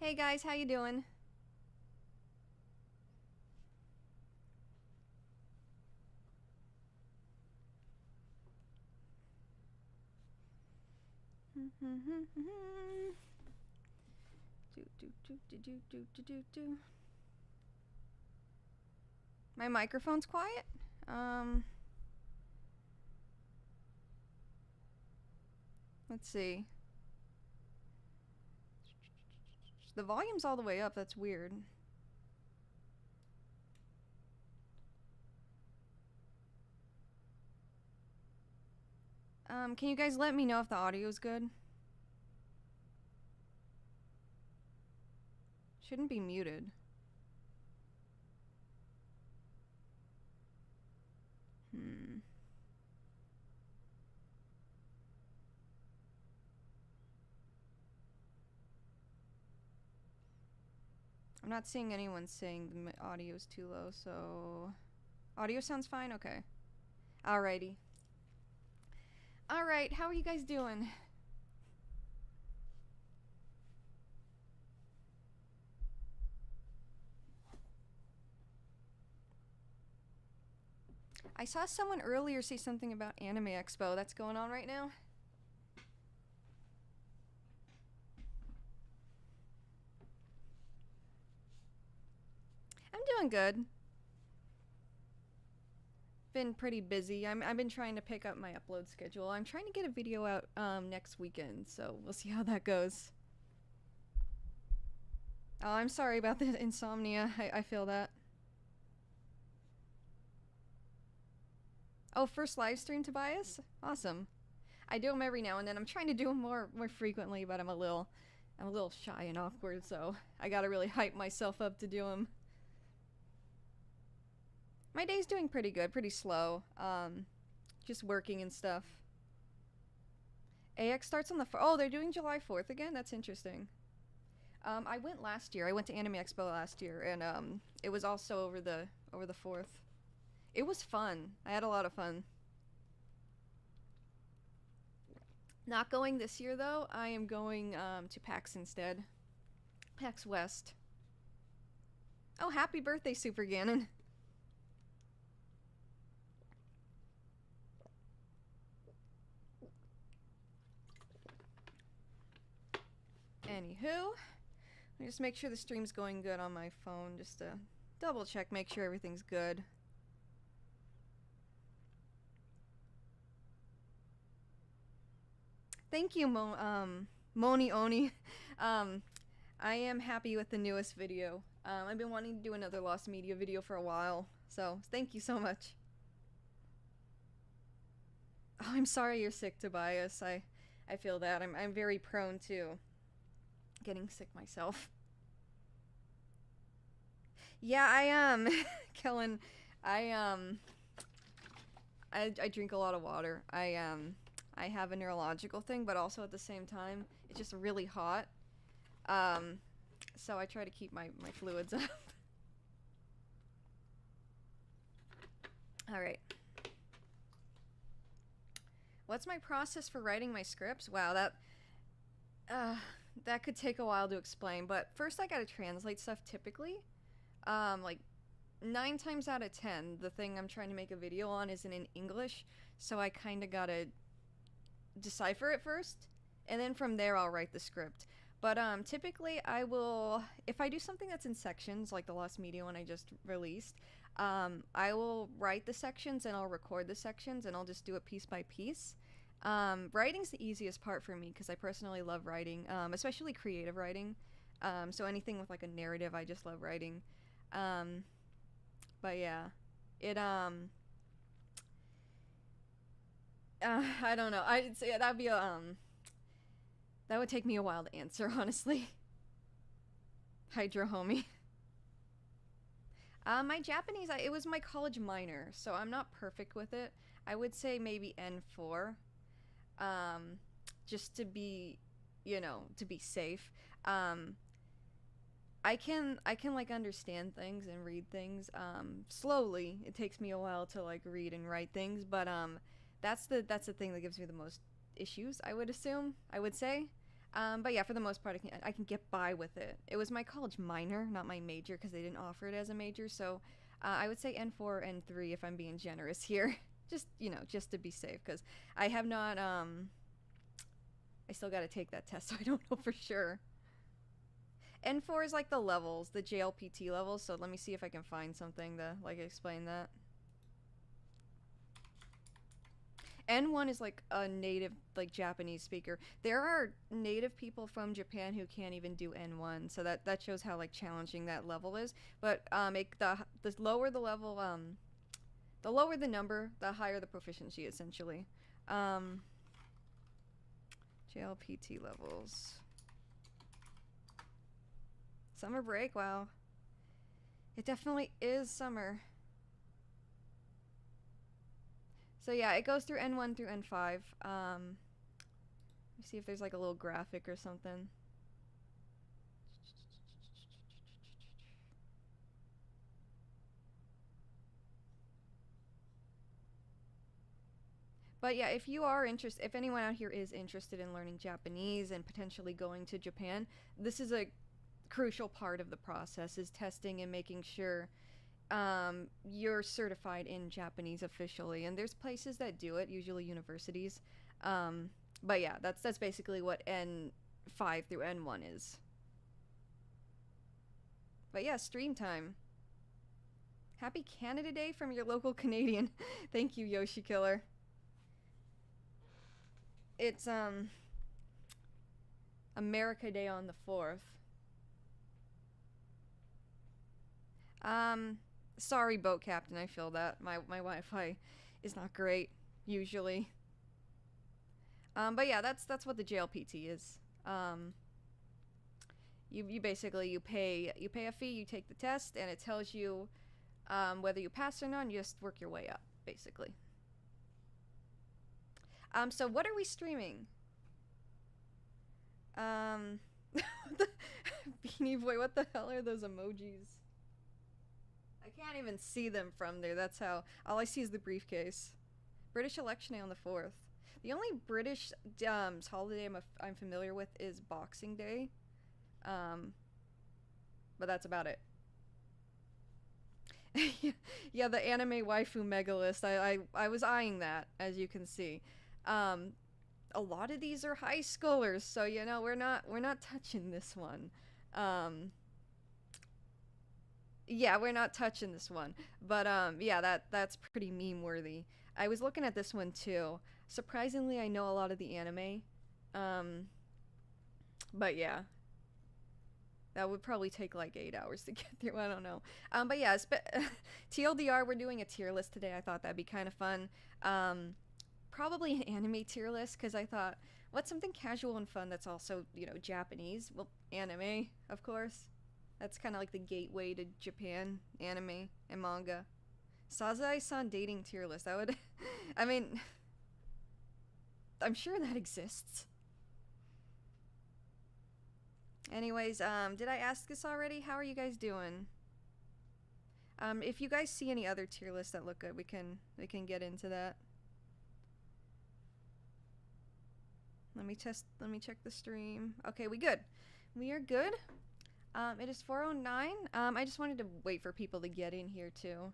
Hey guys, how you doing? Do. My microphone's quiet. Let's see. The volume's all the way up. That's weird. Can you guys let me know if the audio's good? Shouldn't be muted. I'm not seeing anyone saying the audio's too low, so... Audio sounds fine? Okay. Alrighty. Alright, how are you guys doing? I saw someone earlier say something about Anime Expo that's going on right now. I'm doing good. Been pretty busy. I've been trying to pick up my upload schedule. I'm trying to get a video out next weekend, so we'll see how that goes. Oh, I'm sorry about the insomnia. I feel that. Oh, first live stream, Tobias? Awesome. I do them every now and then. I'm trying to do them more frequently, but I'm a little shy and awkward, so I gotta really hype myself up to do them. My day's doing pretty good, pretty slow. Just working and stuff. AX starts on the oh, they're doing July 4th again? That's interesting. I went last year. I went to Anime Expo last year, and it was also over the 4th. It was fun. I had a lot of fun. Not going this year though. I am going to PAX instead. PAX West. Oh, happy birthday, Super Ganon. Anywho, let me just make sure the stream's going good on my phone, just to double check, make sure everything's good. Thank you, Moni Oni. I am happy with the newest video. I've been wanting to do another Lost Media video for a while, so thank you so much. Oh, I'm sorry you're sick, Tobias. I feel that. I'm very prone to getting sick myself. Yeah, I am. Kellen, I drink a lot of water. I have a neurological thing, but also at the same time, it's just really hot. So I try to keep my fluids up. Alright. What's my process for writing my scripts? Wow, that could take a while to explain, but first I gotta translate stuff typically. Like 9 times out of 10, the thing I'm trying to make a video on isn't in English, so I kinda gotta decipher it first, and then from there I'll write the script. But typically I will, if I do something that's in sections, like the Lost Media one I just released, I will write the sections and I'll record the sections and I'll just do it piece by piece. Writing's the easiest part for me because I personally love writing, especially creative writing. So anything with like a narrative, I just love writing. But yeah, it I don't know. I'd say that'd be that would take me a while to answer, honestly. Hydro homie. My Japanese, it was my college minor, so I'm not perfect with it. I would say maybe N4, just to be, to be safe. I can like understand things and read things slowly. It takes me a while to like read and write things, but that's the thing that gives me the most issues, I would assume. I would say. But yeah, for the most part, I can get by with it. It was my college minor, not my major, because they didn't offer it as a major. So I would say N4, N3 if I'm being generous here. Just, just to be safe, because I have not, I still got to take that test, so I don't know for sure. N4 is like the levels, the JLPT levels, so let me see if I can find something to, like, explain that. N1 is like a native, like, Japanese speaker. There are native people from Japan who can't even do N1, so that shows how, like, challenging that level is. But the lower the level, the lower the number, the higher the proficiency, essentially. JLPT levels. Summer break, wow. It definitely is summer. So yeah, it goes through N1 through N5. Let me see if there's like a little graphic or something. But yeah, if you are interested, if anyone out here is interested in learning Japanese and potentially going to Japan, this is a crucial part of the process, is testing and making sure you're certified in Japanese officially. And there's places that do it, usually universities. But yeah, that's basically what N5 through N1 is. But yeah, stream time. Happy Canada Day from your local Canadian. Thank you, Yoshi Killer. It's America Day on the 4th. Sorry, boat captain, I feel that. My Wi-Fi is not great, usually. But yeah, that's what the JLPT is. You basically, you pay a fee, you take the test, and it tells you whether you pass or not, and you just work your way up, basically. So what are we streaming? Beanie Boy, what the hell are those emojis? I can't even see them from there. That's how, all I see is the briefcase. British election day on the 4th. The only British holiday I'm familiar with is Boxing Day. But that's about it. Yeah, the anime waifu megalist. I was eyeing that, as you can see. A lot of these are high schoolers, so we're not touching this one. Yeah, we're not touching this one. But yeah, that's pretty meme worthy. I was looking at this one too. Surprisingly, I know a lot of the anime. But yeah. That would probably take like 8 hours to get through. I don't know. But yeah, TLDR, we're doing a tier list today. I thought that'd be kind of fun. Probably an anime tier list, because I thought, what's something casual and fun that's also, Japanese? Well, anime, of course. That's kind of like the gateway to Japan, anime and manga. Sazai-san dating tier list. That would, I mean, I'm sure that exists. Anyways, did I ask this already? How are you guys doing? If you guys see any other tier lists that look good, we can get into that. Let me check the stream. Okay, we good. We are good. It is 4:09. I just wanted to wait for people to get in here too.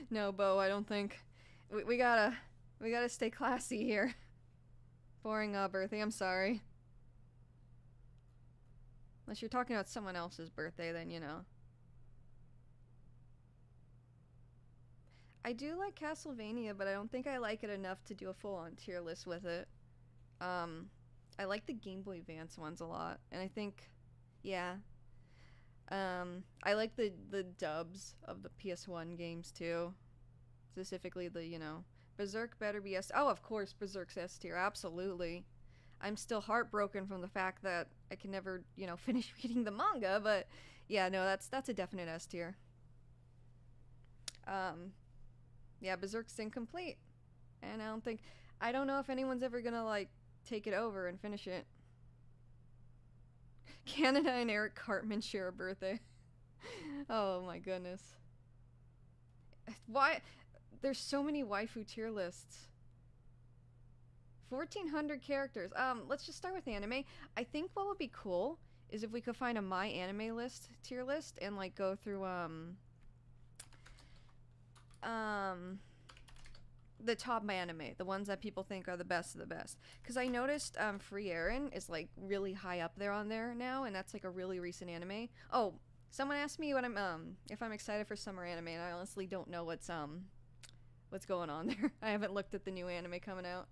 No, Bo, I don't think. We gotta stay classy here. Boring birthday, I'm sorry. Unless you're talking about someone else's birthday, then I do like Castlevania, but I don't think I like it enough to do a full-on tier list with it. I like the Game Boy Advance ones a lot, and I think, yeah. I like the dubs of the PS1 games too. Specifically the, Berserk better be S. Oh, of course, Berserk's S tier, absolutely. I'm still heartbroken from the fact that I can never, finish reading the manga, but yeah, no, that's a definite S tier. Yeah, Berserk's incomplete, and I don't know if anyone's ever gonna like take it over and finish it. Canada and Eric Cartman share a birthday. Oh my goodness. Why? There's so many waifu tier lists. 1,400 characters. Let's just start with anime. I think what would be cool is if we could find a my anime list tier list and like go through um the top anime, the ones that people think are the best of the best. Because I noticed Free Aaron is like really high up there on there now, and that's like a really recent anime. Oh, someone asked me what I'm if I'm excited for summer anime, and I honestly don't know what's going on there. I haven't looked at the new anime coming out.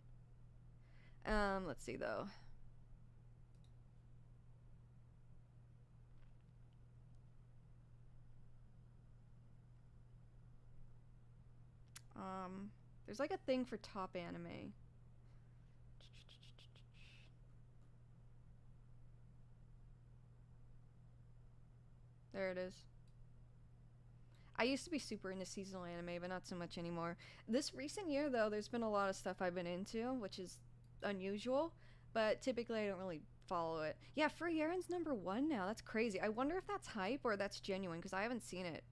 Let's see though. There's like a thing for top anime. There it is. I used to be super into seasonal anime, but not so much anymore. This recent year, though, there's been a lot of stuff I've been into, which is unusual, but typically I don't really follow it. Yeah, Free Aaron's #1 now. That's crazy. I wonder if that's hype or that's genuine, because I haven't seen it.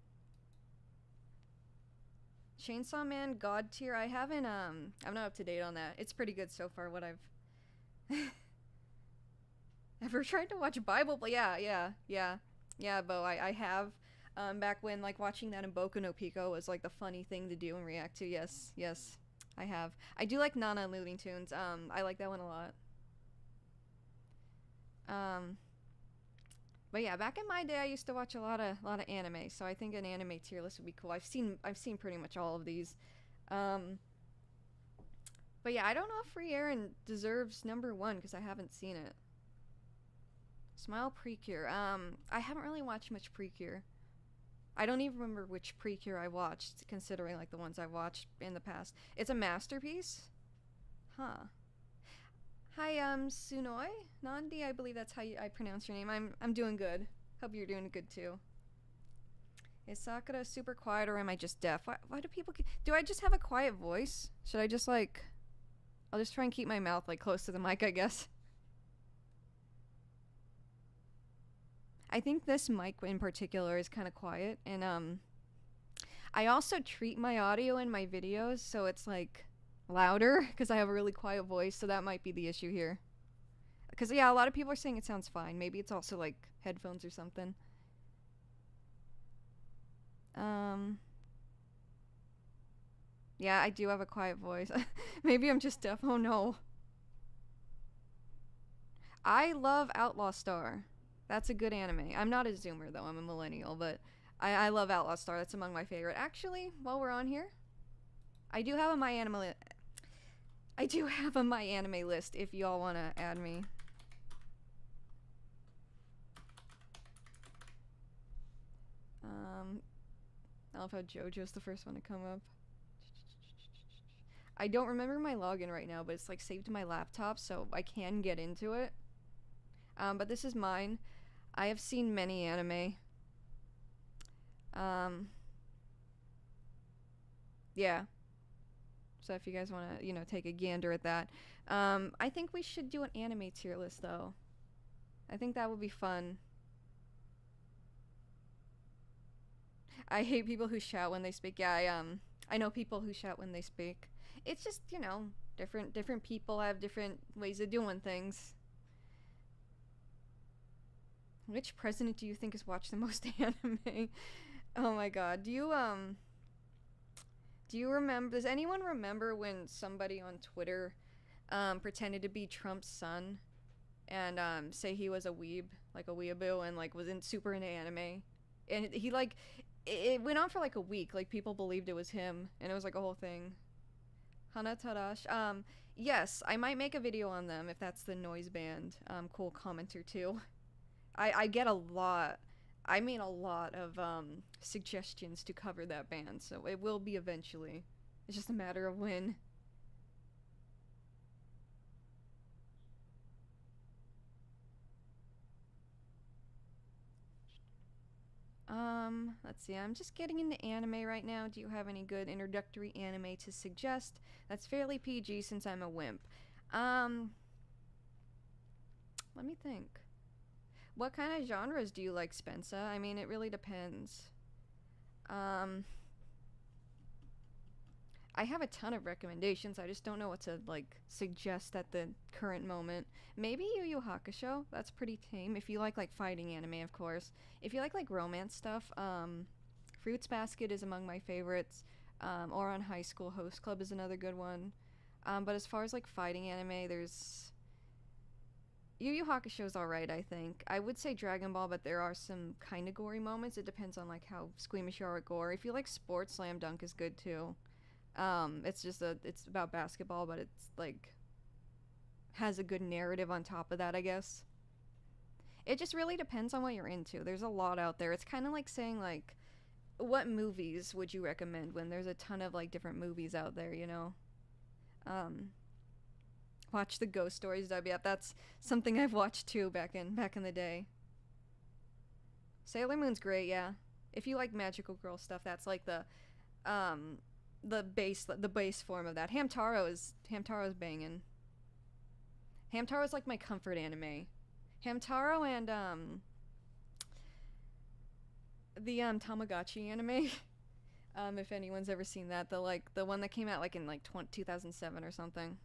Chainsaw Man God tier. I haven't I'm not up to date on that. It's pretty good so far what I've ever tried to watch Bible, but yeah, Bo, I have back when like watching that in Boku no Pico was like the funny thing to do and react to. Yes, I have. I do like Nana and Looney Tunes. I like that one a lot. Um But yeah, back in my day, I used to watch a lot of anime, so I think an anime tier list would be cool. I've seen pretty much all of these. Um, but yeah, I don't know if Free Aaron deserves #1 because I haven't seen it. Smile Precure. I haven't really watched much Precure. I don't even remember which Precure I watched, considering like the ones I watched in the past. It's a masterpiece, huh? Hi, Sunoi Nandi. I believe that's how I pronounce your name. I'm doing good. Hope you're doing good too. Is Sakura super quiet or am I just deaf? Why do people? Do I just have a quiet voice? Should I just like? I'll just try and keep my mouth like close to the mic, I guess. I think this mic in particular is kind of quiet, and I also treat my audio in my videos so it's like louder because I have a really quiet voice, so that might be the issue here. Because yeah, a lot of people are saying it sounds fine. Maybe it's also like headphones or something. Yeah, I do have a quiet voice. Maybe I'm just deaf. Oh no. I love Outlaw Star. That's a good anime. I'm not a zoomer though. I'm a millennial, but I love Outlaw Star. That's among my favorite. Actually, while we're on here, I do have a my anime list if y'all want to add me. I love how JoJo's the first one to come up. I don't remember my login right now, but it's like saved to my laptop, so I can get into it. But this is mine. I have seen many anime. Yeah. So if you guys want to, take a gander at that. I think we should do an anime tier list, though. I think that would be fun. I hate people who shout when they speak. Yeah, I know people who shout when they speak. It's just, different people have different ways of doing things. Which president do you think has watched the most anime? Oh my god. Do you remember, does anyone remember when somebody on Twitter pretended to be Trump's son and say he was a weeb, like a weeaboo, and like was super into anime? And he like it went on for like a week. Like people believed it was him, and it was like a whole thing. Hana Tadash. Yes, I might make a video on them if that's the noise band. Cool commenter too. I get a lot. I mean a lot of suggestions to cover that band, so it will be eventually. It's just a matter of when. Let's see. I'm just getting into anime right now. Do you have any good introductory anime to suggest? That's fairly PG since I'm a wimp. Let me think. What kind of genres do you like, Spencer? I mean, it really depends. I have a ton of recommendations. I just don't know what to like suggest at the current moment. Maybe Yu Yu Hakusho. That's pretty tame. If you like fighting anime, of course. If you like romance stuff, Fruits Basket is among my favorites. Ouran High School Host Club is another good one. But as far as like fighting anime, there's Yu Yu Hakusho is alright, I think. I would say Dragon Ball, but there are some kind of gory moments. It depends on like how squeamish you are at gore. If you like sports, Slam Dunk is good too. It's about basketball, but it's like has a good narrative on top of that, I guess. It just really depends on what you're into. There's a lot out there. It's kind of like saying like what movies would you recommend when there's a ton of like different movies out there, you know? Um Watch the Ghost Stories WF. That's something I've watched too back in the day. Sailor Moon's great, yeah. If you like magical girl stuff, that's like um the base form of that. Hamtaro's banging. Hamtaro's like my comfort anime. Hamtaro and the Tamagotchi anime. If anyone's ever seen that, the one that came out like in like 2007 or something.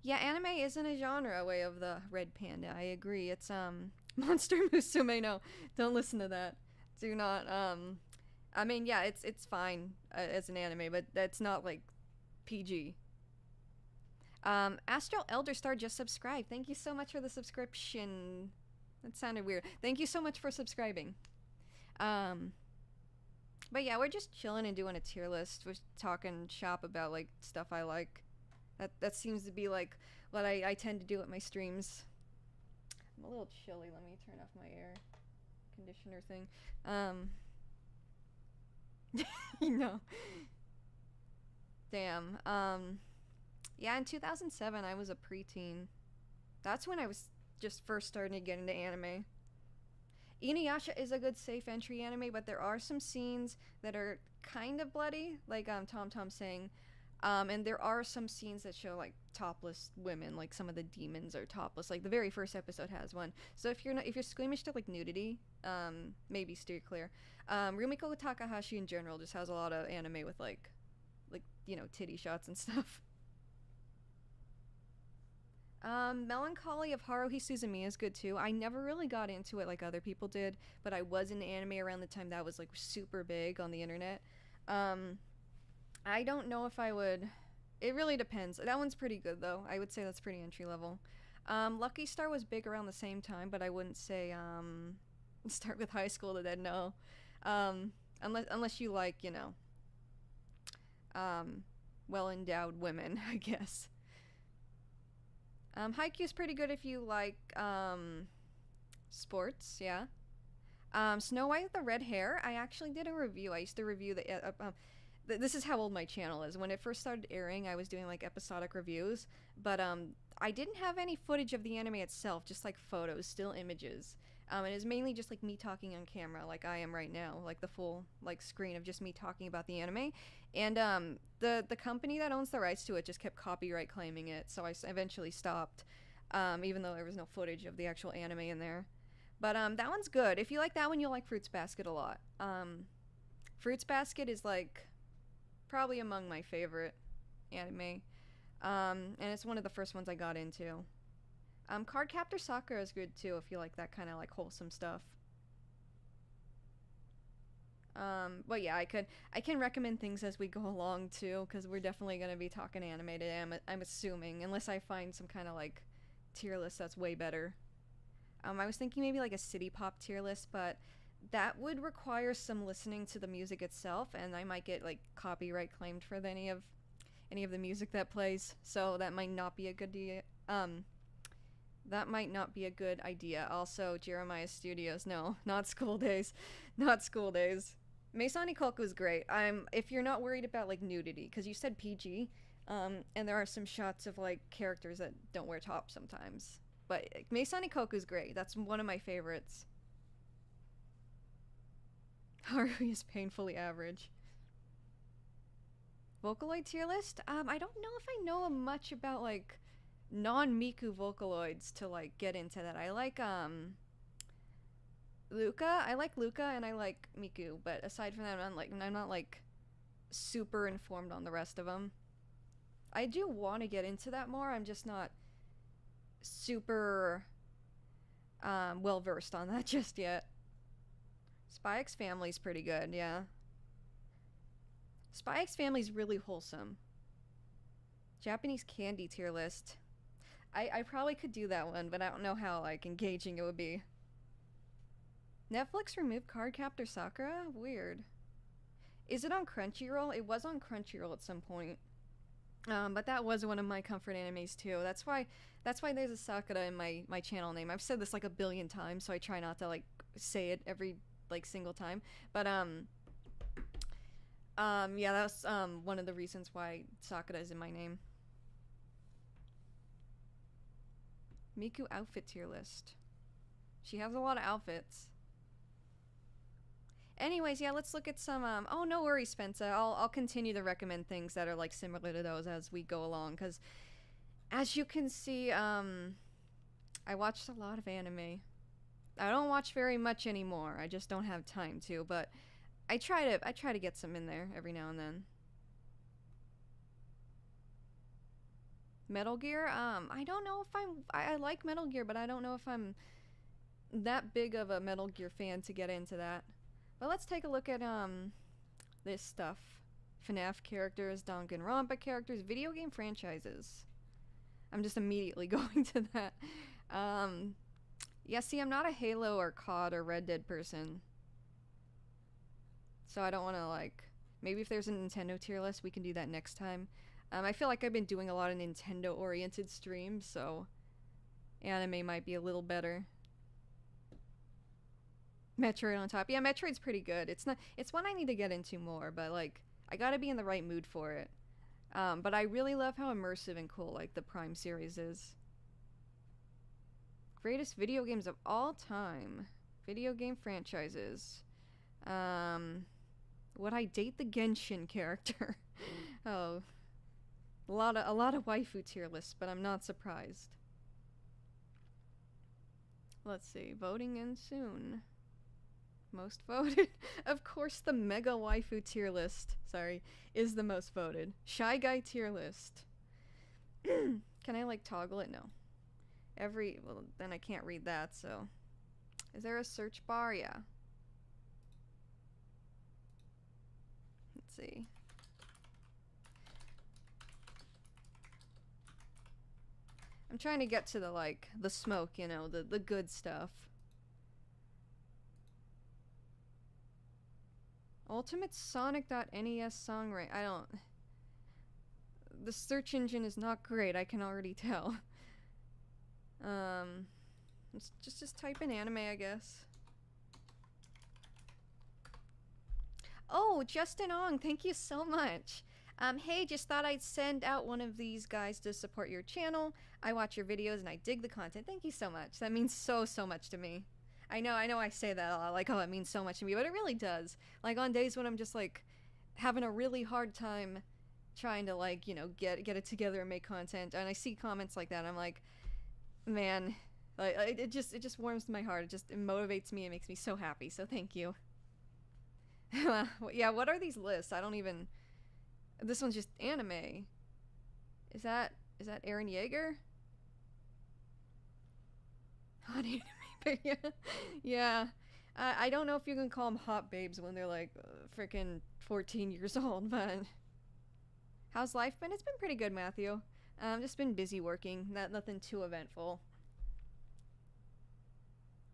Yeah, anime isn't a genre way of the red panda. I agree. It's Monster Musume. No, don't listen to that. Do not. I mean, yeah, it's fine as an anime, but that's not like PG. Astral Elder Star just subscribed. Thank you so much for the subscription. That sounded weird. Thank you so much for subscribing. Um, but yeah, we're just chilling and doing a tier list. We're talking shop about like stuff I like. That seems to be like what I tend to do at my streams. I'm a little chilly. Let me turn off my air conditioner thing. You know. Damn. Yeah, in 2007 I was a preteen. That's when I was just first starting to get into anime. Inuyasha is a good safe entry anime, but there are some scenes that are kind of bloody, like Tom saying. And there are some scenes that show like topless women, like some of the demons are topless. Like the very first episode has one. So if you're squeamish to like nudity, maybe steer clear. Rumiko Takahashi in general just has a lot of anime with like you know, titty shots and stuff. Melancholy of Haruhi Suzumiya is good too. I never really got into it like other people did, but I was in anime around the time that was like super big on the internet. I don't know if I would. It really depends. That one's pretty good though. I would say that's pretty entry level. Lucky Star was big around the same time, but I wouldn't say start with High School to then no. Unless you like, you know, well endowed women, I guess. Haikyuu's pretty good if you like sports, yeah. Snow White with the Red Hair, I actually did a review. I used to review this is how old my channel is. When it first started airing, I was doing like episodic reviews, but I didn't have any footage of the anime itself, just like photos, still images. And it's mainly just like me talking on camera, like I am right now, like the full like screen of just me talking about the anime. And the company that owns the rights to it just kept copyright claiming it, so I eventually stopped, even though there was no footage of the actual anime in there. But that one's good. If you like that one, you'll like Fruits Basket a lot. Fruits Basket is like probably among my favorite anime, and it's one of the first ones I got into. Cardcaptor Sakura is good too if you like that kind of like wholesome stuff. But yeah, I can recommend things as we go along too, because we're definitely gonna be talking anime today. I'm assuming, unless I find some kind of like tier list that's way better. I was thinking maybe like a city pop tier list, but that would require some listening to the music itself, and I might get like copyright claimed for any of the music that plays. So that might not be a good idea. That might not be a good idea. Also, Jeremiah Studios, no, not School Days, not School Days. Meisani Koku is great. If you're not worried about like nudity, because you said PG, and there are some shots of like characters that don't wear tops sometimes. But Meisani Koku is great. That's one of my favorites. Haruhi is painfully average. Vocaloid tier list? I don't know if I know much about like non-Miku Vocaloids to like get into that. I like Luca. I like Luca and I like Miku, but aside from that, I'm not like super informed on the rest of them. I do want to get into that more. I'm just not super well versed on that just yet. Spy X Family's pretty good, yeah. Spy X Family's really wholesome. Japanese candy tier list. I probably could do that one, but I don't know how like engaging it would be. Netflix removed Cardcaptor Sakura? Weird. Is it on Crunchyroll? It was on Crunchyroll at some point. But that was one of my comfort animes too. That's why there's a Sakura in my channel name. I've said this like a billion times, so I try not to like say it every like single time. But yeah, that's one of the reasons why Sakura is in my name. Miku outfit tier list. She has a lot of outfits. Anyways, yeah, let's look at some, oh, no worries, Spencer. I'll continue to recommend things that are, like, similar to those as we go along, because, as you can see, I watched a lot of anime. I don't watch very much anymore. I just don't have time to, but I try to get some in there every now and then. Metal Gear, I don't know if I like Metal Gear, but I don't know if I'm that big of a Metal Gear fan to get into that. But let's take a look at this stuff. FNAF characters, Danganronpa characters, video game franchises. I'm just immediately going to that. Yeah, see, I'm not a Halo or COD or Red Dead person. So I don't want to, like, maybe if there's a Nintendo tier list, we can do that next time. I feel like I've been doing a lot of Nintendo-oriented streams, so anime might be a little better. Metroid on top. Yeah, Metroid's pretty good. It's one I need to get into more, but like I gotta be in the right mood for it. But I really love how immersive and cool like the Prime series is. Greatest video games of all time. Video game franchises. Would I date the Genshin character? Oh. A lot of waifu tier lists, but I'm not surprised. Let's see. Voting in soon. Most voted. Of course, the mega waifu tier list, sorry, is the most voted. Shy Guy tier list. Can I like toggle it? No. Well, then I can't read that, so. Is there a search bar? Yeah. Let's see. I'm trying to get to the, like, the smoke, you know, the good stuff. Ultimate Sonic.NES songwriter. I don't. The search engine is not great. I can already tell. Let's just type in anime, I guess. Oh, Justin Ong, thank you so much. Hey, just thought I'd send out one of these guys to support your channel. I watch your videos and I dig the content. Thank you so much. That means so much to me. I know I say that a lot, like, oh, it means so much to me, but it really does. Like, on days when I'm just, like, having a really hard time trying to, like, you know, get it together and make content, and I see comments like that, I'm like, man, like, it just warms my heart. It motivates me. It makes me so happy, so thank you. Yeah, what are these lists? I don't even... This one's just anime. Is that Eren Yeager? Hot anime. Yeah, yeah. I don't know if you can call them hot babes when they're like freaking 14 years old, but how's life been? It's been pretty good, Matthew. Just been busy working. Nothing too eventful.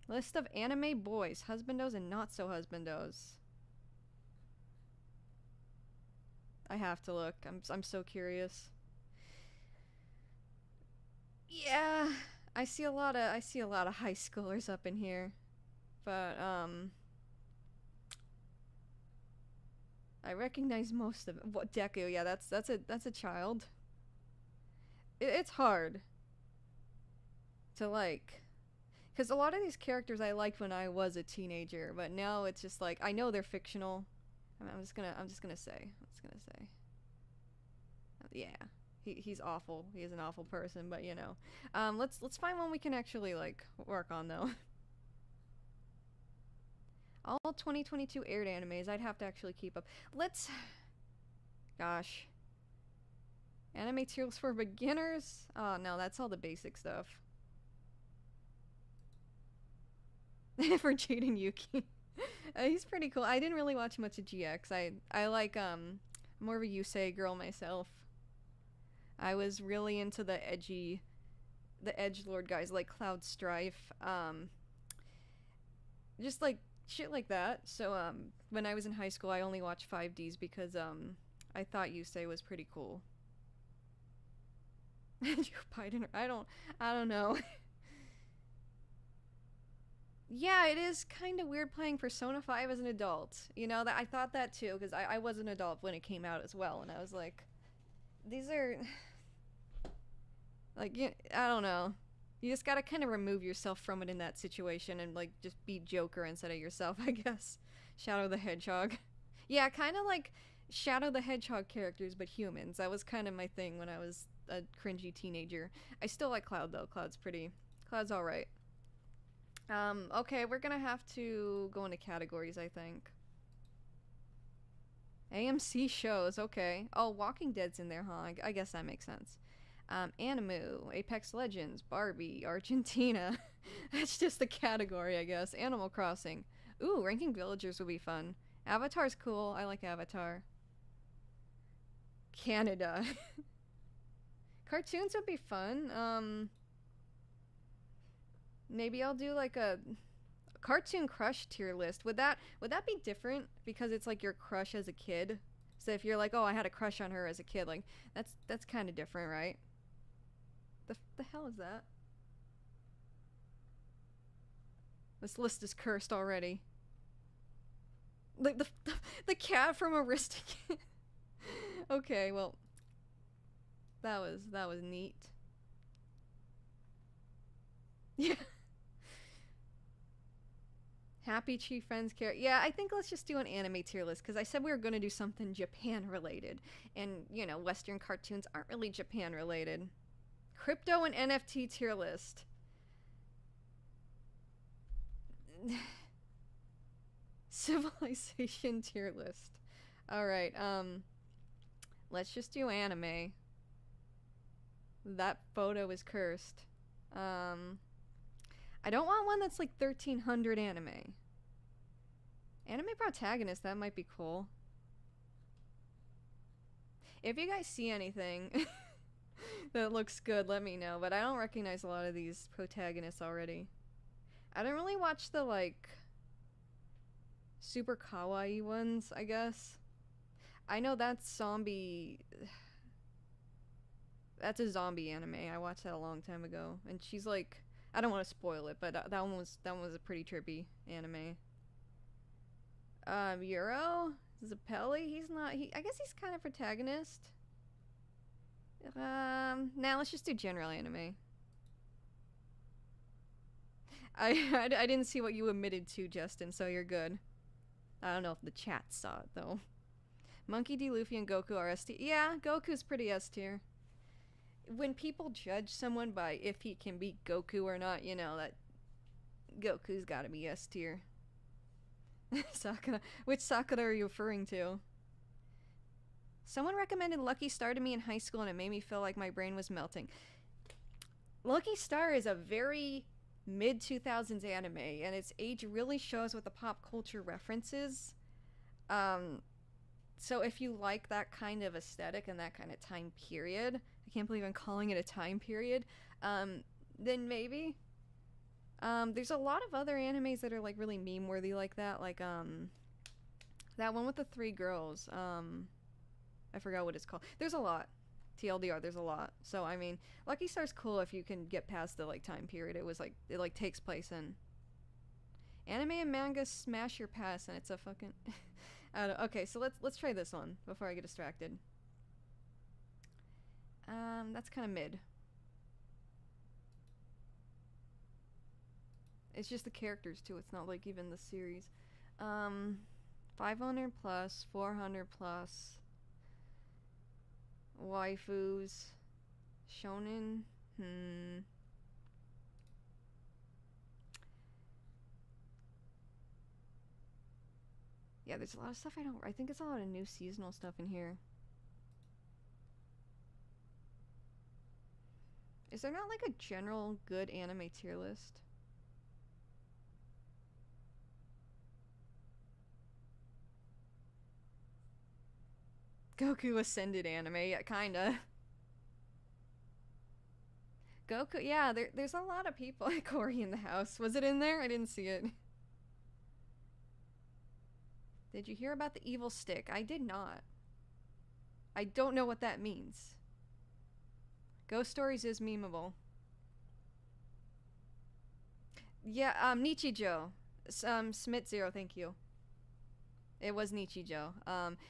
List of anime boys, husbandos and not so husbandos. I have to look. I'm so curious. Yeah. I see a lot of high schoolers up in here, but I recognize most of them. What Deku? Yeah, that's a child. It's hard to like, because a lot of these characters I liked when I was a teenager, but now it's just like I know they're fictional. I'm just gonna say. Yeah. He's awful. He is an awful person, but you know. Let's find one we can actually like work on though. All 2022 aired animes. I'd have to actually keep up. Let's... Gosh. Anime tools for beginners? Oh, no, that's all the basic stuff. For Jaden Yuki. He's pretty cool. I didn't really watch much of GX. I like, more of a Yusei girl myself. I was really into the edgelord guys like Cloud Strife. Just like shit like that. So, when I was in high school, I only watched 5Ds because, I thought Yusei was pretty cool. Joe Biden, I don't know. Yeah, it is kind of weird playing Persona 5 as an adult. You know, that I thought that too, because I was an adult when it came out as well, and I was like, these are... Like, I don't know. You just gotta kind of remove yourself from it in that situation and, like, just be Joker instead of yourself, I guess. Shadow the Hedgehog. Yeah, kind of like Shadow the Hedgehog characters, but humans. That was kind of my thing when I was a cringy teenager. I still like Cloud, though. Cloud's alright. Okay, we're gonna have to go into categories, I think. AMC shows, okay. Oh, Walking Dead's in there, huh? I guess that makes sense. Animu, Apex Legends, Barbie, Argentina. That's just the category, I guess. Animal Crossing. Ooh, Ranking Villagers would be fun. Avatar's cool. I like Avatar. Canada. Cartoons would be fun. Maybe I'll do like a cartoon crush tier list. Would that be different because it's like your crush as a kid? So if you're like, "Oh, I had a crush on her as a kid," like that's kind of different, right? The hell is that? This list is cursed already. Like the cat from Aristocrat. Okay, well, that was neat. Yeah. Happy Tree Friends care. Yeah, I think let's just do an anime tier list because I said we were going to do something Japan related. And, you know, Western cartoons aren't really Japan related. Crypto and NFT tier list. Civilization tier list. Alright, let's just do anime. That photo is cursed. I don't want one that's like 1300 anime. Anime protagonist, that might be cool. If you guys see anything that looks good, let me know. But I don't recognize a lot of these protagonists already. I don't really watch the, like, super kawaii ones, I guess. I know that's zombie... That's a zombie anime. I watched that a long time ago. And she's like... I don't want to spoil it, but that one was a pretty trippy anime. Euro? Zappelli? He's not... I guess he's kind of protagonist. Nah, let's just do general anime. I didn't see what you admitted to, Justin, so you're good. I don't know if the chat saw it, though. Monkey D. Luffy and Goku are S tier. Yeah, Goku's pretty S tier. When people judge someone by if he can beat Goku or not, you know, that Goku's gotta be S tier. Sakura. Which Sakura are you referring to? Someone recommended Lucky Star to me in high school and it made me feel like my brain was melting. Lucky Star is a very mid-2000s anime, and its age really shows with the pop culture references. So if you like that kind of aesthetic and that kind of time period, I can't believe I'm calling it a time period, then maybe. There's a lot of other animes that are like really meme-worthy like that, like that one with the 3 girls. I forgot what it's called. There's a lot. TLDR, there's a lot. So I mean, Lucky Star's cool if you can get past the like time period it was like it like takes place in. Anime and manga smash your past, and it's a fucking. I don't, okay, so let's try this one before I get distracted. That's kind of mid. It's just the characters too. It's not like even the series. 500 plus, 400 plus. Waifus. Shonen. Yeah, there's a lot of stuff I think it's a lot of new seasonal stuff in here. Is there not like a general good anime tier list? Goku Ascended anime, yeah, kinda. Goku, yeah, there's a lot of people at Cory in the house. Was it in there? I didn't see it. Did you hear about the evil stick? I did not. I don't know what that means. Ghost Stories is memeable. Yeah, Nichijou. Smith Zero, thank you. It was Nichijou.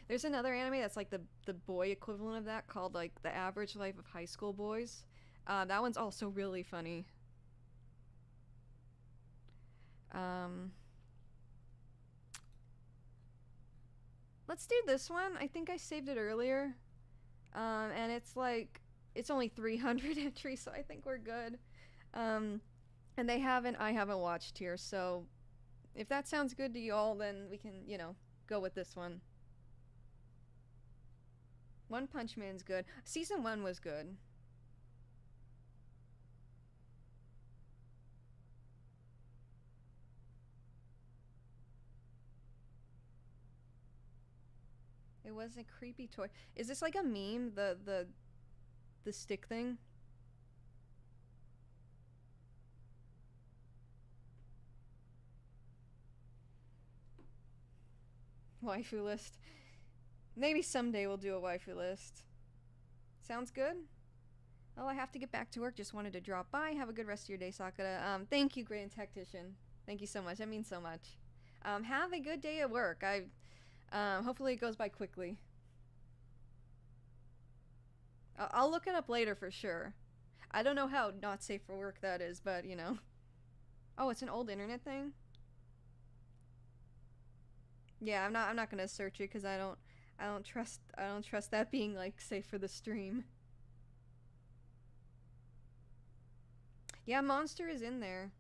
There's another anime that's like the boy equivalent of that called like The Average Life of High School Boys. That one's also really funny. Let's do this one. I think I saved it earlier. And it's like, it's only 300 entries, so I think we're good. And I haven't watched here, so if that sounds good to y'all, then we can, go with this one. One Punch Man's good. Season 1 was good. It was a creepy toy. Is this like a meme? The stick thing? Waifu list. Maybe someday we'll do a waifu list. Sounds good? Well, I have to get back to work. Just wanted to drop by. Have a good rest of your day, Sakura. Thank you, Grand Tactician. Thank you so much. That means so much. Have a good day at work. Hopefully it goes by quickly. I'll look it up later for sure. I don't know how not safe for work that is, but Oh, it's an old internet thing? Yeah, I'm not gonna search it because I don't trust that being like safe for the stream. Yeah, Monster is in there.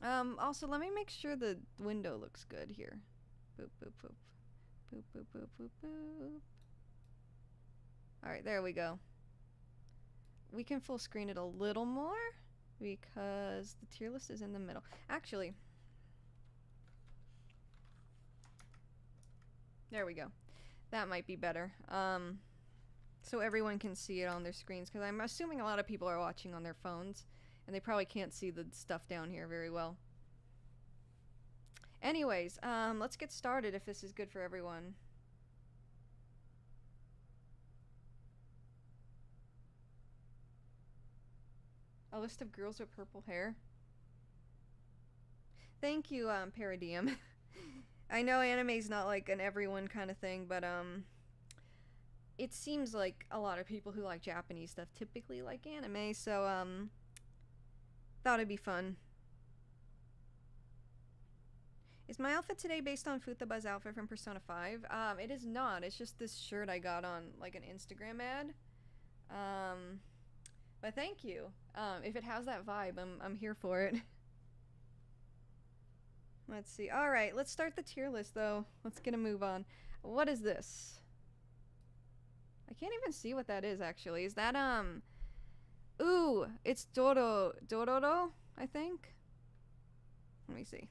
Also let me make sure the window looks good here. Boop boop boop. Boop boop boop boop boop. Alright, there we go. We can full screen it a little more because the tier list is in the middle. Actually, there we go. That might be better. So everyone can see it on their screens, because I'm assuming a lot of people are watching on their phones, and they probably can't see the stuff down here very well. Anyways, let's get started if this is good for everyone. A list of girls with purple hair. Thank you, Paradigm. I know anime's not like an everyone kind of thing, but it seems like a lot of people who like Japanese stuff typically like anime, so thought it'd be fun. Is my outfit today based on Futaba's outfit from Persona 5? It is not. It's just this shirt I got on like an Instagram ad. But thank you. If it has that vibe, I'm here for it. Let's see. All right, let's start the tier list though. Let's get a move on. What is this? I can't even see what that is actually. Is that ooh, it's Dororo, I think. Let me see.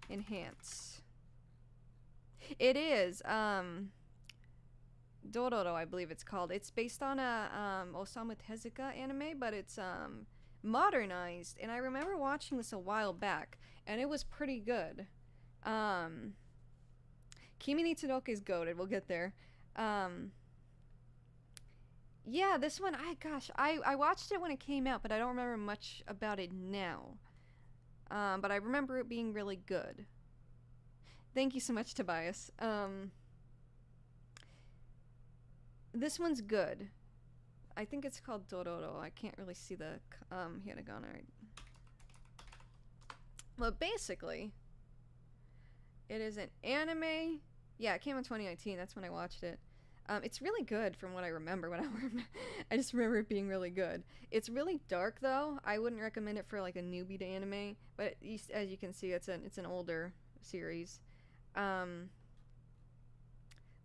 Enhance. It is Dororo, I believe it's called. It's based on a Osamu Tezuka anime, but it's modernized, and I remember watching this a while back, and it was pretty good. Kimi ni Tsudoka is goated. We'll get there. Yeah, this one, I watched it when it came out, but I don't remember much about it now. But I remember it being really good. Thank you so much, Tobias. This one's good. I think it's called Dororo. I can't really see the hiragana. Well, basically, it is an anime. Yeah, it came in 2019. That's when I watched it. It's really good from what I remember. I just remember it being really good. It's really dark though. I wouldn't recommend it for like a newbie to anime. But as you can see, it's an older series, um,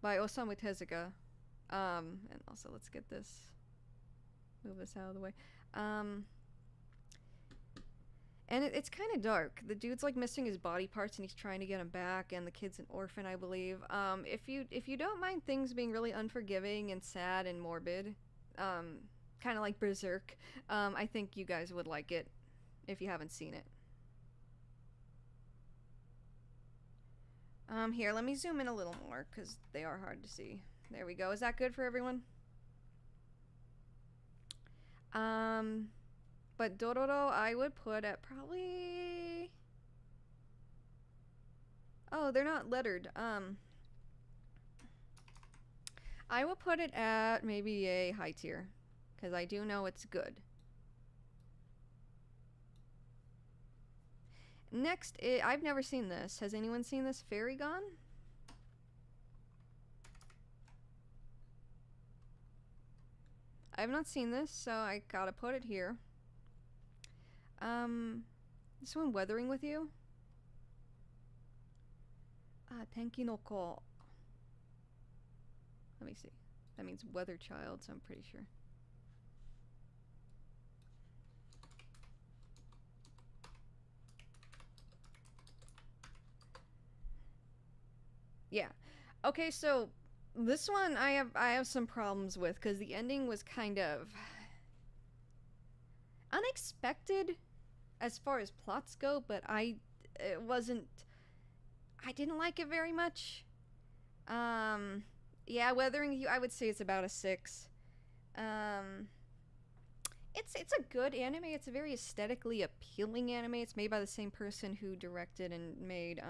by Osamu Tezuka. And also let's get this, move this out of the way. And it's kind of dark. The dude's like missing his body parts, and he's trying to get him back. And the kid's an orphan, I believe. If you don't mind things being really unforgiving and sad and morbid, kind of like Berserk, I think you guys would like it if you haven't seen it. Here, let me zoom in a little more because they are hard to see. There we go. Is that good for everyone? But Dororo, I would put at probably... Oh, they're not lettered. I would put it at maybe a high tier, because I do know it's good. Next, I've never seen this. Has anyone seen this? Fairy Gone? I have not seen this, so I gotta put it here. This one, Weathering with You. Tenki no Ko. Let me see. That means Weather Child, so I'm pretty sure. Yeah. Okay, so this one I have some problems with because the ending was kind of unexpected as far as plots go, but I didn't like it very much. Yeah, Weathering You, I would say it's about a 6. It's a good anime. It's a very aesthetically appealing anime. It's made by the same person who directed and made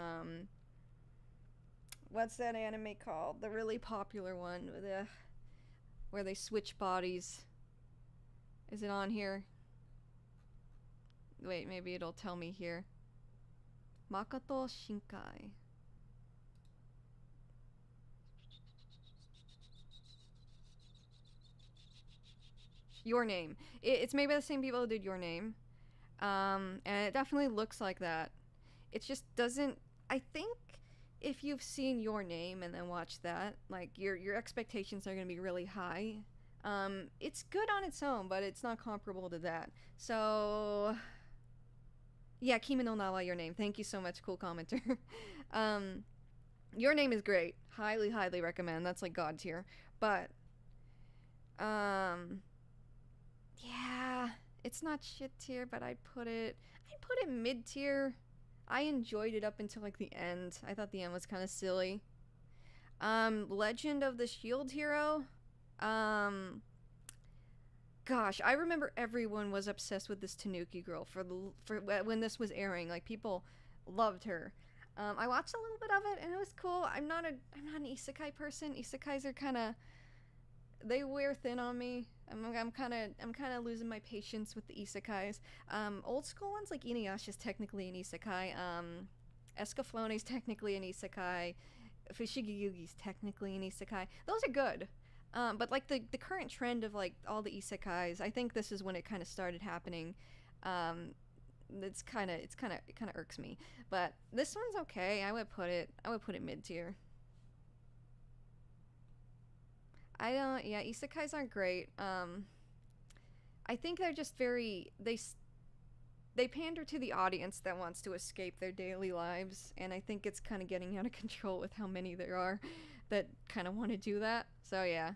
what's that anime called? The really popular one, where they switch bodies. Is it on here? Wait, maybe it'll tell me here. Makoto Shinkai. Your Name. It's made by the same people who did Your Name. And it definitely looks like that. It just doesn't... I think if you've seen Your Name and then watched that, like, your expectations are going to be really high. It's good on its own, but it's not comparable to that. So... Yeah, Kimi no Na wa Your Name. Thank you so much, cool commenter. Your Name is great. Highly, highly recommend. That's like God tier. But... yeah, it's not shit tier, but I'd put it mid tier. I enjoyed it up until like the end. I thought the end was kind of silly. Legend of the Shield Hero. Gosh, I remember everyone was obsessed with this Tanuki girl for when this was airing. Like, people loved her. I watched a little bit of it and it was cool. I'm not an isekai person. Isekais are kind of, they wear thin on me. I'm kind of losing my patience with the isekais. Old school ones like Inuyasha is technically an isekai. Escaflowne is technically an isekai. Fushigi Yugi is technically an isekai. Those are good. But like the current trend of like all the isekais, I think this is when it kind of started happening. It kind of irks me. But this one's okay. I would put it mid tier. Yeah, isekais aren't great. I think they're just very, they pander to the audience that wants to escape their daily lives, and I think it's kind of getting out of control with how many there are that kind of want to do that. So yeah.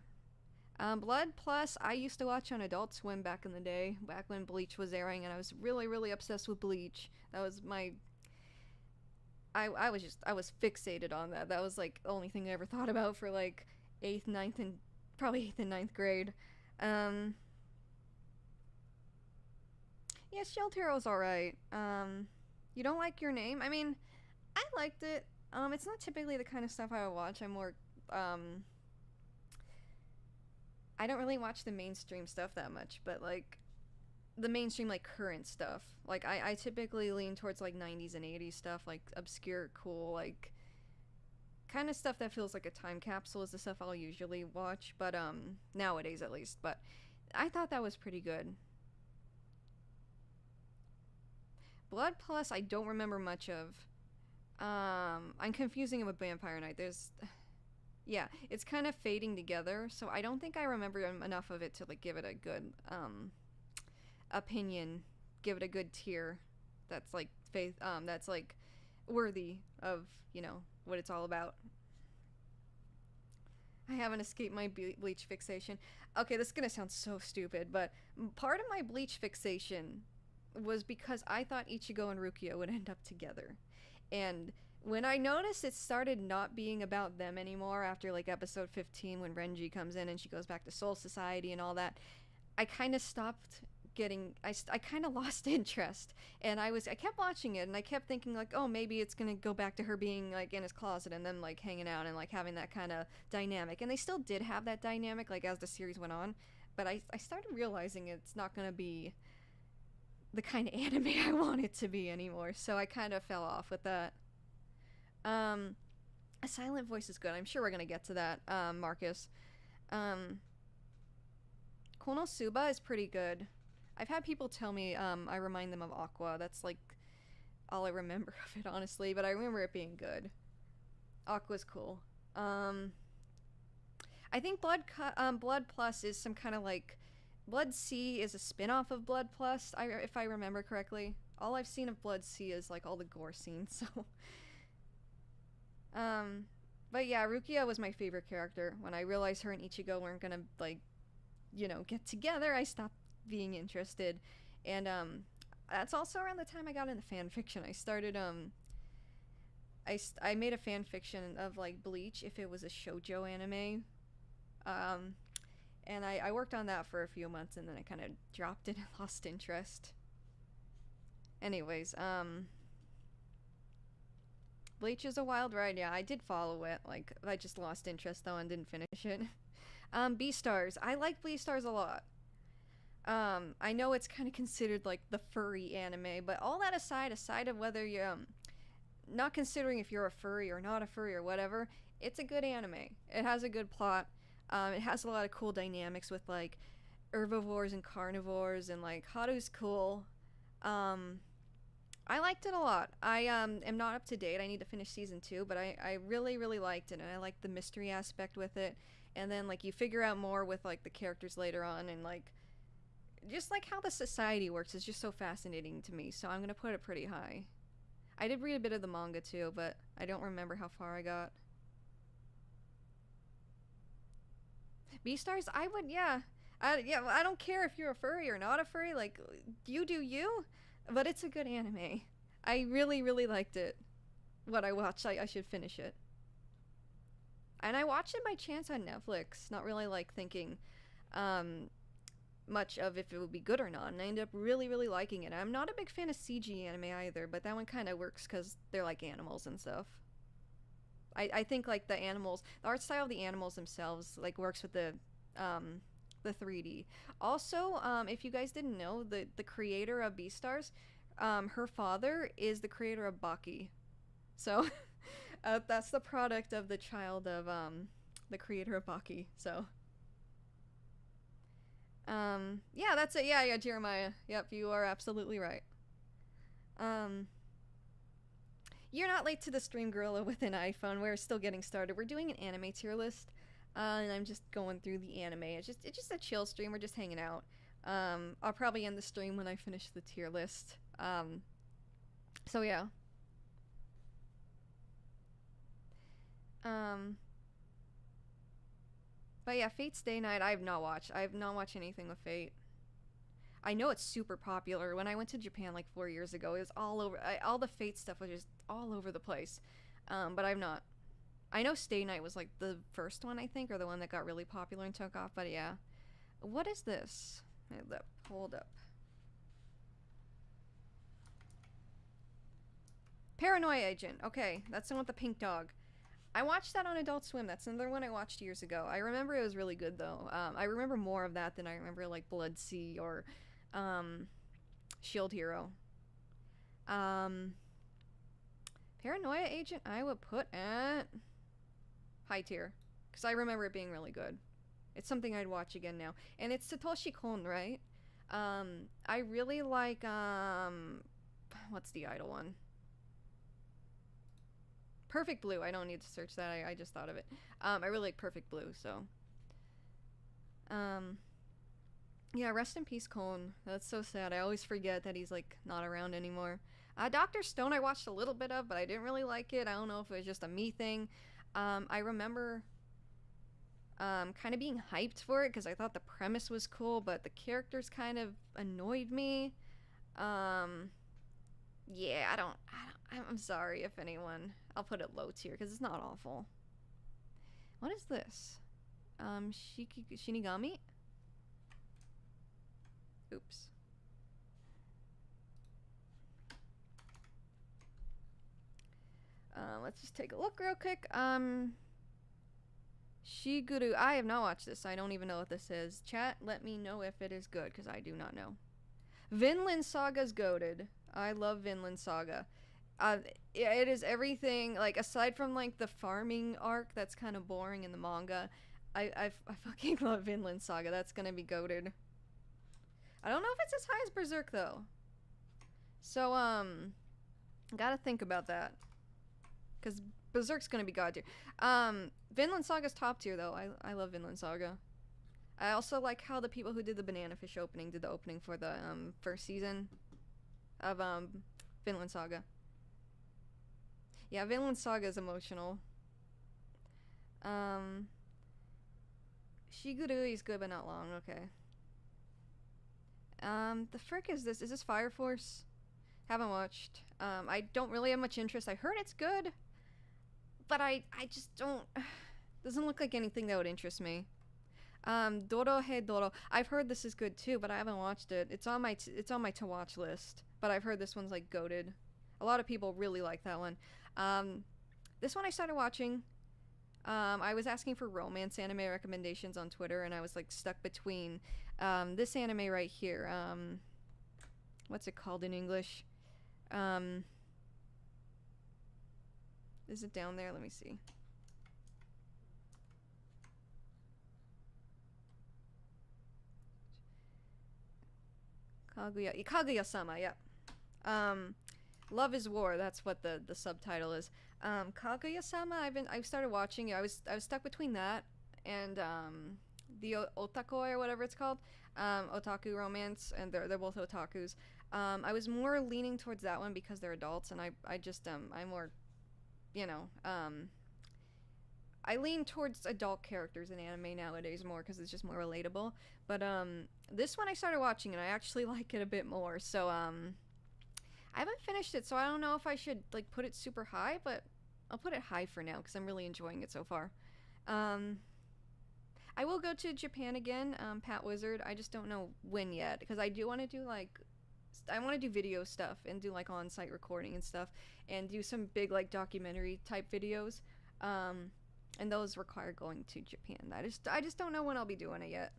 Blood Plus, I used to watch on Adult Swim back in the day, back when Bleach was airing, and I was really, really obsessed with Bleach. That was my... I was fixated on that. That was like the only thing I ever thought about for like 8th, 9th, and probably 8th and 9th grade. Yeah, Shield Hero's alright. You don't like Your Name? I mean, I liked it. It's not typically the kind of stuff I would watch. I'm more, I don't really watch the mainstream stuff that much, but like the mainstream, like current stuff. Like I typically lean towards like 90s and 80s stuff, like obscure, cool, like kind of stuff that feels like a time capsule is the stuff I'll usually watch, but nowadays at least. But I thought that was pretty good. Blood Plus, I don't remember much of. I'm confusing it with Vampire Knight. There's, yeah, it's kind of fading together, so I don't think I remember enough of it to like give it a good opinion, give it a good tier. That's like faith. That's like worthy of what it's all about. I haven't escaped my bleach fixation. Okay, this is gonna sound so stupid, but part of my bleach fixation was because I thought Ichigo and Rukia would end up together. And when I noticed it started not being about them anymore after like episode 15 when Renji comes in and she goes back to Soul Society and all that, I kind of stopped getting I kind of lost interest, and I kept watching it and I kept thinking like, oh, maybe it's gonna go back to her being like in his closet and them like hanging out and like having that kind of dynamic, and they still did have that dynamic like as the series went on, but I started realizing it's not gonna be the kind of anime I want it to be anymore, so I kind of fell off with that. um a silent voice is good. I'm sure we're gonna get to that, Marcus. um Konosuba is pretty good. I've had people tell me I remind them of Aqua. That's like all I remember of it, honestly, but I remember it being good. Aqua's cool. Um, I think Blood Plus is some kind of like Blood C is a spin-off of Blood Plus. If I remember correctly. All I've seen of Blood C is like all the gore scenes. So, um, but yeah, Rukia was my favorite character. When I realized her and Ichigo weren't gonna like get together, I stopped being interested. And that's also around the time I got into fan fiction. I started I made a fan fiction of like Bleach if it was a shoujo anime. Um and I worked on that for a few months and then I kind of dropped it and lost interest. Anyways, Bleach is a wild ride. Yeah, I did follow it. Like I just lost interest though and didn't finish it. Beastars. I like Beastars a lot. I know it's kind of considered like the furry anime, but all that aside of whether you, not considering if you're a furry or not a furry or whatever, it's a good anime. It has a good plot. It has a lot of cool dynamics with like herbivores and carnivores, and like Haru's cool. I liked it a lot. I am not up to date. I need to finish season 2, but I really really liked it, and I liked the mystery aspect with it. And then like you figure out more with like the characters later on, and like just like how the society works is just so fascinating to me, so I'm gonna put it pretty high. I did read a bit of the manga too, but I don't remember how far I got. Beastars, I would, yeah. I don't care if you're a furry or not a furry, like, you do you, but it's a good anime. I really, really liked it. What I watched, I should finish it. And I watched it by chance on Netflix, not really like thinking, much of if it would be good or not, and I ended up really really liking it. I'm not a big fan of CG anime either, but that one kind of works because they're like animals and stuff. I think like the animals, the art style of the animals themselves like works with the 3D. Also, if you guys didn't know, the creator of Beastars, her father is the creator of Baki, so that's the product of the child of the creator of Baki. So yeah, that's it. Yeah, Jeremiah. Yep, you are absolutely right. Um, you're not late to the stream, Gorilla, with an iPhone. We're still getting started. We're doing an anime tier list, and I'm just going through the anime. It's just a chill stream. We're just hanging out. I'll probably end the stream when I finish the tier list. So yeah. Um, but yeah, Fate Stay Night. I have not watched. I have not watched anything with Fate. I know it's super popular. When I went to Japan like 4 years ago, it was all over. All the Fate stuff was just all over the place. But I've not. I know Stay Night was like the first one, I think, or the one that got really popular and took off. But yeah, what is this? Hold up. Paranoia Agent. Okay, that's the one with the pink dog. I watched that on Adult Swim. That's another one I watched years ago. I remember it was really good though. I remember more of that than I remember like Blood Sea or Shield Hero. Um, Paranoia Agent I would put at high tier because I remember it being really good. It's something I'd watch again now. And it's Satoshi Kon, right? I really like what's the idol one? Perfect Blue. I don't need to search that. I just thought of it. I really like Perfect Blue, so. Um, yeah, rest in peace, Cone. That's so sad. I always forget that he's, like, not around anymore. Dr. Stone I watched a little bit of, but I didn't really like it. I don't know if it was just a me thing. I remember kind of being hyped for it because I thought the premise was cool, but the characters kind of annoyed me. Yeah, I'm sorry if anyone. I'll put it low tier because it's not awful. What is this? Shinigami? Oops. Let's just take a look real quick. Shiguru. I have not watched this. I don't even know what this is. Chat, let me know if it is good, because I do not know. Vinland Saga's goated. I love Vinland Saga. It is everything, like, aside from, like, the farming arc that's kind of boring in the manga, I fucking love Vinland Saga. That's gonna be goated. I don't know if it's as high as Berserk, though. So, gotta think about that. Because Berserk's gonna be god tier. Vinland Saga's top tier, though. I love Vinland Saga. I also like how the people who did the Banana Fish opening did the opening for the first season of Vinland Saga. Yeah, Vinland Saga is emotional. Shigurui is good but not long. Okay. The frick is this? Is this Fire Force? Haven't watched. I don't really have much interest. I heard it's good, but I just don't. Doesn't look like anything that would interest me. Doro He Doro. I've heard this is good too, but I haven't watched it. It's on my to watch list, but I've heard this one's like goated. A lot of people really like that one. This one I started watching. I was asking for romance anime recommendations on Twitter, and I was like stuck between this anime right here. What's it called in English? Is it down there? Let me see. Kaguya-sama, yeah. Love is War, that's what the subtitle is. Kaguya-sama, I've started watching. I was stuck between that and the Otakoi or whatever it's called. Otaku romance, and they're both otakus. I was more leaning towards that one because they're adults, and I just I'm more, you know, I lean towards adult characters in anime nowadays more because it's just more relatable. But this one I started watching and I actually like it a bit more. So I haven't finished it, so I don't know if I should like put it super high, but I'll put it high for now because I'm really enjoying it so far. I will go to Japan again, Pat Wizard. I just don't know when yet because I do want to do like I want to do video stuff and do like on-site recording and stuff and do some big like documentary type videos. And those require going to Japan. I just don't know when I'll be doing it yet.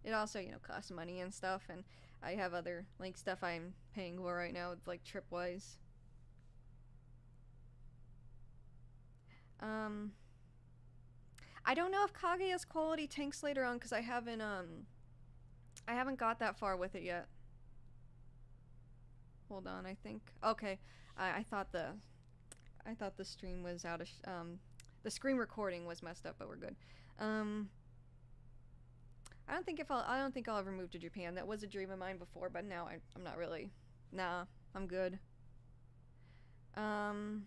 It also, you know, costs money and stuff, and I have other like stuff I'm paying for right now, like trip-wise. I don't know if Kaguya's quality tanks later on because I haven't got that far with it yet. Hold on, I think. Okay, I thought the stream was out of the screen recording was messed up, but we're good. I don't think I'll ever move to Japan. That was a dream of mine before, but now I'm not really. Nah, I'm good. Well,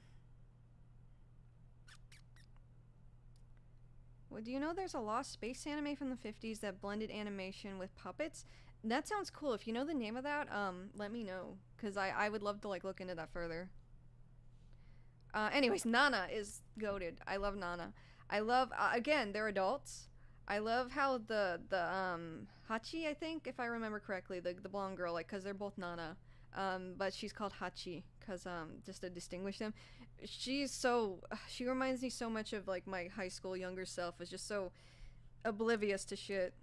do you know there's a lost space anime from the 50s that blended animation with puppets? That sounds cool. If you know the name of that, let me know, because I would love to like look into that further. Anyways, Nana is goated. I love Nana. I love, again, they're adults. I love how the Hachi, I think, if I remember correctly, the blonde girl, like, because they're both Nana, but she's called Hachi, because, just to distinguish them. She reminds me so much of, like, my high school younger self, was just so oblivious to shit,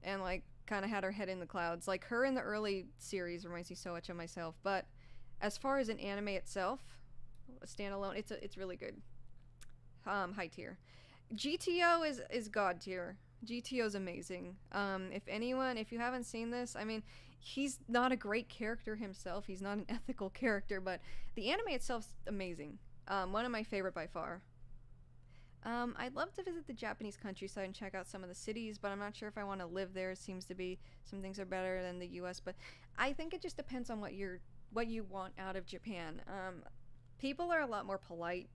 and, like, kind of had her head in the clouds. Like, her in the early series reminds me so much of myself, but as far as an anime itself, a standalone, it's really good. High tier. GTO is god tier. GTO's amazing. If you haven't seen this, I mean, he's not a great character himself. He's not an ethical character, but the anime itself's amazing. One of my favorite by far. I'd love to visit the Japanese countryside and check out some of the cities, but I'm not sure if I want to live there. It seems to be some things are better than the U.S., but I think it just depends on what you want out of Japan. People are a lot more polite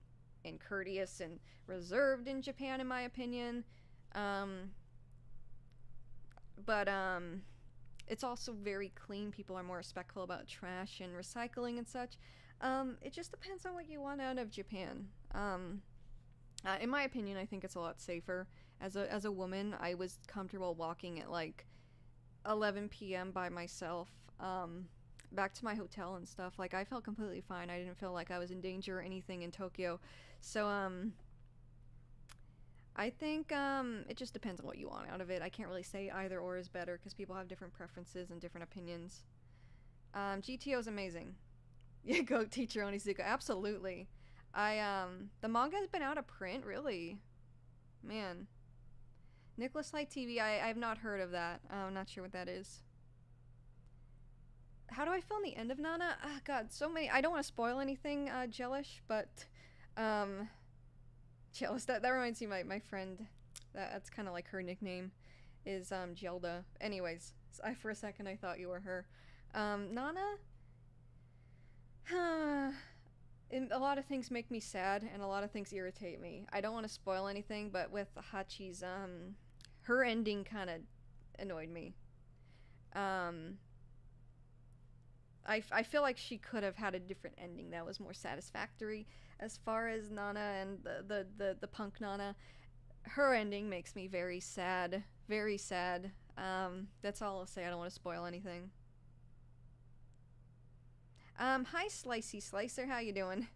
and courteous and reserved in Japan, in my opinion. Um, but it's also very clean. People are more respectful about trash and recycling and such. It just depends on what you want out of Japan. In my opinion, I think it's a lot safer. As a woman, I was comfortable walking at like 11 p.m. by myself, back to my hotel and stuff. Like, I felt completely fine. I didn't feel like I was in danger or anything in Tokyo. So I think it just depends on what you want out of it. I can't really say either or is better because people have different preferences and different opinions. GTO is amazing. Yeah, go teacher Onizuka. Absolutely. The manga has been out of print, really. Man. Nicholas Light TV, I've not heard of that. I'm not sure what that is. How do I feel in the end of Nana? Ah, God, so many. I don't want to spoil anything, Jellish, but, Jealous, that reminds me of my friend. That's kind of like her nickname, is, Gelda. Anyways, for a second I thought you were her. Nana? And a lot of things make me sad, and a lot of things irritate me. I don't want to spoil anything, but with Hachi's, her ending kind of annoyed me. I feel like she could have had a different ending that was more satisfactory. As far as Nana and the punk Nana, her ending makes me very sad. Very sad. That's all I'll say. I don't want to spoil anything. Hi Slicey Slicer, how you doing?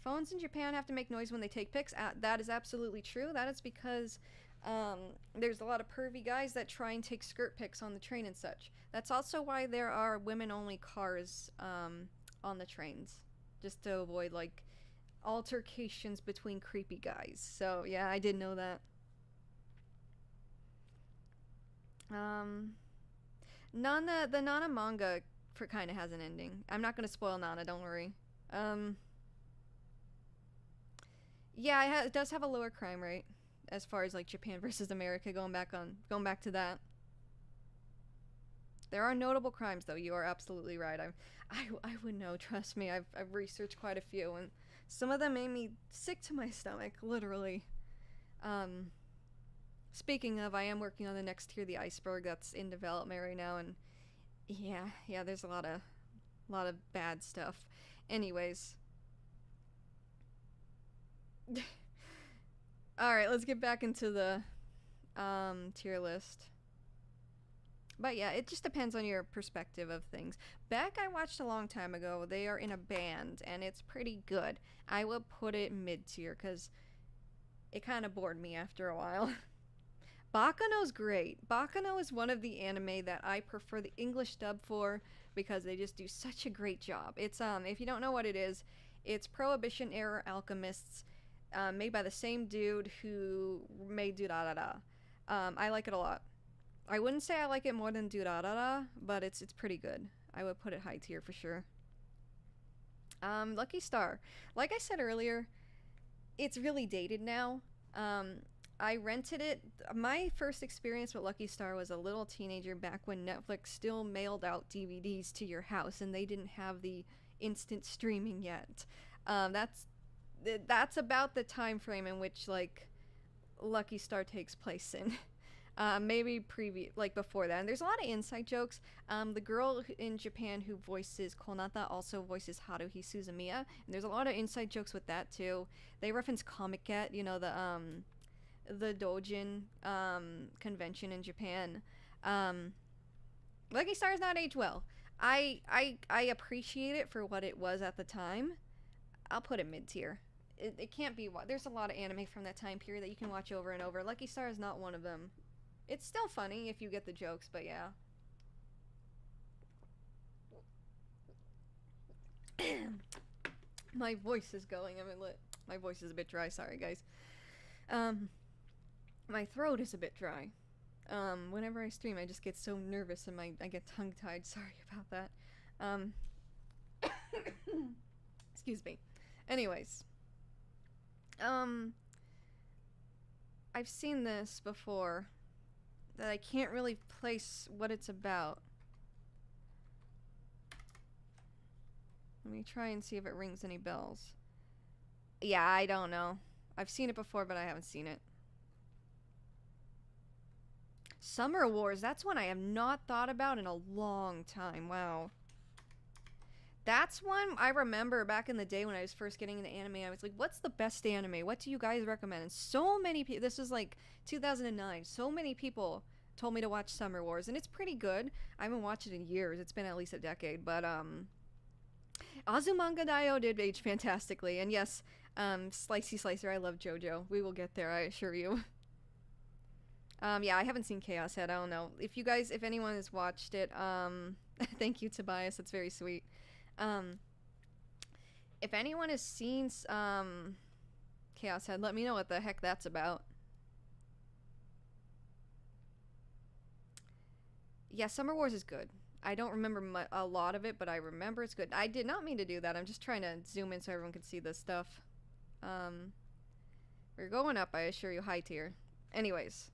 Phones in Japan have to make noise when they take pics. That is absolutely true. That is because there's a lot of pervy guys that try and take skirt pics on the train and such. That's also why there are women-only cars on the trains, just to avoid like altercations between creepy guys. So yeah, I did know that. Nana, the Nana manga for kind of has an ending. I'm not gonna spoil Nana, don't worry. Yeah, it does have a lower crime rate as far as like Japan versus America. Going back to that. There are notable crimes though. You are absolutely right. I would know. Trust me. I've researched quite a few, and some of them made me sick to my stomach, literally. Speaking of, I am working on the next tier, the iceberg, that's in development right now, and yeah, there's a lot of bad stuff. Anyways. Alright, let's get back into the tier list. But yeah, it just depends on your perspective of things. Beck, I watched a long time ago. They are in a band, and it's pretty good. I would put it mid-tier, because it kind of bored me after a while. Baccano's great. Baccano is one of the anime that I prefer the English dub for, because they just do such a great job. It's, if you don't know what it is, it's Prohibition-era alchemists, made by the same dude who made Durarara. I like it a lot. I wouldn't say I like it more than Durarara, but it's pretty good. I would put it high tier for sure. Lucky Star. Like I said earlier, it's really dated now. I rented it. My first experience with Lucky Star was a little teenager back when Netflix still mailed out DVDs to your house and they didn't have the instant streaming yet. That's about the time frame in which like Lucky Star takes place in. Maybe before that. And there's a lot of inside jokes. The girl in Japan who voices Konata also voices Haruhi Suzumiya, and there's a lot of inside jokes with that too. They reference Comic Get, the Dojin convention in Japan. Lucky Star's not aged well. I appreciate it for what it was at the time. I'll put it mid tier. It can't be. There's a lot of anime from that time period that you can watch over and over. Lucky Star is not one of them. It's still funny if you get the jokes, but yeah. My voice is going. My voice is a bit dry. Sorry, guys. My throat is a bit dry. Whenever I stream, I just get so nervous and I get tongue-tied. Sorry about that. Excuse me. Anyways, um, I've seen this before that I can't really place what it's about. Let me try and see if it rings any bells. Yeah, I don't know. I've seen it before, but I haven't seen it. Summer Wars, that's one I have not thought about in a long time. Wow. That's one I remember back in the day when I was first getting into anime. I was like, what's the best anime? What do you guys recommend? And so many people, this was like 2009, so many people told me to watch Summer Wars, and it's pretty good. I haven't watched it in years. It's been at least a decade, but Azumanga Daioh did age fantastically. And yes, Slicey Slicer, I love JoJo. We will get there, I assure you. Yeah, I haven't seen Chaos Head. I don't know. If anyone has watched it, thank you, Tobias. That's very sweet. If anyone has seen, Chaos Head, let me know what the heck that's about. Yeah, Summer Wars is good. I don't remember a lot of it, but I remember it's good. I did not mean to do that. I'm just trying to zoom in so everyone can see this stuff. We're going up, I assure you. High tier. Anyways.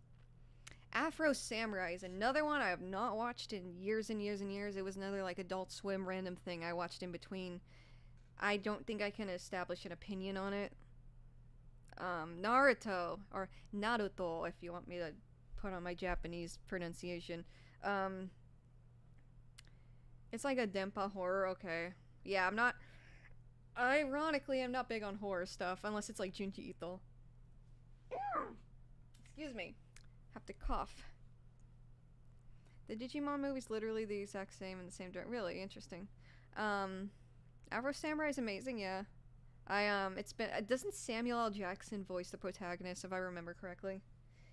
Afro Samurai is another one I have not watched in years and years and years. It was another like Adult Swim random thing I watched in between. I don't think I can establish an opinion on it. Naruto, or Naruto if you want me to put on my Japanese pronunciation. It's like a Denpa horror, okay. Yeah, ironically, I'm not big on horror stuff, unless it's like Junji Ito. Excuse me. Have to cough. The Digimon movie's literally the exact same in the same direction. Really interesting. Afro Samurai is amazing, yeah. Doesn't Samuel L. Jackson voice the protagonist, if I remember correctly?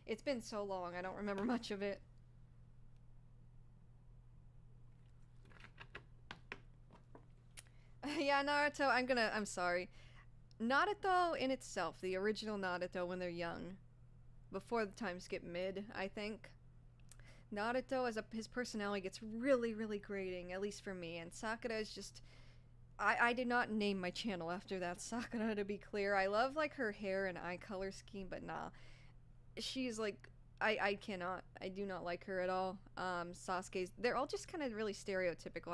It's been so long, I don't remember much of it. Yeah, Naruto, I'm sorry. Naruto in itself, the original Naruto when they're young, before the time skip mid, I think. Naruto, his personality gets really, really grating, at least for me, and Sakura is just... I did not name my channel after that Sakura, to be clear. I love, like, her hair and eye color scheme, but nah. She's, like... I cannot. I do not like her at all. Sasuke's... They're all just kind of really stereotypical.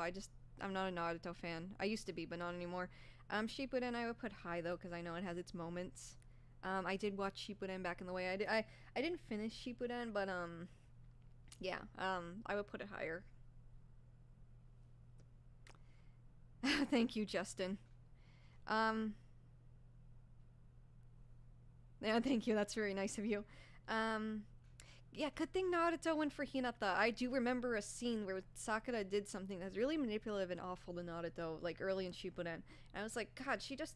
I'm not a Naruto fan. I used to be, but not anymore. Shippuden I would put high, though, because I know it has its moments. I did watch Shippuden back in the way. I didn't finish Shippuden, but, yeah, I would put it higher. Thank you, Justin. Yeah, thank you. That's very nice of you. Yeah, good thing Naruto went for Hinata. I do remember a scene where Sakura did something that's really manipulative and awful to Naruto, like, early in Shippuden. And I was like, God, she just...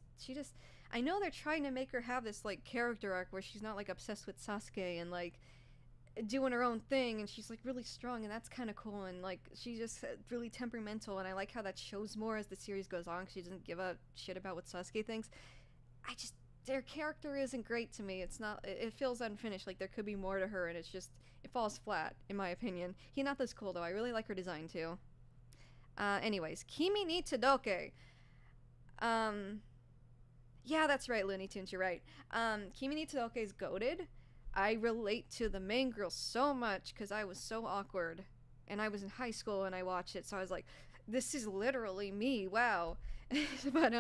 I know they're trying to make her have this, like, character arc where she's not, like, obsessed with Sasuke and, like, doing her own thing, and she's, like, really strong, and that's kind of cool, and, like, she's just really temperamental, and I like how that shows more as the series goes on, because she doesn't give a shit about what Sasuke thinks. Their character isn't great to me. It's not... It feels unfinished. Like, there could be more to her, and it's just... It falls flat, in my opinion. Hinata's cool, though. I really like her design, too. Anyways. Kimi ni Todoke. Yeah, that's right, Looney Tunes. You're right. Kimi ni Todoke is goated. I relate to the main girl so much, because I was so awkward. And I was in high school, and I watched it, so I was like... This is literally me. Wow. But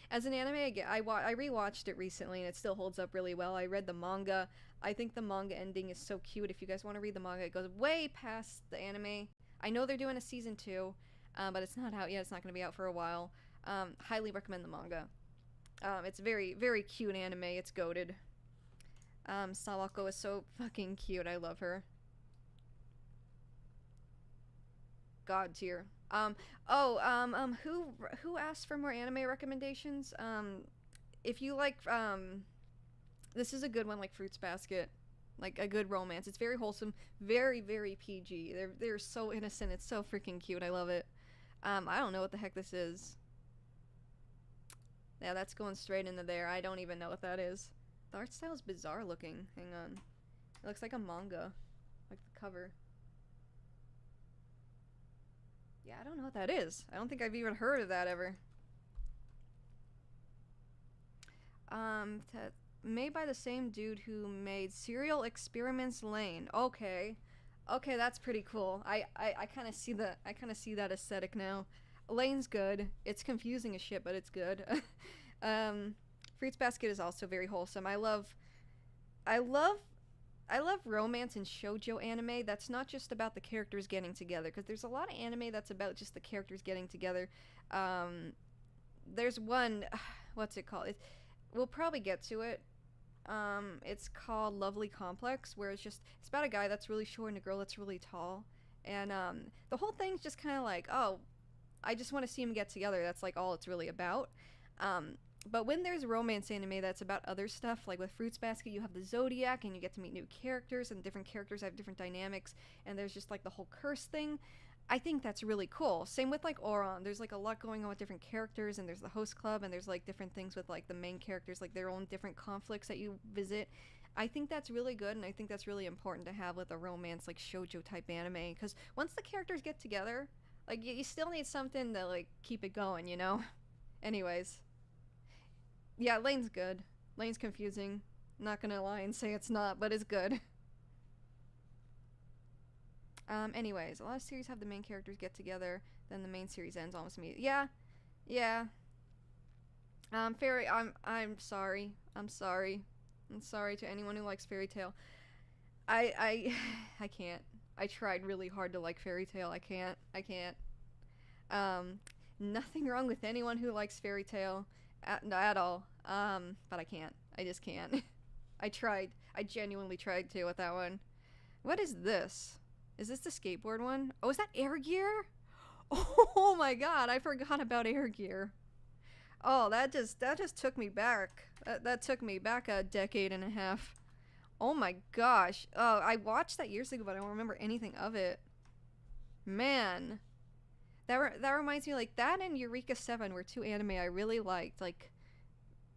as an anime, I rewatched it recently, and it still holds up really well. I read the manga. I think the manga ending is so cute. If you guys want to read the manga, it goes way past the anime. I know they're doing a season 2, but it's not out yet. It's not going to be out for a while. Highly recommend the manga. It's very, very cute anime. It's goated. Sawako is so fucking cute. I love her. God tier. Who asked for more anime recommendations? If you like, this is a good one, like Fruits Basket, like a good romance. It's very wholesome, very, very PG. They're so innocent. It's so freaking cute. I love it. I don't know what the heck this is. Yeah, that's going straight into there. I don't even know what that is. The art style is bizarre looking. Hang on. It looks like a manga, like the cover. Yeah, I don't know what that is. I don't think I've even heard of that ever. Made by the same dude who made Serial Experiments Lane. Okay. Okay, that's pretty cool. I kind of see that aesthetic now. Lane's good. It's confusing as shit, but it's good. um, Fruits Basket is also very wholesome. I love I love romance and shoujo anime that's not just about the characters getting together, because there's a lot of anime that's about just the characters getting together. Um, there's one, what's it called? We'll probably get to it. It's called Lovely Complex, where it's about a guy that's really short and a girl that's really tall, and the whole thing's just kind of like, oh, I just want to see them get together. That's like all it's really about. Um, but when there's romance anime that's about other stuff, like with Fruits Basket, you have the Zodiac and you get to meet new characters, and different characters have different dynamics, and there's just like the whole curse thing. I think that's really cool. Same with like Oron. There's like a lot going on with different characters, and there's the host club, and there's like different things with like the main characters, like their own different conflicts that you visit. I think that's really good, and I think that's really important to have with a romance like shoujo type anime, because once the characters get together, like you still need something to like keep it going, you know? Anyways, yeah, Lane's good. Lane's confusing. Not gonna lie and say it's not, but it's good. Anyways, a lot of series have the main characters get together, then the main series ends almost immediately. Yeah, yeah. Fairy, I'm sorry. I'm sorry. I'm sorry to anyone who likes Fairy Tail. I can't. I tried really hard to like Fairy Tail. I can't. I can't. Um, Nothing wrong with anyone who likes Fairy Tail at all. But I can't. I just can't. I tried. I genuinely tried to with that one. What is this? Is this the skateboard one? Oh, is that Air Gear? Oh my god, I forgot about Air Gear. Oh, that just took me back. That took me back a decade and a half. Oh my gosh. Oh, I watched that years ago, but I don't remember anything of it. Man. That reminds me, like, that and Eureka 7 were two anime I really liked, like,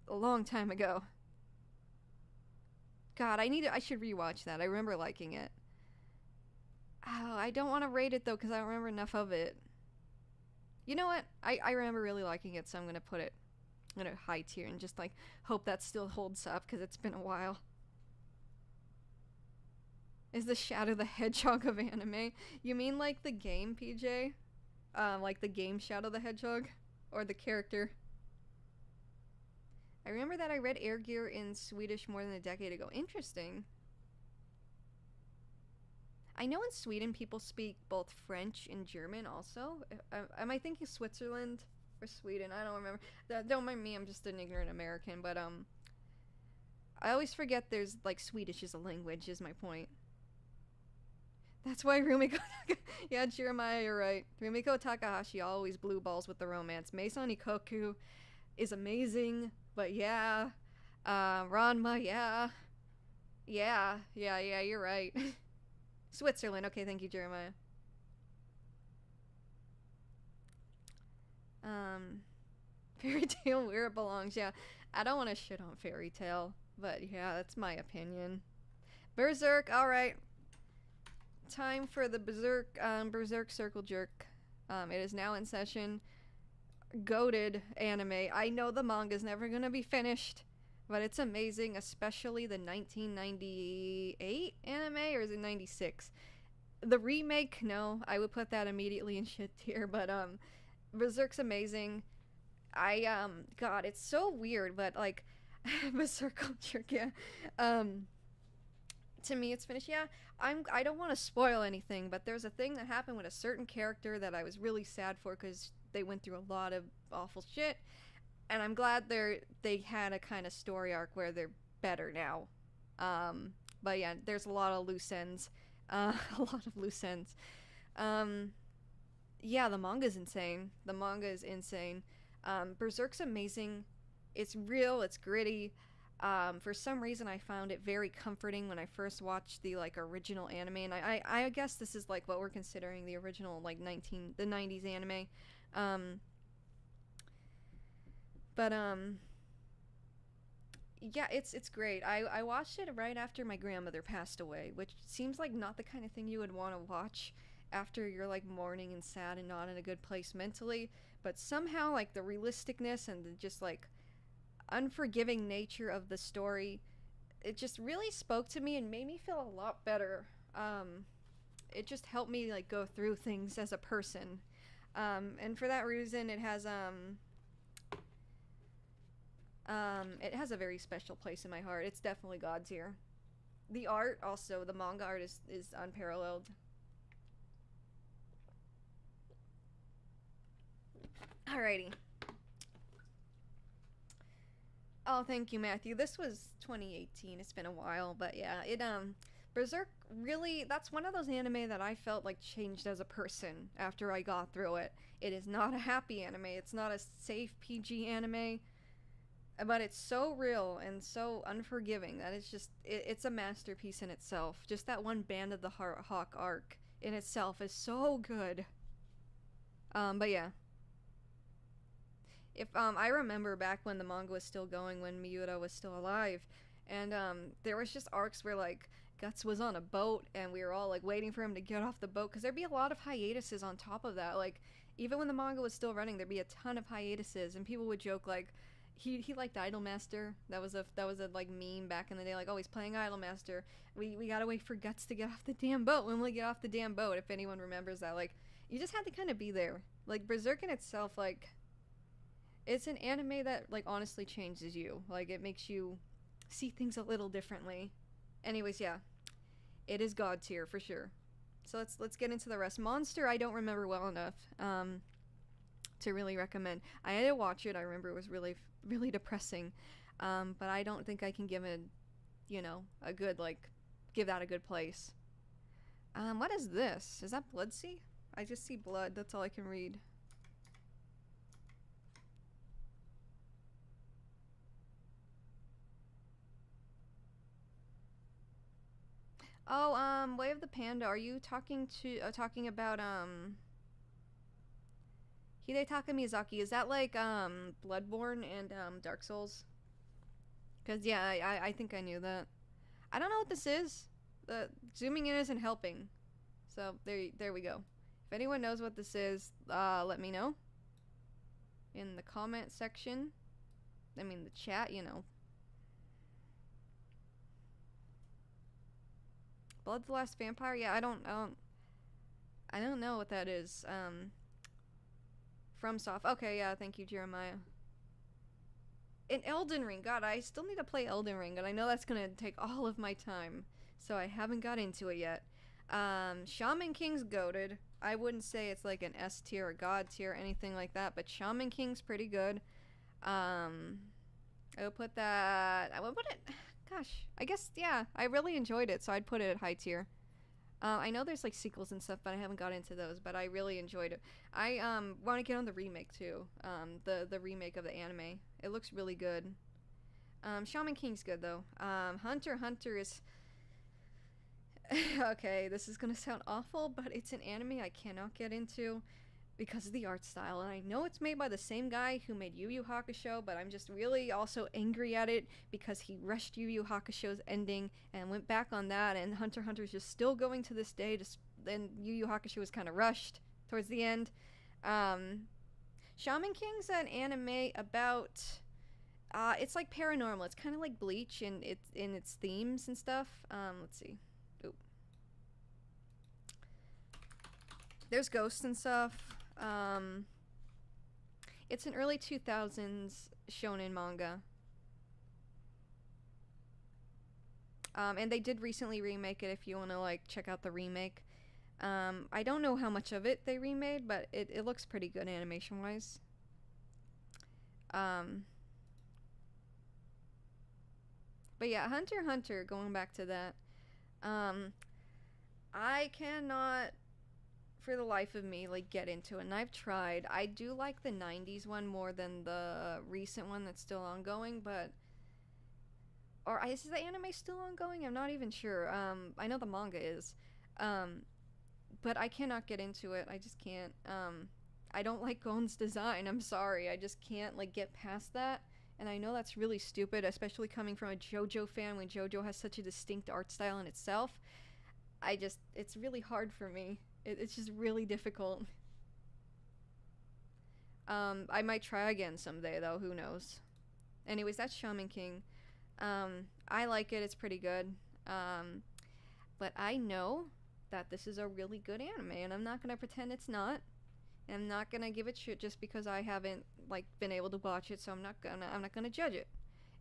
a long time ago. God, I should rewatch that. I remember liking it. Oh, I don't want to rate it, though, because I don't remember enough of it. You know what? I remember really liking it, so I'm going to put it in a high tier and just, like, hope that still holds up, because it's been a while. Is the Shadow the Hedgehog of anime? You mean, like, the game, PJ? Like the game Shadow the Hedgehog? Or the character? I remember that I read Air Gear in Swedish more than a decade ago. Interesting. I know in Sweden people speak both French and German also. Am I thinking Switzerland or Sweden? I don't remember. Don't mind me, I'm just an ignorant American, but I always forget there's like Swedish is a language is my point. That's why Rumiko yeah, Jeremiah, you're right. Rumiko Takahashi always blue balls with the romance. Meisani Ikoku is amazing, but yeah. Ranma, yeah. Yeah, you're right. Switzerland, okay, thank you, Jeremiah. Fairy Tail where it belongs, yeah. I don't want to shit on Fairy Tail, but yeah, that's my opinion. Berserk, alright. Time for the Berserk Circle Jerk. It is now in session. Goated anime. I know the manga's never gonna be finished, but it's amazing, especially the 1998 anime, or is it 96? The remake, no, I would put that immediately in shit tier, but Berserk's amazing. God, it's so weird, but like, Berserk Jerk, yeah. To me it's finished. Yeah, I don't want to spoil anything, but there's a thing that happened with a certain character that I was really sad for, because they went through a lot of awful shit, and I'm glad they had a kind of story arc where they're better now. But yeah, there's a lot of loose ends. A lot of loose ends. Yeah, the manga's insane. Berserk's amazing. It's real, it's gritty. For some reason I found it very comforting when I first watched the like original anime, and I guess this is like what we're considering the original like the 90s anime. But yeah, it's great. I watched it right after my grandmother passed away, which seems like not the kind of thing you would want to watch after you're like mourning and sad and not in a good place mentally, but somehow like the realisticness and the just like unforgiving nature of the story, it just really spoke to me and made me feel a lot better. It just helped me like go through things as a person. And for that reason, it has a very special place in my heart. It's definitely God tier. The art also, the manga art is unparalleled. Alrighty. Oh, thank you, Matthew. This was 2018. It's been a while, but yeah, Berserk really, that's one of those anime that I felt like changed as a person after I got through it. It is not a happy anime. It's not a safe PG anime, but it's so real and so unforgiving that it's a masterpiece in itself. Just that one Band of the Hawk arc in itself is so good. But yeah, if I remember back when the manga was still going, when Miura was still alive, and there was just arcs where like Guts was on a boat and we were all like waiting for him to get off the boat, because there'd be a lot of hiatuses on top of that. Like even when the manga was still running, there'd be a ton of hiatuses, and people would joke like he liked Idolmaster. That was a like meme back in the day, like, oh, he's playing Idolmaster. We gotta wait for Guts to get off the damn boat. When will he get off the damn boat? If anyone remembers that, like, you just had to kind of be there. Like Berserk in itself, like, it's an anime that like honestly changes you. Like it makes you see things a little differently. Anyways, yeah, it is God tier for sure. So let's get into the rest. Monster, I don't remember well enough to really recommend. I had to watch it. I remember it was really depressing, but I don't think I can give it, a good give that a good place. What is this? Is that Bloodsea? I just see blood. That's all I can read. Oh, Way of the Panda. Are you talking about Hidetaka Miyazaki? Is that like Bloodborne and Dark Souls? Cause yeah, I think I knew that. I don't know what this is. The zooming in isn't helping. So there we go. If anyone knows what this is, let me know in the comment section. I mean the chat, Blood the Last Vampire? Yeah, I don't know what that is. FromSoft. Okay, yeah, thank you, Jeremiah. In Elden Ring, God, I still need to play Elden Ring, and I know that's gonna take all of my time, so I haven't got into it yet. Shaman King's goated. I wouldn't say it's like an S tier or God tier or anything like that, but Shaman King's pretty good. I would put that. I would put it. Gosh, I guess yeah. I really enjoyed it, so I'd put it at high tier. I know there's like sequels and stuff, but I haven't got into those. But I really enjoyed it. I want to get on the remake too. The remake of the anime. It looks really good. Shaman King's good though. Hunter x Hunter is. Okay, this is gonna sound awful, but it's an anime I cannot get into because of the art style, and I know it's made by the same guy who made Yu Yu Hakusho, but I'm just really also angry at it because he rushed Yu Yu Hakusho's ending and went back on that, and Hunter x Hunter is just still going to this day, and Yu Yu Hakusho was kind of rushed towards the end. Shaman King's an anime about, it's like paranormal. It's kind of like Bleach in its themes and stuff. Let's see. Oop. There's ghosts and stuff. It's an early 2000s shonen manga. And they did recently remake it if you want to like check out the remake. I don't know how much of it they remade, but it looks pretty good animation wise. But yeah, Hunter x Hunter, going back to that. I cannot for the life of me like get into it, and I've tried. I do like the 90s one more than the recent one that's still ongoing, but is the anime still ongoing? I'm not even sure. I know the manga is, but I cannot get into it. I just can't. I don't like Gon's design. I'm sorry, I just can't like get past that, and I know that's really stupid, especially coming from a JoJo fan when JoJo has such a distinct art style in itself. It's really hard for me. It's just really difficult. I might try again someday, though. Who knows? Anyways, that's Shaman King. I like it. It's pretty good. But I know that this is a really good anime, and I'm not gonna pretend it's not. I'm not gonna give it shit just because I haven't like been able to watch it, so I'm not gonna judge it.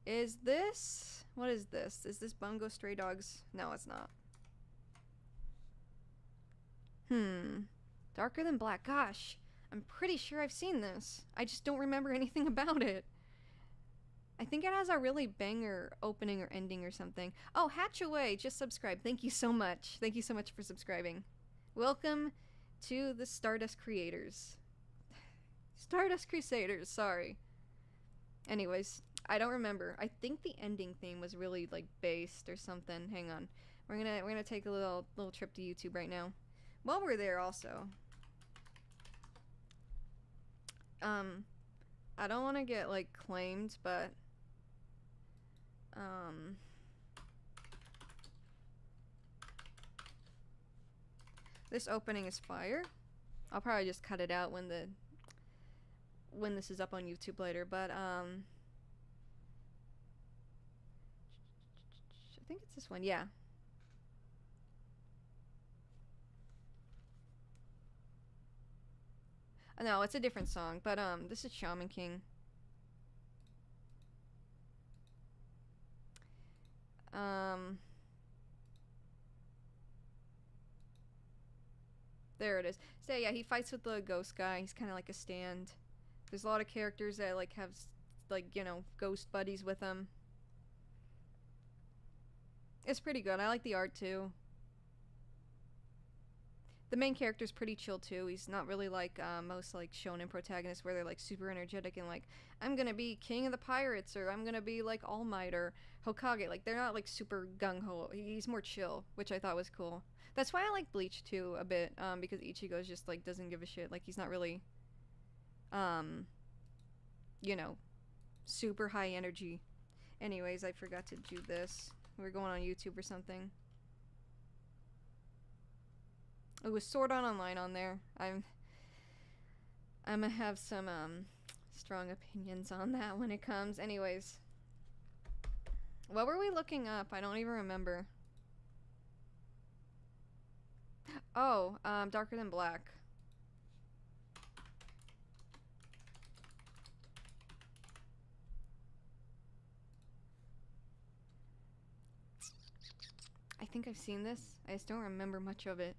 Is this, what is this? Is this Bungo Stray Dogs? No, it's not. Darker Than Black. Gosh, I'm pretty sure I've seen this. I just don't remember anything about it. I think it has a really banger opening or ending or something. Oh, Hatch Away just subscribed. Thank you so much. Thank you so much for subscribing. Welcome to the Stardust Creators. Stardust Crusaders, sorry. Anyways, I don't remember. I think the ending theme was really like based or something. Hang on. We're gonna take a little trip to YouTube right now. While we're there also. I don't wanna get like claimed, but this opening is fire. I'll probably just cut it out when this is up on YouTube later, but I think it's this one, yeah. No, it's a different song, but this is Shaman King. There it is. So yeah, he fights with the ghost guy. He's kind of like a stand. There's a lot of characters that like have like, you know, ghost buddies with them. It's pretty good. I like the art too. The main character's pretty chill too. He's not really like most like shonen protagonists where they're like super energetic and like, I'm gonna be king of the pirates, or I'm gonna be like All Might or Hokage. Like they're not like super gung-ho. He's more chill, which I thought was cool. That's why I like Bleach too a bit, because Ichigo's just like doesn't give a shit. Like he's not really you know, super high energy. Anyways, I forgot to do this. We're going on YouTube or something. It was Sword Art Online on there. I'm gonna have some strong opinions on that when it comes. Anyways, what were we looking up? I don't even remember. Oh, Darker Than Black. I think I've seen this. I just don't remember much of it.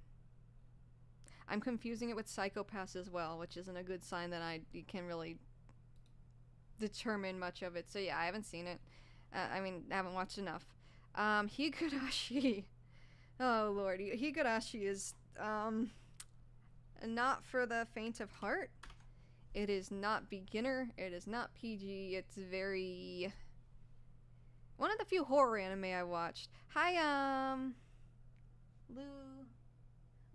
I'm confusing it with Psycho-Pass as well, which isn't a good sign that I can really determine much of it. So yeah, I haven't seen it. I mean, I haven't watched enough. Higurashi. Oh lord, Higurashi is not for the faint of heart. It is not beginner. It is not PG. It's very... one of the few horror anime I watched. Hi,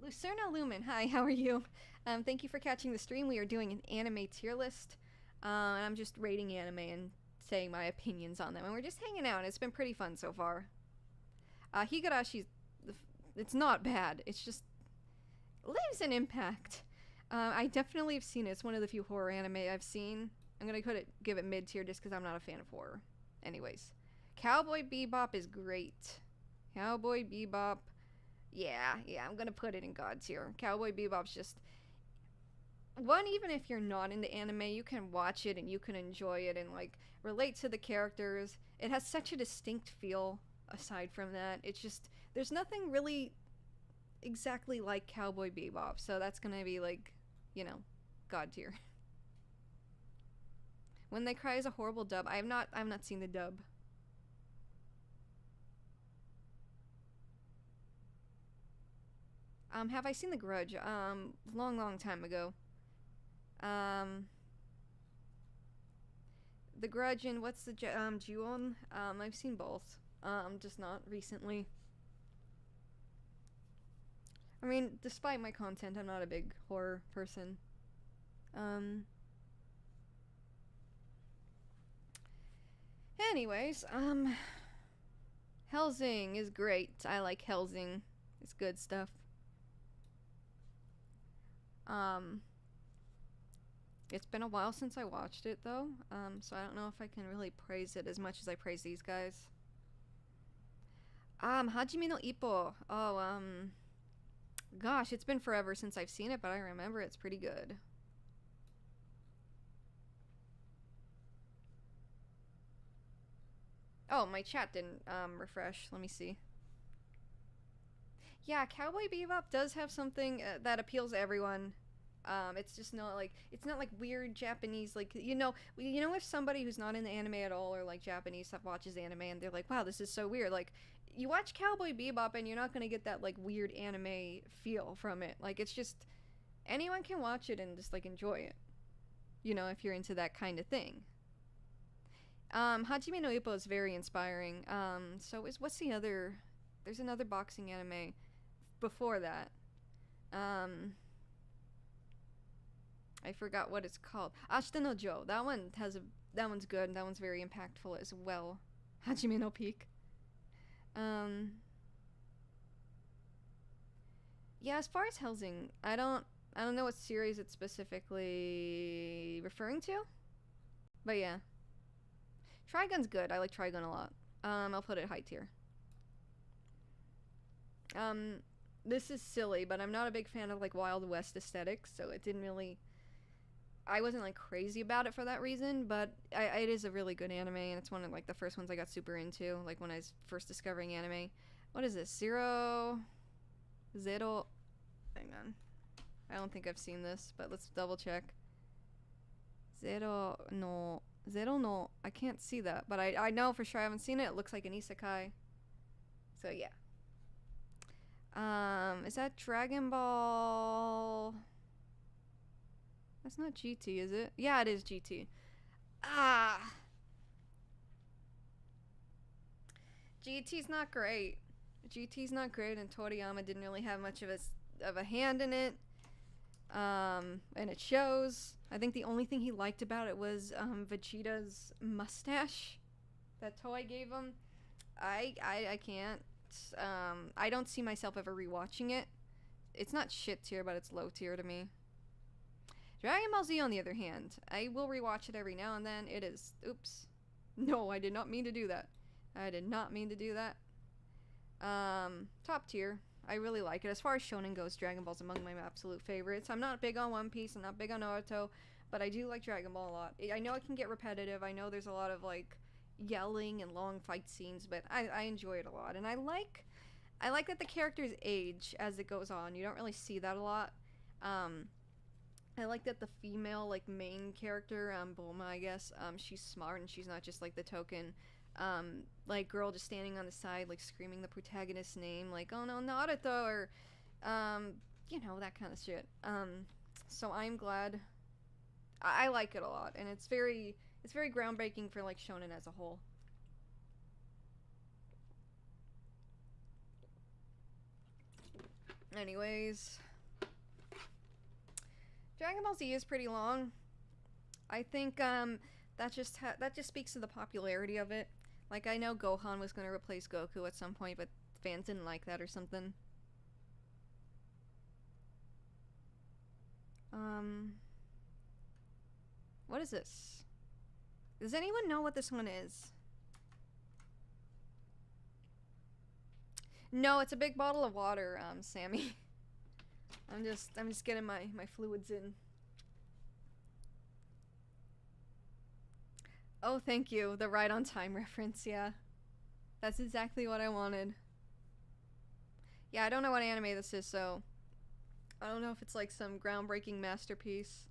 Lucerna Lumen. Hi, how are you? Thank you for catching the stream. We are doing an anime tier list. And I'm just rating anime and saying my opinions on them. And we're just hanging out. It's been pretty fun so far. Higurashi's... it's not bad. It's just... leaves an impact. I definitely have seen it. It's one of the few horror anime I've seen. I'm gonna give it mid-tier just because I'm not a fan of horror. Anyways. Cowboy Bebop is great. Cowboy Bebop... yeah, I'm gonna put it in God tier. Cowboy Bebop's just... one, even if you're not into anime, you can watch it and you can enjoy it and, like, relate to the characters. It has such a distinct feel, aside from that. It's just... there's nothing really exactly like Cowboy Bebop, so that's gonna be, like, you know, God tier. When They Cry is a horrible dub. I've not seen the dub. Have I seen The Grudge? Long time ago. The Grudge and what's the Ju-on? I've seen both. Just not recently. I mean, despite my content, I'm not a big horror person. Anyways, Hellsing is great. I like Hellsing. It's good stuff. It's been a while since I watched it though, so I don't know if I can really praise it as much as I praise these guys. Hajime no Ippo. Oh, gosh, it's been forever since I've seen it, but I remember it's pretty good. Oh, my chat didn't refresh. Let me see. Yeah, Cowboy Bebop does have something that appeals to everyone. It's just not like it's not like weird Japanese like if somebody who's not into anime at all or like Japanese stuff watches anime and they're like, wow, this is so weird. Like you watch Cowboy Bebop and you're not gonna get that like weird anime feel from it. Like it's just anyone can watch it and just like enjoy it. You know, if you're into that kind of thing. Hajime no Ippo is very inspiring. So is what's the other? There's another boxing anime before that. I forgot what it's called. Ashita no Joe. That one's good. That one's very impactful as well. Hajime no Peak. Yeah, as far as Helsing, I don't know what series it's specifically referring to. But yeah. Trigun's good. I like Trigun a lot. I'll put it high tier. This is silly, but I'm not a big fan of like Wild West aesthetics, so it didn't really I wasn't like crazy about it for that reason, but it is a really good anime, and it's one of like the first ones I got super into, like when I was first discovering anime. What is this? Zero. Hang on. I don't think I've seen this, but let's double check. Zero no. I can't see that, but I know for sure I haven't seen it. It looks like an isekai. So yeah. Is that Dragon Ball? That's not GT, is it? Yeah, it is GT. Ah! GT's not great. GT's not great, and Toriyama didn't really have much of a hand in it. And it shows. I think the only thing he liked about it was Vegeta's mustache that Toei gave him. I can't. I don't see myself ever rewatching it. It's not shit tier, but it's low tier to me. Dragon Ball Z, on the other hand, I will rewatch it every now and then. It is... Oops. No, I did not mean to do that. Top tier. I really like it. As far as shonen goes, Dragon Ball's among my absolute favorites. I'm not big on One Piece. I'm not big on Naruto. But I do like Dragon Ball a lot. I know it can get repetitive. I know there's a lot of, like, yelling and long fight scenes. But I enjoy it a lot. And I like that the characters age as it goes on. You don't really see that a lot. I like that the female, like, main character, Bulma, I guess, she's smart and she's not just, like, the token, like, girl just standing on the side, like, screaming the protagonist's name, like, oh no, Naruto, or, that kind of shit. So I'm glad. I like it a lot, and it's very groundbreaking for, like, shonen as a whole. Anyways... Dragon Ball Z is pretty long. I think that just speaks to the popularity of it. Like, I know Gohan was going to replace Goku at some point, but fans didn't like that or something. What is this? Does anyone know what this one is? No, it's a big bottle of water, Sammy. I'm just getting my fluids in. Oh, thank you. The Right on Time reference, yeah. That's exactly what I wanted. Yeah, I don't know what anime this is, so I don't know if it's like some groundbreaking masterpiece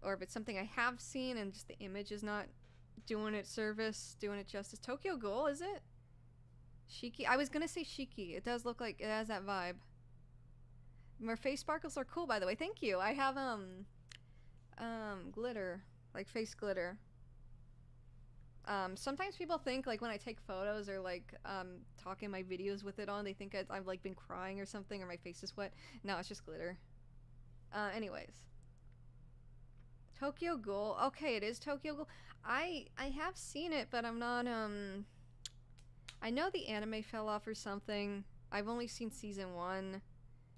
or if it's something I have seen and just the image is not doing it justice. Tokyo Ghoul, is it? Shiki? I was gonna say Shiki. It does look like it has that vibe. My face sparkles are cool, by the way. Thank you. I have, glitter. Like, face glitter. Sometimes people think, like, when I take photos or, like, talk in my videos with it on, they think I've, like, been crying or something or my face is wet. No, it's just glitter. Anyways. Tokyo Ghoul. Okay, it is Tokyo Ghoul. I have seen it, but I'm not, I know the anime fell off or something. I've only seen season 1.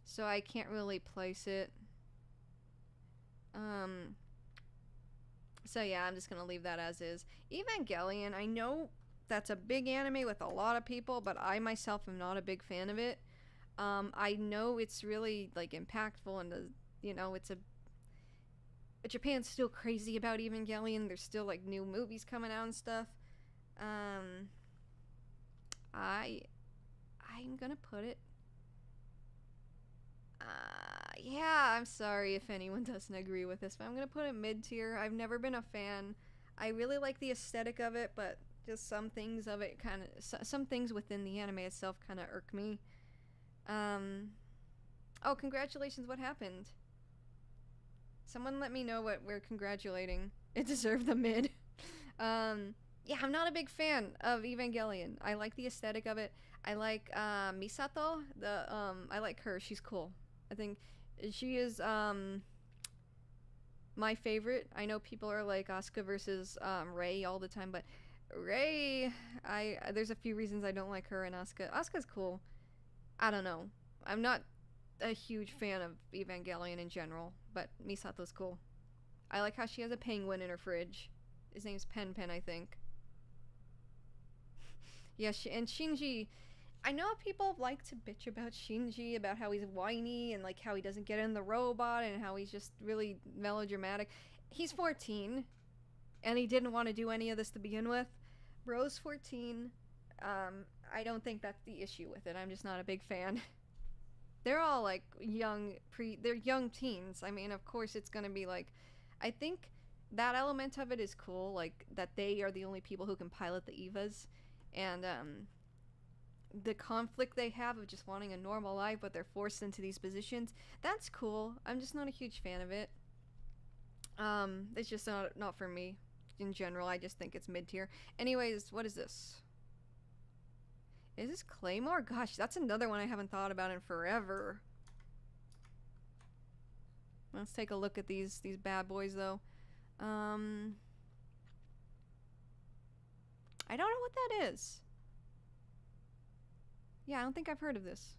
So I can't really place it. So yeah, I'm just gonna leave that as is. Evangelion, I know that's a big anime with a lot of people, but I myself am not a big fan of it. I know it's really like impactful and it's a Japan's still crazy about Evangelion. There's still like new movies coming out and stuff. Um, I I'm gonna put it. Yeah, I'm sorry if anyone doesn't agree with this, but I'm gonna put it mid tier. I've never been a fan. I really like the aesthetic of it, but just some things of it kind of some things within the anime itself kind of irk me. Um, oh, congratulations! What happened? Someone let me know what we're congratulating. It deserved the mid. Yeah, I'm not a big fan of Evangelion. I like the aesthetic of it. I like Misato. I like her. She's cool. I think she is my favorite. I know people are like Asuka versus Rei all the time, but Rei, there's a few reasons I don't like her and Asuka. Asuka's cool. I don't know. I'm not a huge fan of Evangelion in general, but Misato's cool. I like how she has a penguin in her fridge. His name's Pen Pen, I think. Yeah, and Shinji. I know people like to bitch about Shinji, about how he's whiny and like how he doesn't get in the robot and how he's just really melodramatic. He's 14, and he didn't want to do any of this to begin with. Bro's 14. I don't think that's the issue with it. I'm just not a big fan. They're all like they're young teens. I mean, of course it's gonna be like, I think that element of it is cool, like that they are the only people who can pilot the Evas, and the conflict they have of just wanting a normal life but they're forced into these positions. That's cool. I'm just not a huge fan of it. It's just not for me in general. I just think it's mid tier. Anyways, what is this? Is this Claymore? Gosh, that's another one I haven't thought about in forever. Let's take a look at these bad boys though. I don't know what that is. Yeah, I don't think I've heard of this.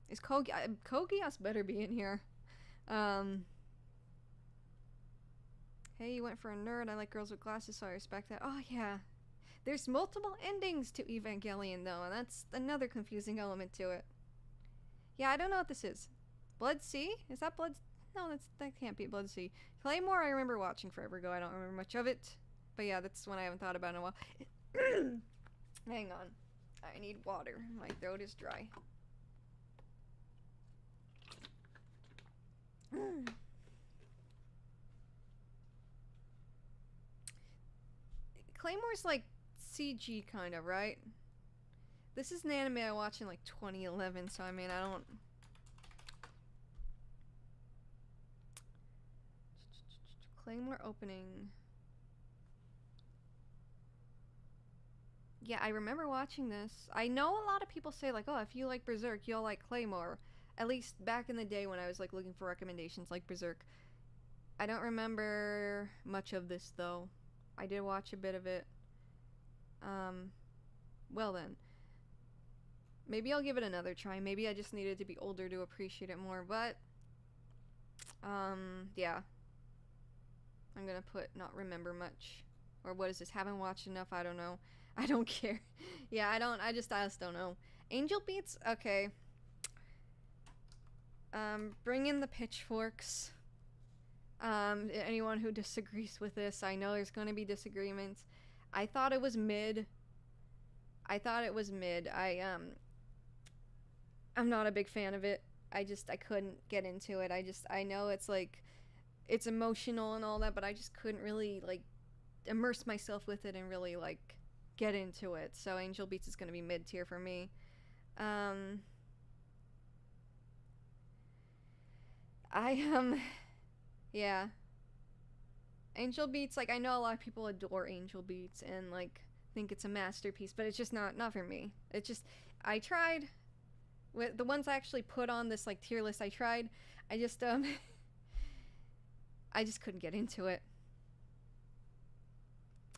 Is Kogias better be in here. Hey, you went for a nerd. I like girls with glasses, so I respect that. Oh, yeah. There's multiple endings to Evangelion, though, and that's another confusing element to it. Yeah, I don't know what this is. Blood Sea? Is that Blood... No, that can't be Blood Sea. Claymore, I remember watching forever ago. I don't remember much of it. But yeah, that's one I haven't thought about in a while. Hang on. I need water. My throat is dry. Claymore's like CG kind of, right? This is an anime I watched in like 2011, so I mean, I don't... Claymore opening. Yeah, I remember watching this. I know a lot of people say like, oh, if you like Berserk, you'll like Claymore. At least back in the day when I was like looking for recommendations like Berserk. I don't remember much of this though. I did watch a bit of it. Well then. Maybe I'll give it another try. Maybe I just needed to be older to appreciate it more, but yeah. I'm gonna put not remember much. Or what is this? Haven't watched enough, I don't know. I don't care. Yeah, I just don't know. Angel Beats? Okay. Bring in the pitchforks. Anyone who disagrees with this, I know there's gonna be disagreements. I thought it was mid. I'm not a big fan of it. I couldn't get into it. I know it's like, it's emotional and all that, but I just couldn't really, like, immerse myself with it and really, like, get into it. So Angel Beats is gonna be mid tier for me. Yeah. Angel Beats, like, I know a lot of people adore Angel Beats and, like, think it's a masterpiece, but it's just not for me. It's just, I tried. With the ones I actually put on this, like, tier list, I tried. I just couldn't get into it.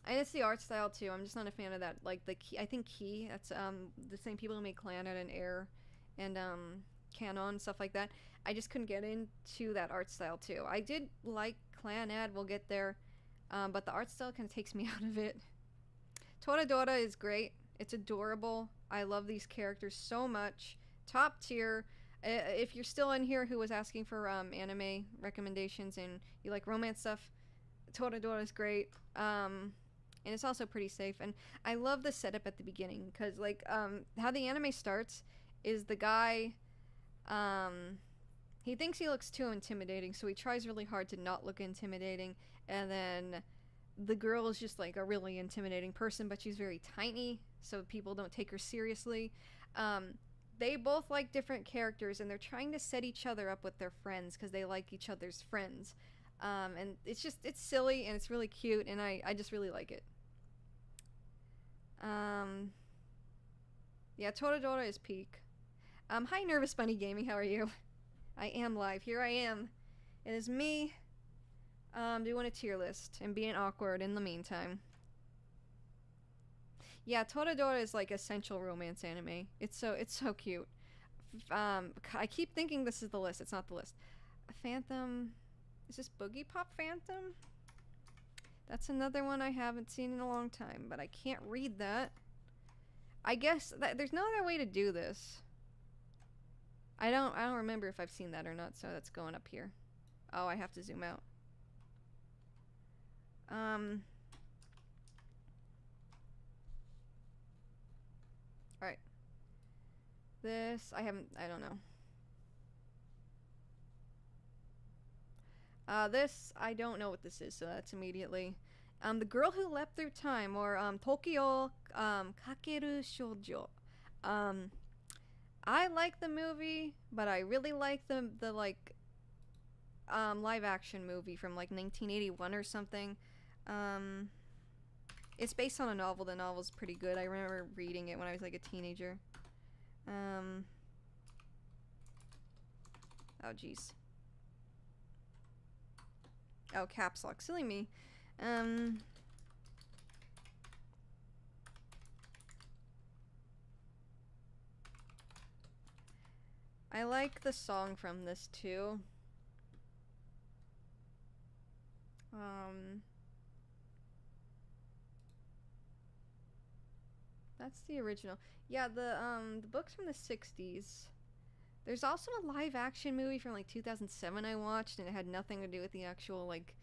And it's the art style too. I'm just not a fan of that. Like the key, I think Key. That's the same people who made Clannad and Air, and Canon stuff like that. I just couldn't get into that art style too. I did like Clannad. We'll get there, but the art style kind of takes me out of it. Toradora is great. It's adorable. I love these characters so much. Top tier. If you're still in here who was asking for anime recommendations and you like romance stuff, Toradora is great. And it's also pretty safe. And I love the setup at the beginning because, like, how the anime starts is the guy, he thinks he looks too intimidating, so he tries really hard to not look intimidating. And then the girl is just like a really intimidating person, but she's very tiny, so people don't take her seriously. They both like different characters, and they're trying to set each other up with their friends because they like each other's friends. And it's silly and it's really cute, and I just really like it. Yeah, Toradora is peak. Hi, Nervous Bunny Gaming, how are you? I am live. Here I am. It is me, doing a tier list and being awkward in the meantime. Yeah, Toradora is like essential romance anime. It's so cute. I keep thinking this is the list. It's not the list. Phantom. Is this Boogie Pop Phantom? That's another one I haven't seen in a long time, but I can't read that. I guess that there's no other way to do this. I don't remember if I've seen that or not, so that's going up here. Oh, I have to zoom out. Alright. This, I don't know. This, I don't know what this is, so that's immediately. The Girl Who Leapt Through Time, or, Tokyo, Kakeru Shoujo. I like the movie, but I really like the like, live action movie from, like, 1981 or something. It's based on a novel. The novel's pretty good. I remember reading it when I was, like, a teenager. Oh, jeez. Oh, caps lock. Silly me. I like the song from this too. That's the original. Yeah, the book's from the 60s. There's also a live action movie from like 2007 I watched, and it had nothing to do with the actual like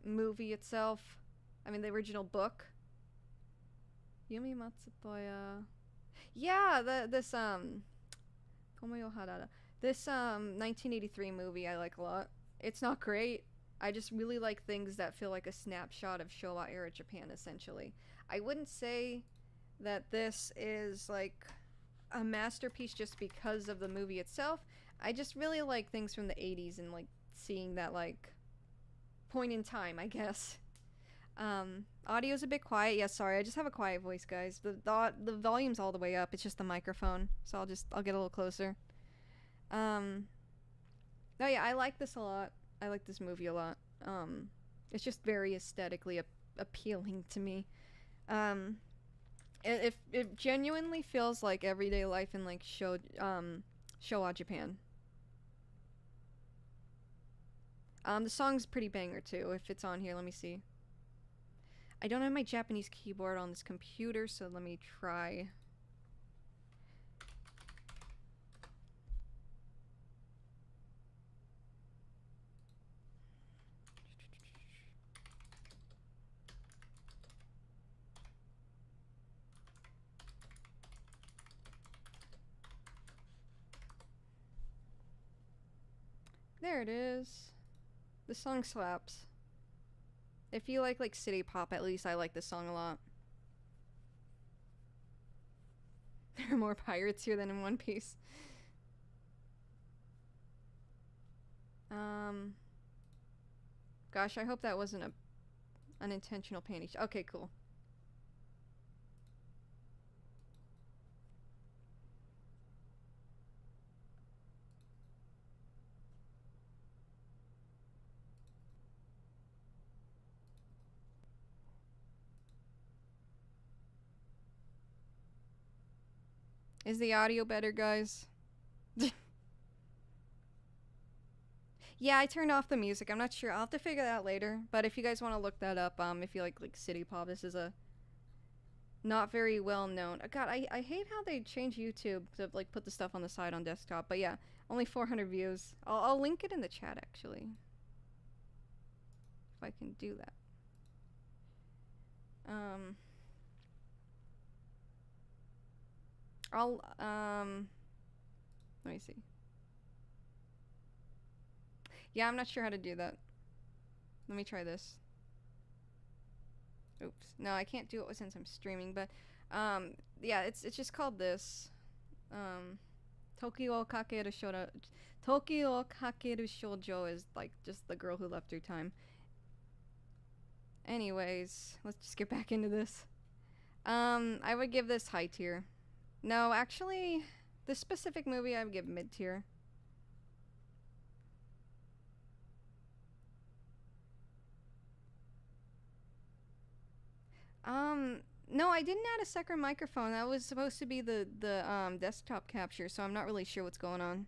movie itself. I mean, the original book. Yumi Matsutoya. Yeah, this Tomoyo Harada. This 1983 movie I like a lot. It's not great. I just really like things that feel like a snapshot of Showa era Japan essentially. I wouldn't say that this is like a masterpiece just because of the movie itself. I just really like things from the 80s and like seeing that like point in time, I guess. Audio's a bit quiet. Yeah, sorry. I just have a quiet voice, guys. The volume's all the way up. It's just the microphone. So I'll get a little closer. Oh yeah, I like this a lot. I like this movie a lot. It's just very aesthetically appealing to me. It genuinely feels like everyday life in like Showa Japan. The song's pretty banger too. If it's on here, let me see. I don't have my Japanese keyboard on this computer, so let me try. There it is. The song slaps. If you like city pop, at least I like this song a lot. There are more pirates here than in One Piece. Gosh, I hope that wasn't a unintentional panty. Okay, cool. Is the audio better, guys? Yeah, I turned off the music. I'm not sure. I'll have to figure that out later. But if you guys want to look that up, if you like City Pop, this is a not very well known. God, I hate how they change YouTube to like put the stuff on the side on desktop. But yeah, only 400 views. I'll link it in the chat actually, if I can do that. Let me see. Yeah, I'm not sure how to do that. Let me try this. Oops. No, I can't do it since I'm streaming, but yeah, it's just called this. Tokyo Kakeru Shoujo. Tokyo Kakeru Shoujo is like just the girl who left her time. Anyways, let's just get back into this. I would give this high tier. No, actually, this specific movie I would give mid tier. No, I didn't add a second microphone. That was supposed to be the desktop capture, so I'm not really sure what's going on.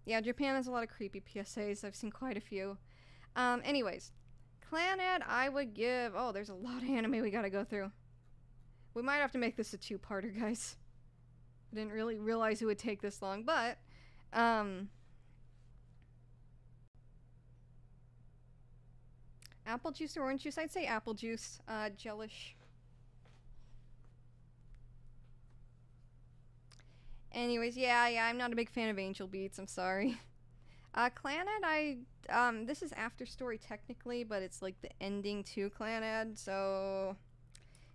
Yeah, Japan has a lot of creepy PSAs. I've seen quite a few. Anyways, Clannad, I would give... Oh, there's a lot of anime we gotta go through. We might have to make this a two-parter, guys. I didn't really realize it would take this long, but... Apple juice or orange juice? I'd say apple juice. Gelish. Anyways, yeah, I'm not a big fan of Angel Beats. I'm sorry. Clannad, this is After Story technically, but it's like the ending to Clannad, so...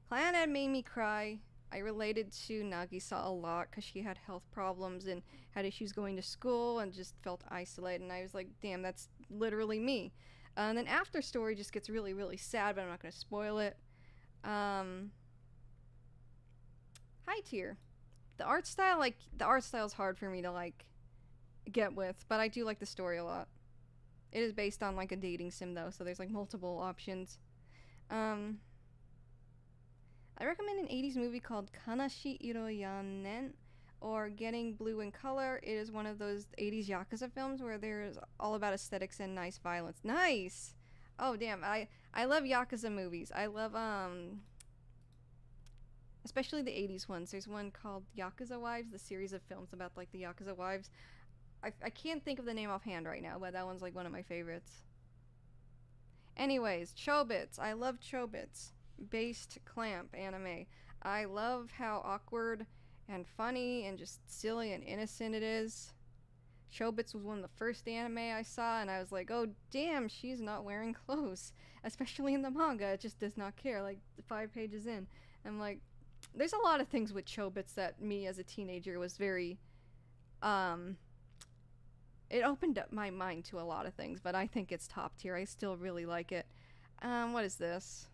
Clannad made me cry. I related to Nagisa a lot because she had health problems and had issues going to school and just felt isolated, and I was like, damn, that's literally me. And then After Story just gets really, really sad, but I'm not going to spoil it. High tier. The art style is hard for me to, like, get with, but I do like the story a lot. It is based on, like, a dating sim, though, so there's, like, multiple options. I recommend an 80s movie called Kanashi Iro Yanen, or Getting Blue in Color. It is one of those 80s Yakuza films where there's all about aesthetics and nice violence. Nice! Oh, damn. I love Yakuza movies. I love, especially the 80s ones. There's one called Yakuza Wives, the series of films about, like, the Yakuza wives. I can't think of the name offhand right now, but that one's, like, one of my favorites. Anyways, Chobits. I love Chobits. Based clamp anime. I love how awkward and funny and just silly and innocent it is. Chobits was one of the first anime I saw, and I was like, oh damn, she's not wearing clothes. Especially in the manga, it just does not care, like 5 pages in. I'm like, there's a lot of things with Chobits that me as a teenager was very, it opened up my mind to a lot of things, but I think it's top tier. I still really like it. What is this?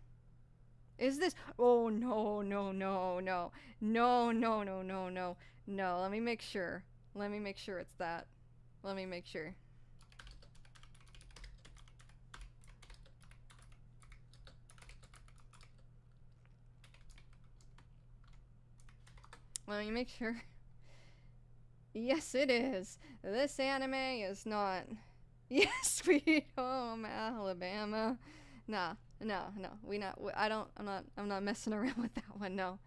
Is this? Oh, no, no, no, no. No, no, no, no, no. No, let me make sure. Let me make sure it's that. Let me make sure. Let me make sure. Yes, it is. This anime is not. Yes, Sweet Home Alabama. Nah. No, I'm not messing around with that one, no.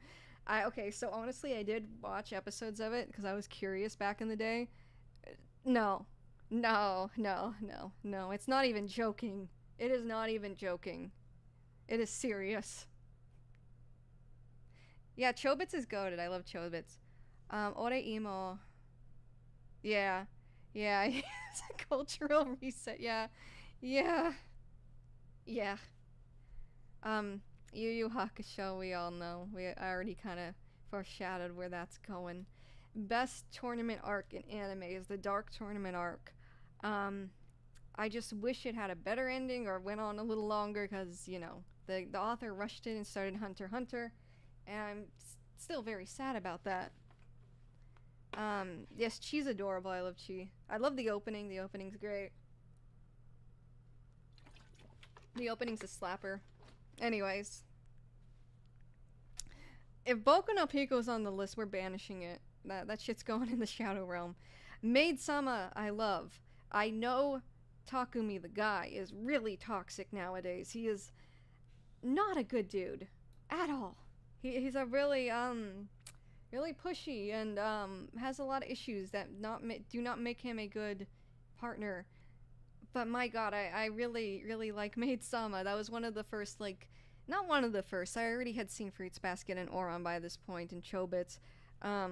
Okay, so honestly, I did watch episodes of it because I was curious back in the day. No, it's not even joking. It is not even joking. It is serious. Yeah, Chobits is goated. I love Chobits. Ore Imo. Yeah. Yeah, it's a cultural reset, yeah. Yeah. Yeah. Yu Yu Hakusho, we all know. I already kind of foreshadowed where that's going. Best tournament arc in anime is the Dark Tournament arc. I just wish it had a better ending or went on a little longer because, you know, the author rushed in and started Hunter x Hunter, and I'm still very sad about that. Yes, Chi's adorable. I love Chi. I love the opening. The opening's great. The opening's a slapper. Anyways, if Boku no Pico's on the list, we're banishing it. That shit's going in the Shadow Realm. Maid-sama, I love. I know Takumi, the guy, is really toxic nowadays. He is not a good dude at all. He's a really really pushy and has a lot of issues that do not make him a good partner. But my god, I really like Maid-sama. That was one of the first, like, not one of the first. I already had seen Fruits Basket and Oran by this point, and Chobits. I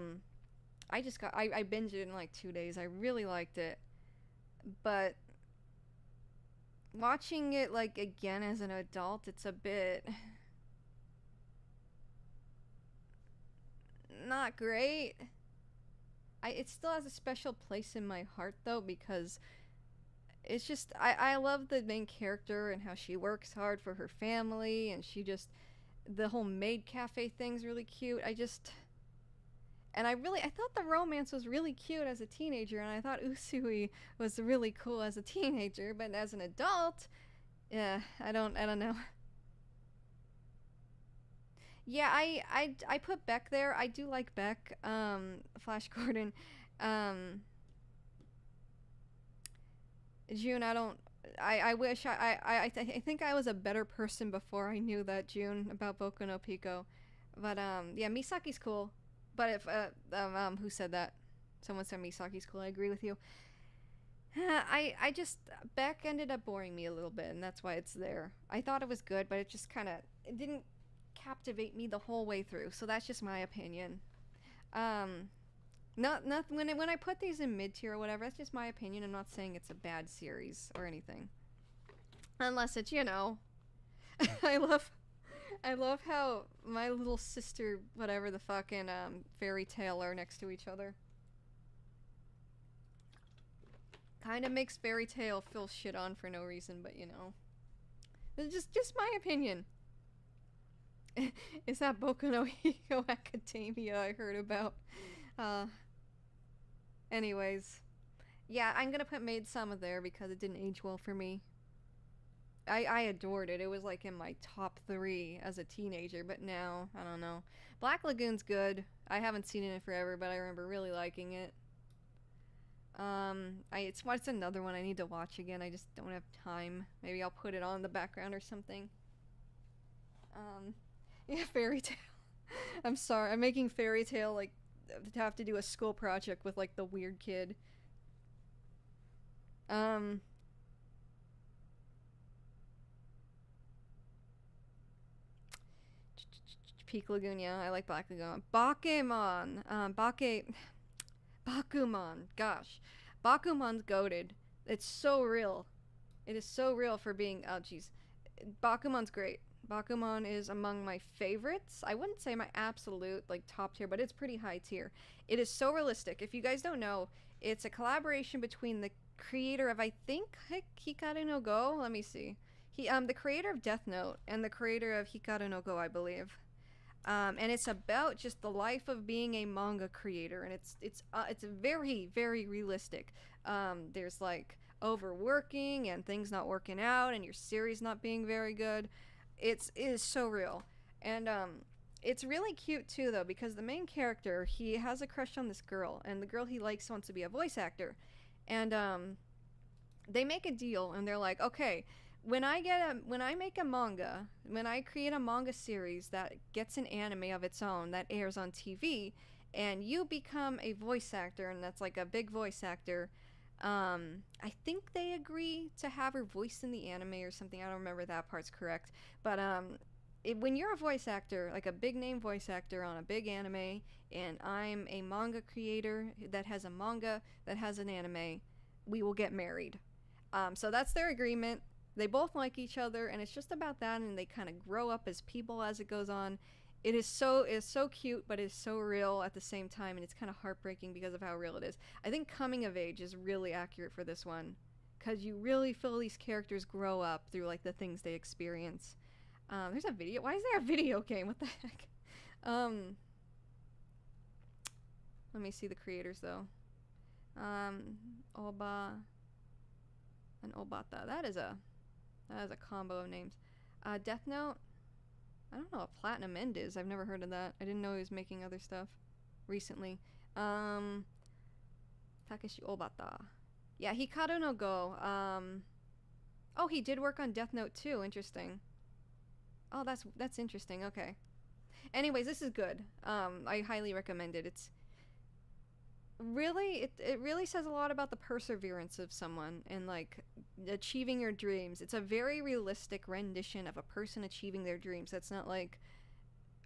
binged it in like 2 days. I really liked it. But watching it, like, again as an adult, it's a bit not great. It still has a special place in my heart, though, because it's just, I love the main character and how she works hard for her family, and the whole maid cafe thing's really cute. I thought the romance was really cute as a teenager, and I thought Usui was really cool as a teenager, but as an adult, yeah, I don't know. Yeah, I put Beck there. I do like Beck, Flash Gordon. June, I wish I think I was a better person before I knew that, June, about Boku no Pico. But, yeah, Misaki's cool. But if, who said that? Someone said Misaki's cool. I agree with you. Beck ended up boring me a little bit, and that's why it's there. I thought it was good, but it just it didn't captivate me the whole way through. So that's just my opinion. Not when I put these in mid tier or whatever, that's just my opinion. I'm not saying it's a bad series or anything, unless it's, I love how my little sister, whatever the fucking fairy tale, are next to each other. Kind of makes fairy tale feel shit on for no reason, but it's just my opinion. Is that Boku no Hero Academia I heard about? Anyways, yeah, I'm gonna put Maid-sama there because it didn't age well for me. I adored it. It was like in my top 3 as a teenager, but now, I don't know. Black Lagoon's good. I haven't seen it in forever, but I remember really liking it. It's another one I need to watch again. I just don't have time. Maybe I'll put it on in the background or something. Yeah, Fairy Tail. I'm sorry. I'm making Fairy Tail, like, to have to do a school project with, like, the weird kid. Peak Lagoon, yeah, I like Black Lagoon. Bakuman, gosh. Bakuman's goated. It's so real. It is so real for being, oh jeez. Bakuman's great. Bakuman is among my favorites. I wouldn't say my absolute, like, top tier, but it's pretty high tier. It is so realistic. If you guys don't know, it's a collaboration between the creator of, I think, Hikaru no Go? Let me see. The creator of Death Note and the creator of Hikaru no Go, I believe. And it's about just the life of being a manga creator, and it's very, very realistic. There's, like, overworking and things not working out and your series not being very good. It is so real. And it's really cute too, though, because the main character, he has a crush on this girl, and the girl he likes wants to be a voice actor. And they make a deal, and they're like, okay, when I make a manga, when I create a manga series that gets an anime of its own that airs on TV, and you become a voice actor, and that's like a big voice actor, I think they agree to have her voice in the anime or something. I don't remember that part's correct. But when you're a voice actor, like a big name voice actor on a big anime, and I'm a manga creator that has a manga that has an anime, we will get married. So that's their agreement. They both like each other, and it's just about that, and they kind of grow up as people as it goes on. It is so cute, but it's so real at the same time, and it's kind of heartbreaking because of how real it is. I think coming of age is really accurate for this one, because you really feel these characters grow up through, like, the things they experience. There's a video. Why is there a video game? What the heck? Let me see the creators, though. Oba and Obata. That is a That is a combo of names. Death Note. I don't know what Platinum End is. I've never heard of that. I didn't know he was making other stuff recently. Takeshi Obata. Yeah, Hikaru no Go. Oh, he did work on Death Note too. Interesting. Oh, that's interesting. Okay. Anyways, this is good. I highly recommend it. It's really it really says a lot about the perseverance of someone and like achieving your dreams. It's a very realistic rendition of a person achieving their dreams. That's not like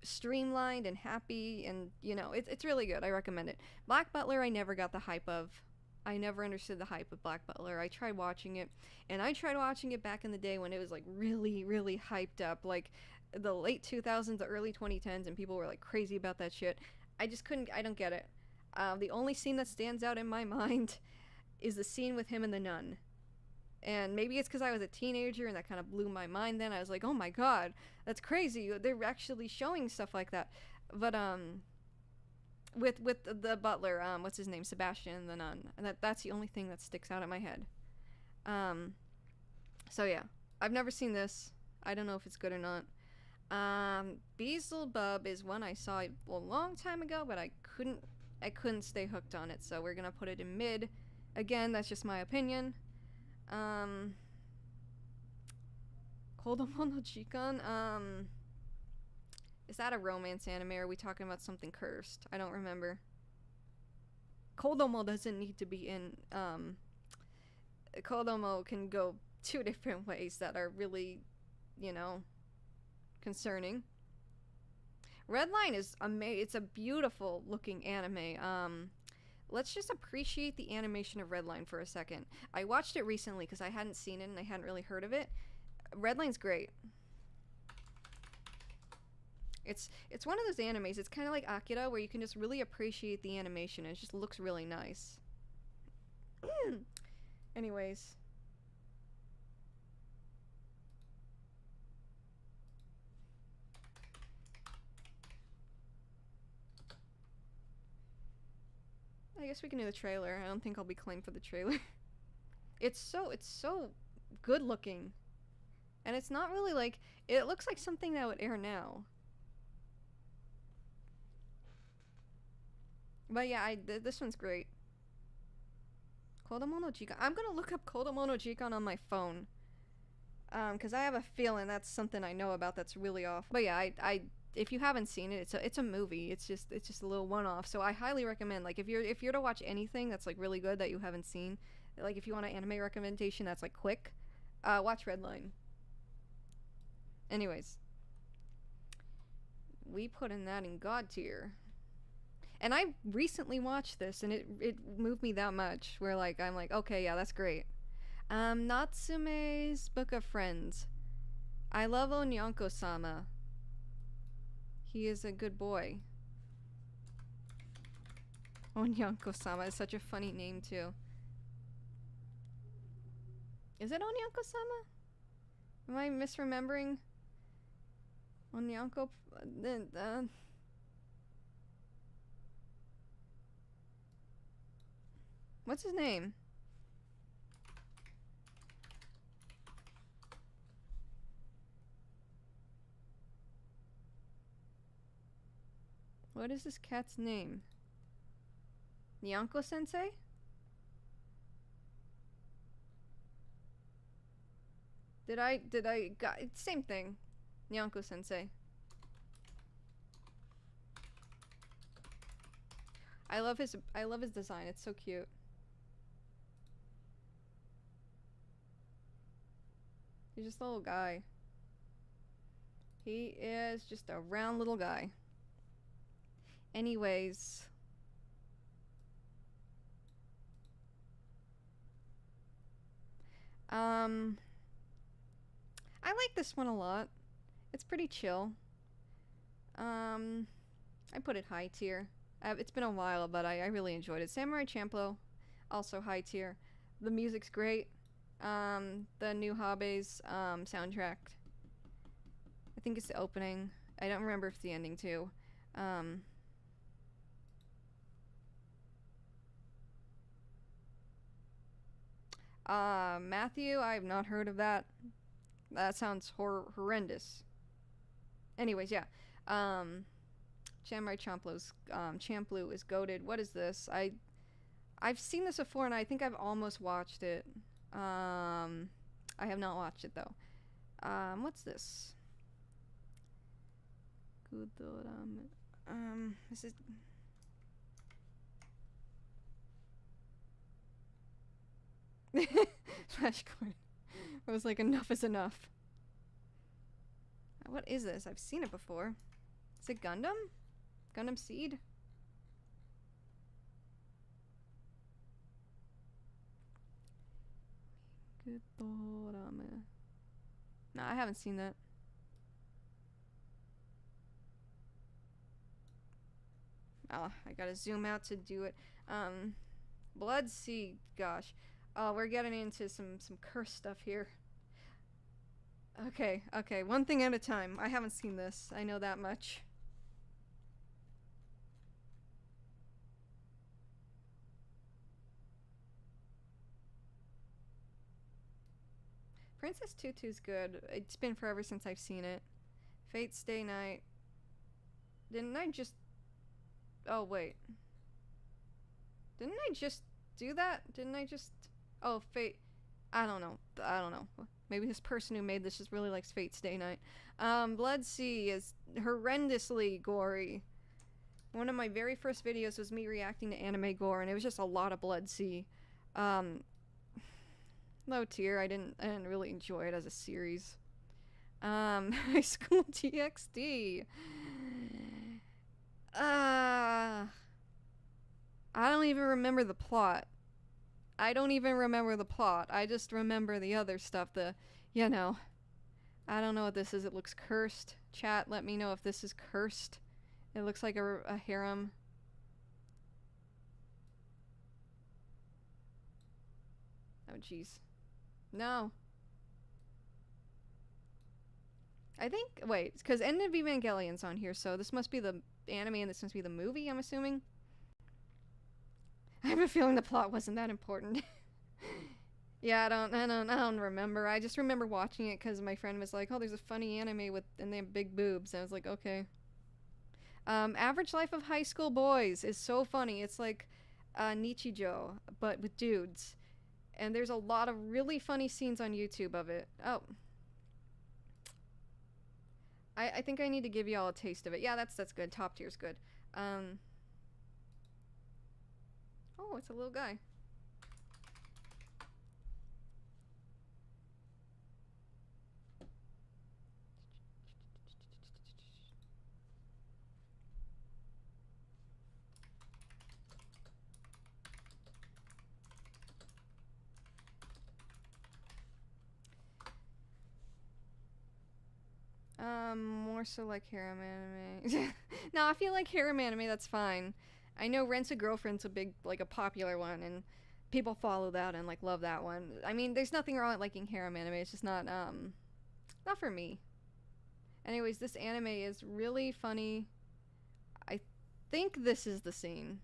streamlined and happy, and you know, it's really good. I recommend it. Black Butler I never got the hype of. I never understood the hype of Black Butler. I tried watching it, and I tried watching it back in the day when it was like really, really hyped up, like the late 2000s, the early 2010s, and people were like crazy about that shit. I just couldn't, I don't get it. The only scene that stands out in my mind is the scene with him and the nun. And maybe it's because I was a teenager and that kind of blew my mind then. I was like, oh my god, that's crazy. They're actually showing stuff like that. But, with the butler, what's his name? Sebastian and the nun. And that's the only thing that sticks out in my head. So yeah. I've never seen this. I don't know if it's good or not. Beelzebub is one I saw a long time ago, but I couldn't stay hooked on it, so we're gonna put it in mid. Again, that's just my opinion. Kodomo no Jikan, is that a romance anime, or are we talking about something cursed? I don't remember. Kodomo doesn't need to be in, Kodomo can go two different ways that are really, you know, concerning. Redline is it's a beautiful looking anime. Let's just appreciate the animation of Redline for a second. I watched it recently because I hadn't seen it and I hadn't really heard of it. Redline's great. It's one of those animes. It's kind of like Akira, where you can just really appreciate the animation. It just looks really nice. Anyways. I guess we can do the trailer. I don't think I'll be claimed for the trailer. It's so good looking. And it's not really like, it looks like something that would air now. But yeah, this one's great. Kodomo no Jikan. I'm gonna look up Kodomo no Jikan on my phone. Cause I have a feeling that's something I know about that's really off. But yeah, I if you haven't seen it, it's a movie. It's just a little one-off. So I highly recommend, like, if you're to watch anything that's like really good that you haven't seen, like if you want an anime recommendation that's like quick, watch Redline. Anyways, we put in that in God tier. And I recently watched this, and it moved me that much. Where like I'm like, okay, yeah, that's great. Natsume's Book of Friends. I love Onyanko-sama. He is a good boy. Onyanko-sama is such a funny name too. Is it Onyanko-sama? Am I misremembering? Onyanko... What's his name? What is this cat's name? Nyanko-sensei? Did I got same thing. Nyanko-sensei. I love his design. It's so cute. He's just a little guy. He is just a round little guy. Anyways. I like this one a lot. It's pretty chill. I put it high tier. It's been a while, but I really enjoyed it. Samurai Champloo, also high tier. The music's great. The new Habe's soundtrack. I think it's the opening. I don't remember if it's the ending too. Matthew, I have not heard of that. That sounds horrendous. Anyways, yeah. Samurai Champloo is goated. What is this? I've seen this before, and I think I've almost watched it. I have not watched it though. What's this? This is. Flashcard. I was like, enough is enough. What is this? I've seen it before. Is it Gundam? Gundam Seed? No, I haven't seen that. Oh, I gotta zoom out to do it. Blood Seed, gosh. Oh, we're getting into some cursed stuff here. Okay, one thing at a time. I haven't seen this. I know that much. Princess Tutu's good. It's been forever since I've seen it. Fate Stay Night. Didn't I just... Oh, wait. Didn't I just do that? Didn't I just... Oh, Fate... I don't know. Maybe this person who made this just really likes Fate Stay Night. Blood Sea is horrendously gory. One of my very first videos was me reacting to anime gore, and it was just a lot of Blood Sea. Low tier. I didn't really enjoy it as a series. High School DxD. I don't even remember the plot. I just remember the other stuff. I don't know what this is. It looks cursed. Chat, let me know if this is cursed. It looks like a harem. Oh, jeez. No. I think, wait, because End of Evangelion's on here, so this must be the anime and this must be the movie, I'm assuming. I have a feeling the plot wasn't that important. Yeah, I don't remember. I just remember watching it because my friend was like, oh, there's a funny anime and they have big boobs. And I was like, okay. Average Life of High School Boys is so funny. It's like Nichijou, but with dudes. And there's a lot of really funny scenes on YouTube of it. Oh. I think I need to give you all a taste of it. Yeah, that's good. Top tier's good. Oh, it's a little guy. More so like harem anime. No, I feel like harem anime, that's fine. I know Rent a Girlfriend's a big, like, a popular one, and people follow that and, like, love that one. I mean, there's nothing wrong with liking harem anime, it's just not for me. Anyways, this anime is really funny. I think this is the scene.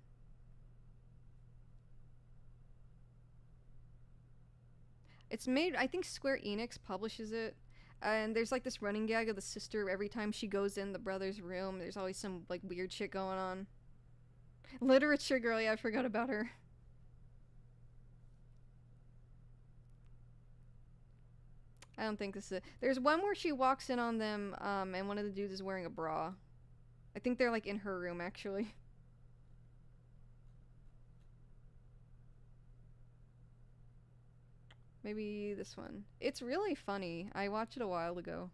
It's made, I think Square Enix publishes it. And there's like this running gag of the sister every time she goes in the brother's room. There's always some like weird shit going on. Literature girl, yeah, I forgot about her. I don't think this is it. There's one where she walks in on them, and one of the dudes is wearing a bra. I think they're like in her room actually. Maybe this one. It's really funny. I watched it a while ago.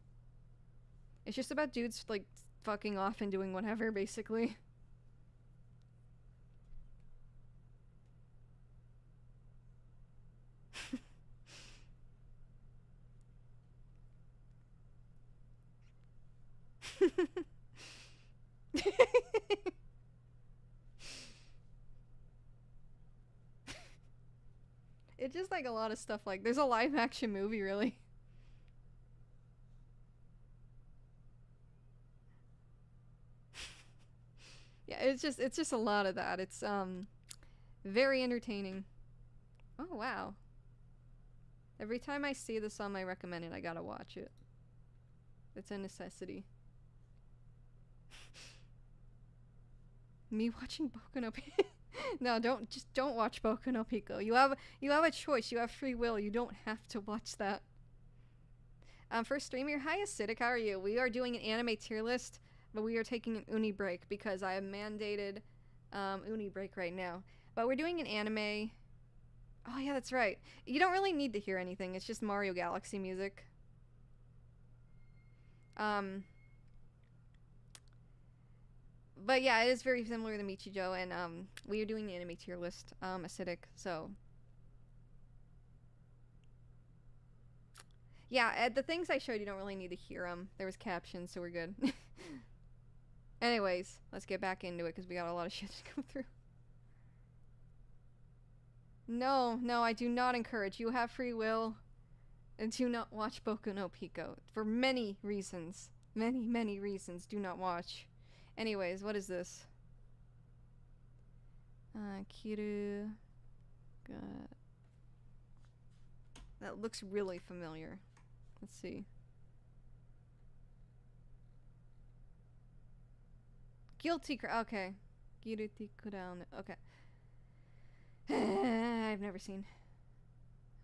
It's just about dudes, like, fucking off and doing whatever, basically. It's just like a lot of stuff like there's a live action movie really. Yeah, it's just a lot of that. It's very entertaining. Oh wow. Every time I see this on my recommended, I gotta watch it. It's a necessity. Me watching Boku no Pico. No, don't watch Boku no Pico. You have a choice. You have free will. You don't have to watch that. First streamer, hi Acidic, how are you? We are doing an anime tier list, but we are taking an uni break because I have mandated uni break right now. But we're doing an anime. Oh yeah, that's right. You don't really need to hear anything. It's just Mario Galaxy music. But yeah, it is very similar to Michijo, and we are doing the anime tier list, Acidic, so. Yeah, the things I showed you don't really need to hear them. There was captions, so we're good. Anyways, let's get back into it, because we got a lot of shit to go through. No, I do not encourage. You have free will, and do not watch Boku no Pico. For many reasons. Many reasons, do not watch. Anyways, what is this? Kiru. That looks really familiar. Let's see. Guilty okay. Guilty Crown. Okay. I've never seen.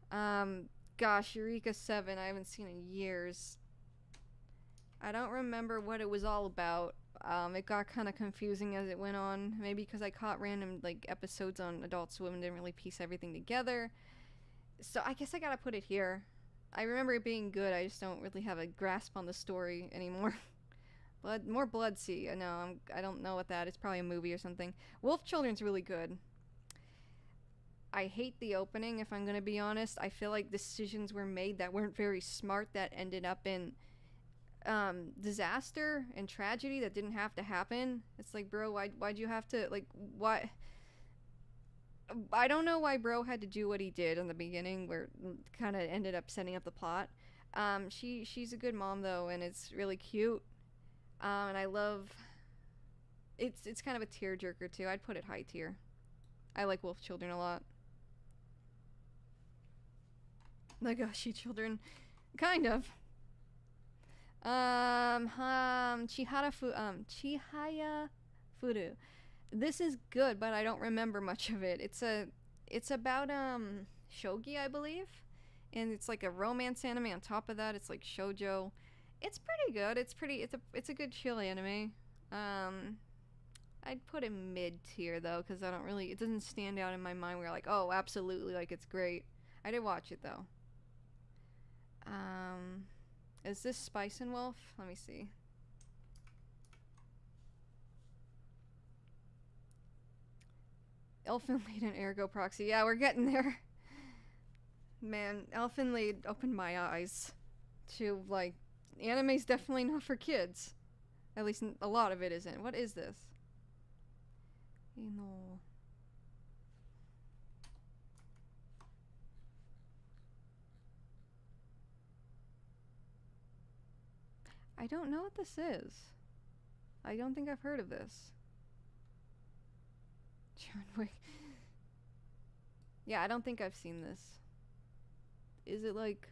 Gosh, Eureka 7, I haven't seen in years. I don't remember what it was all about. It got kind of confusing as it went on. Maybe because I caught random, like, episodes on Adult Swim and didn't really piece everything together. So I guess I gotta put it here. I remember it being good, I just don't really have a grasp on the story anymore. More Bloodsea. No, I don't know what that is. It's probably a movie or something. Wolf Children's really good. I hate the opening, if I'm gonna be honest. I feel like decisions were made that weren't very smart that ended up in disaster and tragedy that didn't have to happen. It's like, bro, why'd you have to, like, why? I don't know why bro had to do what he did in the beginning, where it kind of ended up setting up the plot. She's a good mom though, and it's really cute. And I love. It's kind of a tearjerker too. I'd put it high tier. I like Wolf Children a lot. Nagashi Children, kind of. Chihaya Furu. This is good, but I don't remember much of it. It's about shogi, I believe, and it's like a romance anime. On top of that, it's like shoujo. It's pretty good. It's a good chill anime. I'd put it mid tier though, because it doesn't stand out in my mind where like, oh, absolutely, like it's great. I did watch it though. Is this Spice and Wolf? Let me see. Elfen Lied and Ergo Proxy. Yeah, we're getting there. Man, Elfen Lied opened my eyes to, like, anime's definitely not for kids. At least a lot of it isn't. What is this? No. I don't know what this is. I don't think I've heard of this. John Wick. Yeah, I don't think I've seen this. Is it like...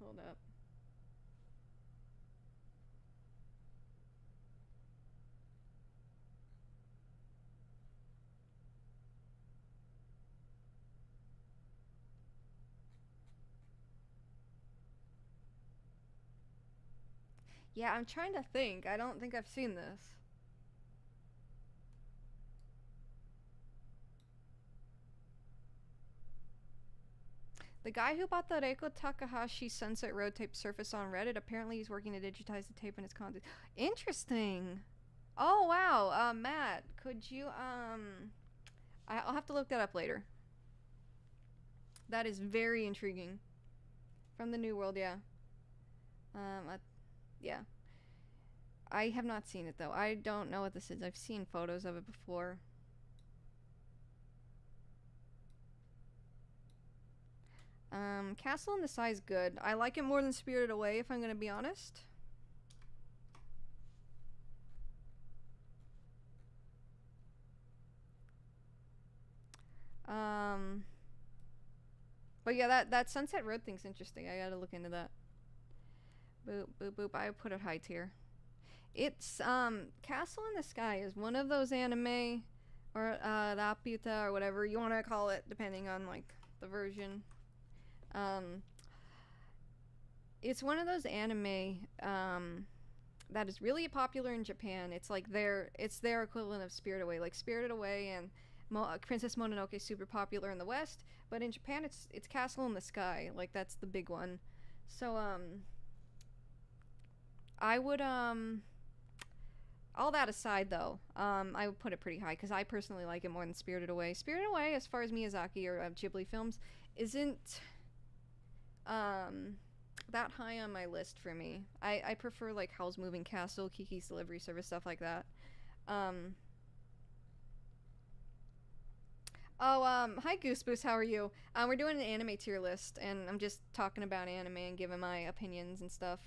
Hold up. Yeah, I'm trying to think. I don't think I've seen this. The guy who bought the Reiko Takahashi Sunset Road tape surfaced on Reddit. Apparently he's working to digitize the tape and its content. Interesting. Oh, wow. Matt, could you, I'll have to look that up later. That is very intriguing. From the New World, yeah. Yeah. I have not seen it, though. I don't know what this is. I've seen photos of it before. Castle in the Sky is good. I like it more than Spirited Away, if I'm gonna be honest. But yeah, that Sunset Road thing's interesting. I gotta look into that. Boop boop boop. I put it high tier. It's Castle in the Sky is one of those anime or Laputa or whatever you want to call it, depending on like the version. Um, it's one of those anime that is really popular in Japan. It's like it's their equivalent of Spirited Away. Like Spirited Away and Princess Mononoke is super popular in the West, but in Japan it's Castle in the Sky. Like that's the big one. So I would all that aside though, I would put it pretty high because I personally like it more than Spirited Away. Spirited Away, as far as Miyazaki or Ghibli films, isn't that high on my list for me. I prefer like Howl's Moving Castle, Kiki's Delivery Service, stuff like that. Um, Hi Goose Boost, how are you? We're doing an anime tier list, and I'm just talking about anime and giving my opinions and stuff.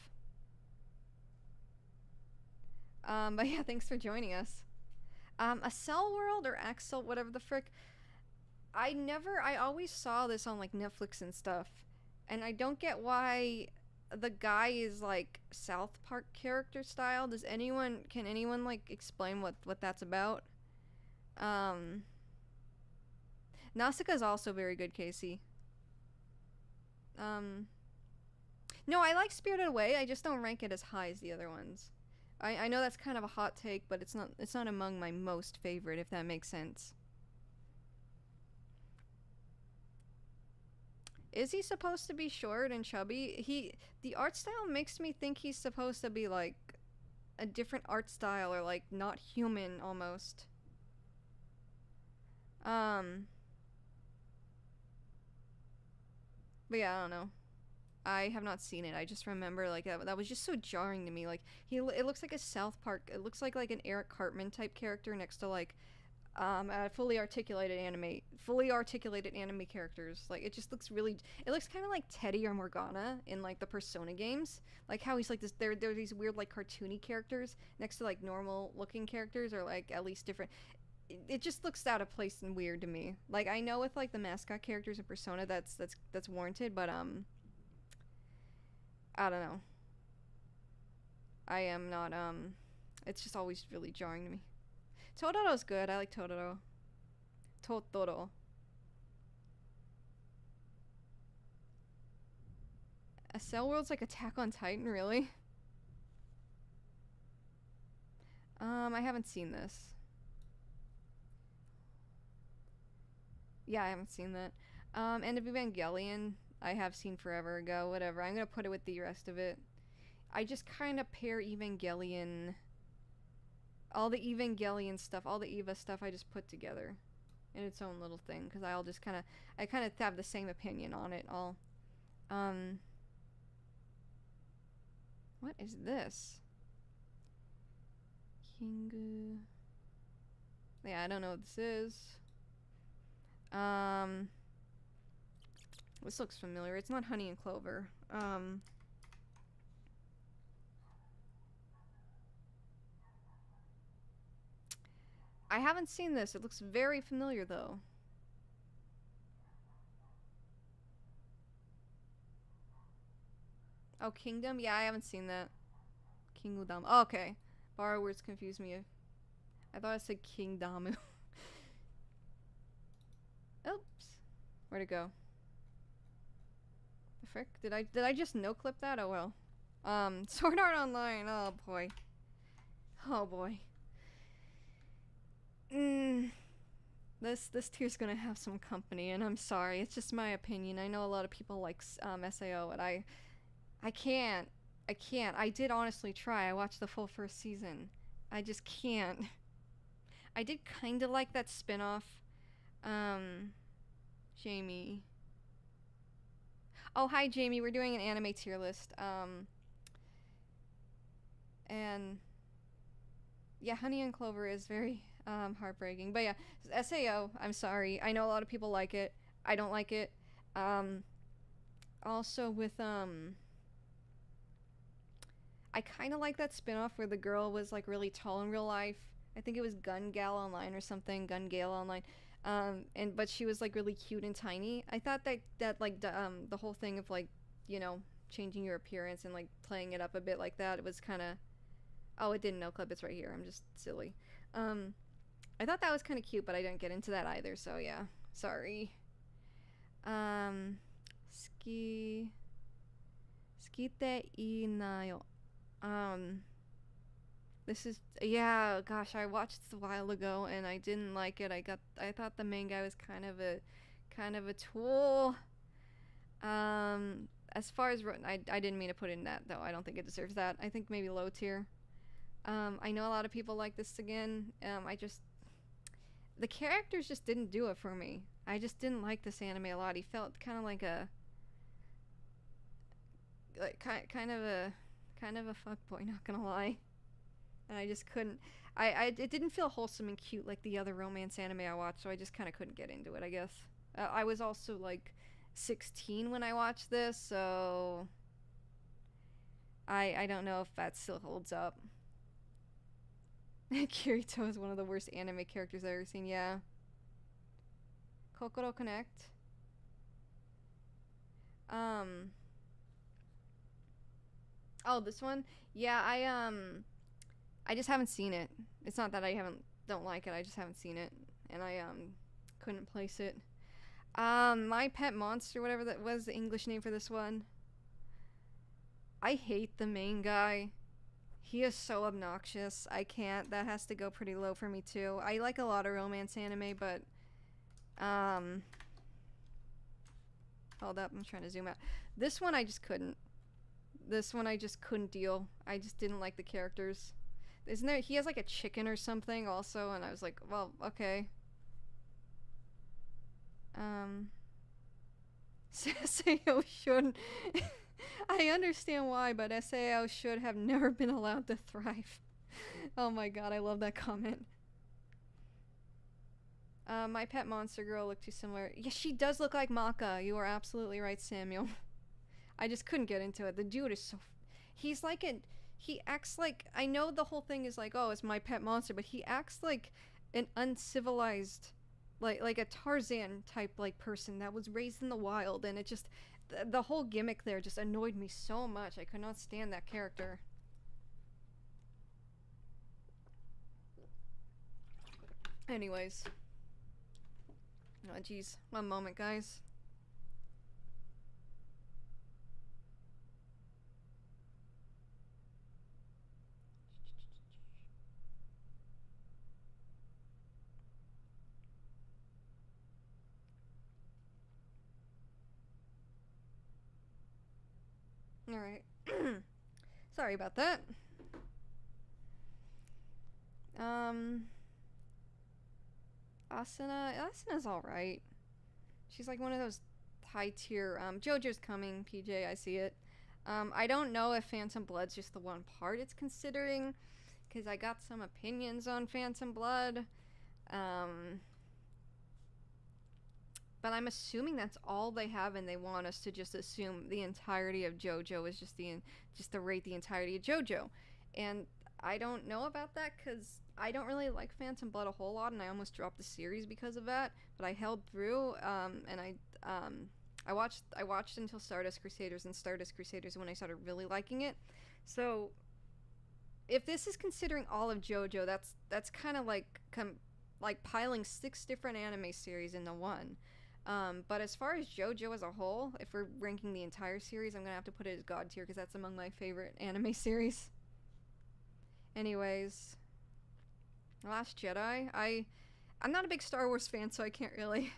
But yeah, thanks for joining us. A Cell World or Axel, whatever the frick. I always saw this on like Netflix and stuff, and I don't get why the guy is like South Park character style. Can anyone like explain what that's about? Um, Nausicaa is also very good, Casey. Um, no, I like Spirited Away. I just don't rank it as high as the other ones. I know that's kind of a hot take, but it's not among my most favorite, if that makes sense. Is he supposed to be short and chubby? The art style makes me think he's supposed to be like a different art style or like not human almost. Um, but yeah, I don't know. I have not seen it. I just remember like that was just so jarring to me. Like it looks like a South Park. It looks like an Eric Cartman type character next to like fully articulated anime characters. Like it just looks really. It looks kind of like Teddy or Morgana in like the Persona games. Like how he's like this. They're these weird like cartoony characters next to like normal looking characters or like at least different. It just looks out of place and weird to me. Like I know with like the mascot characters in Persona that's warranted, but I don't know. I am not it's just always really jarring to me. Totoro's good. I like Totoro. Totoro. A Cell World's like Attack on Titan, really? I haven't seen this. Yeah, I haven't seen that. End of Evangelion, I have seen forever ago. Whatever. I'm gonna put it with the rest of it. I just kind of pair Evangelion, all the Evangelion stuff, all the Eva stuff. I just put together in its own little thing because I kind of have the same opinion on it all. Um, what is this? Kingu. Yeah, I don't know what this is. This looks familiar. It's not Honey and Clover. I haven't seen this. It looks very familiar though. Oh, Kingdom? Yeah, I haven't seen that. Kingdom. Oh, okay. Borrow words confuse me. I thought it said Kingdamu. Oops. Where'd it go? The frick? Did I just no clip that? Oh well. Sword Art Online. Oh boy. Oh boy. This tier's gonna have some company, and I'm sorry. It's just my opinion. I know a lot of people like SAO, and I can't. I can't. I did honestly try. I watched the full first season. I just can't. I did kind of like that spin-off. Jamie. Oh, hi Jamie. We're doing an anime tier list. And yeah, Honey and Clover is very heartbreaking. But yeah, SAO, I'm sorry. I know a lot of people like it. I don't like it. Also with I kind of like that spin-off where the girl was like really tall in real life. I think it was Gun Gal Online or something. Gun Gale Online. And but she was like really cute and tiny. I thought that like the whole thing of like, you know, changing your appearance and like playing it up a bit like that, it was kind of, oh, it didn't no clip, it's right here. I'm just silly. Um, I thought that was kind of cute, but I didn't get into that either. So yeah, sorry. Um, ski skite inayo. Um, this is, yeah, gosh, I watched this a while ago and I didn't like it. I thought the main guy was kind of a tool. As far as I didn't mean to put in that though. I don't think it deserves that. I think maybe low tier. I know a lot of people like this again. I just, the characters just didn't do it for me. I just didn't like this anime a lot. He felt kind of like a like kind of a fuck boy, not gonna lie. And I just couldn't. I it didn't feel wholesome and cute like the other romance anime I watched, so I just kind of couldn't get into it. I guess I was also like 16 when I watched this, so I don't know if that still holds up. Kirito is one of the worst anime characters I've ever seen. Yeah. Kokoro Connect. Um. Oh, this one. Yeah, I just haven't seen it. It's not that I haven't don't like it. I just haven't seen it, and I couldn't place it. My Pet Monster, whatever that was the English name for this one. I hate the main guy. He is so obnoxious. I can't. That has to go pretty low for me too. I like a lot of romance anime, but um, hold up, I'm trying to zoom out. This one I just couldn't. This one I just couldn't deal. I just didn't like the characters. Isn't there? He has like a chicken or something also, and I was like, well, okay. Um, Sao should. I understand why, but Sao should have never been allowed to thrive. Oh my god, I love that comment. My pet monster girl looked too similar. Yeah, she does look like Maka. You are absolutely right, Samuel. I just couldn't get into it. The dude is so. He's like an. He acts like. I know the whole thing is like, oh, it's my pet monster, but he acts like an uncivilized, like a Tarzan type like person that was raised in the wild, and it just the whole gimmick there just annoyed me so much. I could not stand that character. Anyways. Oh, jeez. One moment, guys. Alright. Sorry about that. Um, Asuna's alright. She's like one of those high tier. JoJo's coming, PJ, I see it. I don't know if Phantom Blood's just the one part it's considering, because I got some opinions on Phantom Blood. Um, but I'm assuming that's all they have, and they want us to just assume the entirety of JoJo is just to rate the entirety of JoJo. And I don't know about that because I don't really like Phantom Blood a whole lot, and I almost dropped the series because of that. But I held through, and I watched until Stardust Crusaders, and Stardust Crusaders when I started really liking it. So if this is considering all of JoJo, that's kind of like piling 6 different anime series into one. But as far as JoJo as a whole, if we're ranking the entire series, I'm gonna have to put it as God tier because that's among my favorite anime series. Anyways, Last Jedi. I'm not a big Star Wars fan, so I can't really.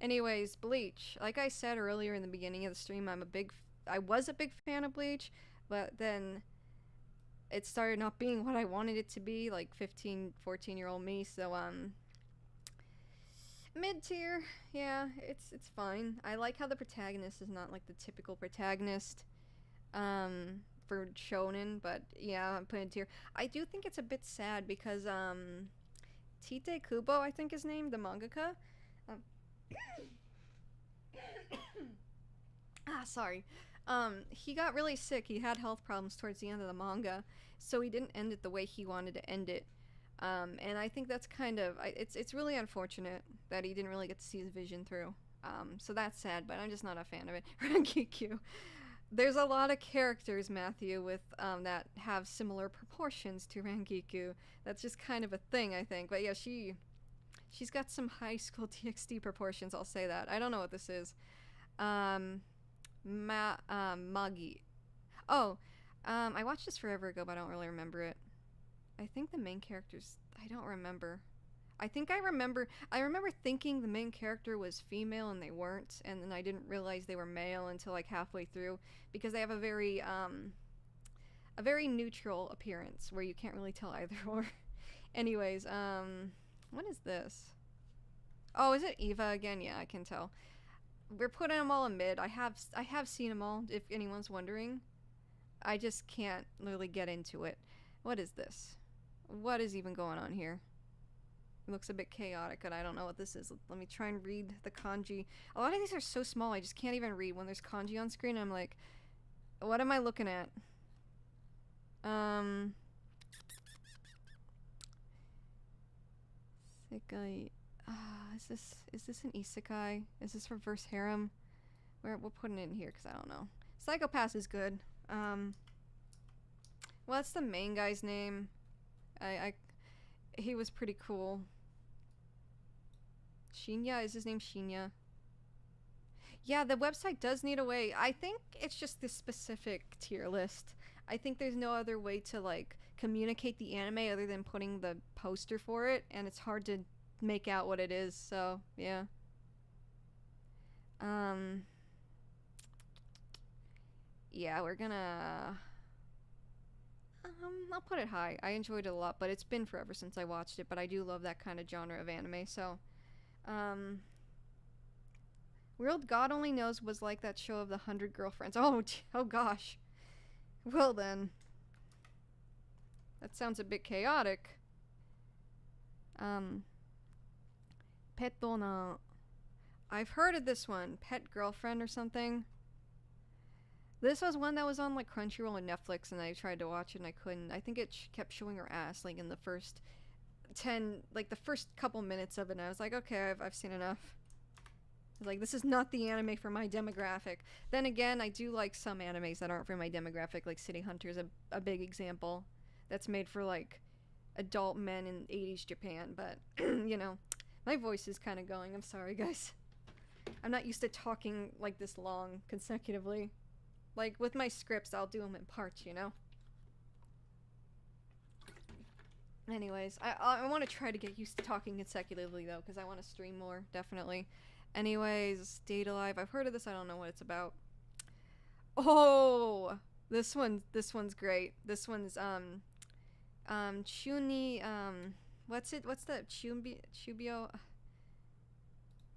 Anyways, Bleach. Like I said earlier in the beginning of the stream, I was a big fan of Bleach, but then it started not being what I wanted it to be, like 15, 14-year-old me. So mid tier. Yeah, it's fine. I like how the protagonist is not like the typical protagonist. For shonen, but yeah, I'm putting it tier. I do think it's a bit sad because Tite Kubo, I think his name, the mangaka. Um, sorry. He got really sick. He had health problems towards the end of the manga, so he didn't end it the way he wanted to end it. And I think that's kind of it's really unfortunate that he didn't really get to see his vision through. So that's sad, but I'm just not a fan of it. Rangiku. There's a lot of characters, Matthew, with that have similar proportions to Rangiku. That's just kind of a thing, I think. But yeah, she's got some high school TXT proportions. I'll say that. I don't know what this is. Magi. Oh, I watched this forever ago, but I don't really remember it. I think the main characters. I don't remember. I remember thinking the main character was female and they weren't, and then I didn't realize they were male until like halfway through, because they have a very neutral appearance where you can't really tell either or. Anyways, what is this? Oh, is it Eva again? Yeah, I can tell. We're putting them all in mid. I have seen them all, if anyone's wondering. I just can't really get into it. What is this? What is even going on here? It looks a bit chaotic, and I don't know what this is. Let me try and read the kanji. A lot of these are so small, I just can't even read when there's kanji on screen. I'm like, what am I looking at? Isekai. Is this an isekai? Is this reverse harem? We're putting it in here because I don't know. Psychopath is good. What's the main guy's name? He was pretty cool. Shinya, is his name Shinya? Yeah, the website does need a way. I think it's just this specific tier list. I think there's no other way to like communicate the anime other than putting the poster for it, and it's hard to make out what it is, so yeah. Yeah, we're gonna I'll put it high. I enjoyed it a lot, but it's been forever since I watched it, but I do love that kind of genre of anime, so World God Only Knows was like that show of the 100 Girlfriends. Oh gosh. Well then. That sounds a bit chaotic. Petona. I've heard of this one. Pet Girlfriend or something. This was one that was on like Crunchyroll and Netflix, and I tried to watch it and I couldn't. I think it kept showing her ass like in the first the first couple minutes of it, and I was like, okay, I've seen enough. Like, this is not the anime for my demographic. Then again, I do like some animes that aren't for my demographic, like City Hunter is a big example. That's made for like adult men in 80s Japan, but you know, my voice is kind of going. I'm sorry, guys. I'm not used to talking like this long consecutively. Like, with my scripts, I'll do them in parts, you know? Anyways, I want to try to get used to talking consecutively, though, because I want to stream more, definitely. Anyways, Date Alive. I've heard of this. I don't know what it's about. Oh! This one's great. This one's, Chuni, what's the Chubio?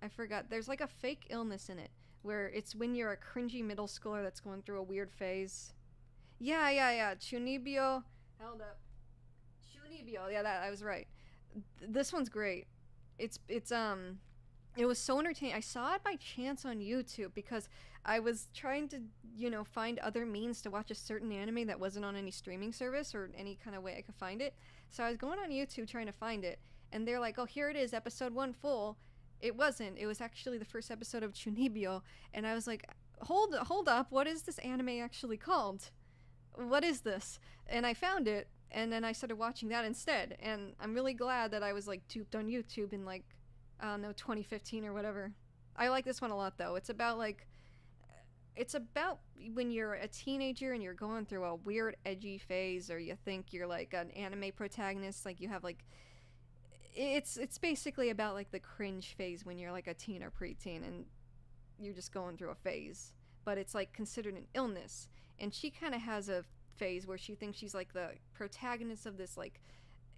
I forgot. There's like a fake illness in it, where it's when you're a cringy middle schooler that's going through a weird phase. Yeah. Chunibyo. Held up. Chunibyo. Yeah, I was right. This one's great. It was so entertaining. I saw it by chance on YouTube because I was trying to, find other means to watch a certain anime that wasn't on any streaming service or any kind of way I could find it. So I was going on YouTube trying to find it, and they're like, oh, here it is, episode 1 full. It wasn't. It was actually the first episode of Chunibyo, and I was like, hold up, what is this anime actually called? What is this? And I found it, and then I started watching that instead, and I'm really glad that I was like duped on YouTube in like, I don't know, 2015 or whatever. I like this one a lot, though. It's about when you're a teenager and you're going through a weird edgy phase, or you think you're like an anime protagonist, like you have like, it's basically about like the cringe phase when you're like a teen or preteen and you're just going through a phase, but it's like considered an illness. And she kind of has a phase where she thinks she's like the protagonist of this like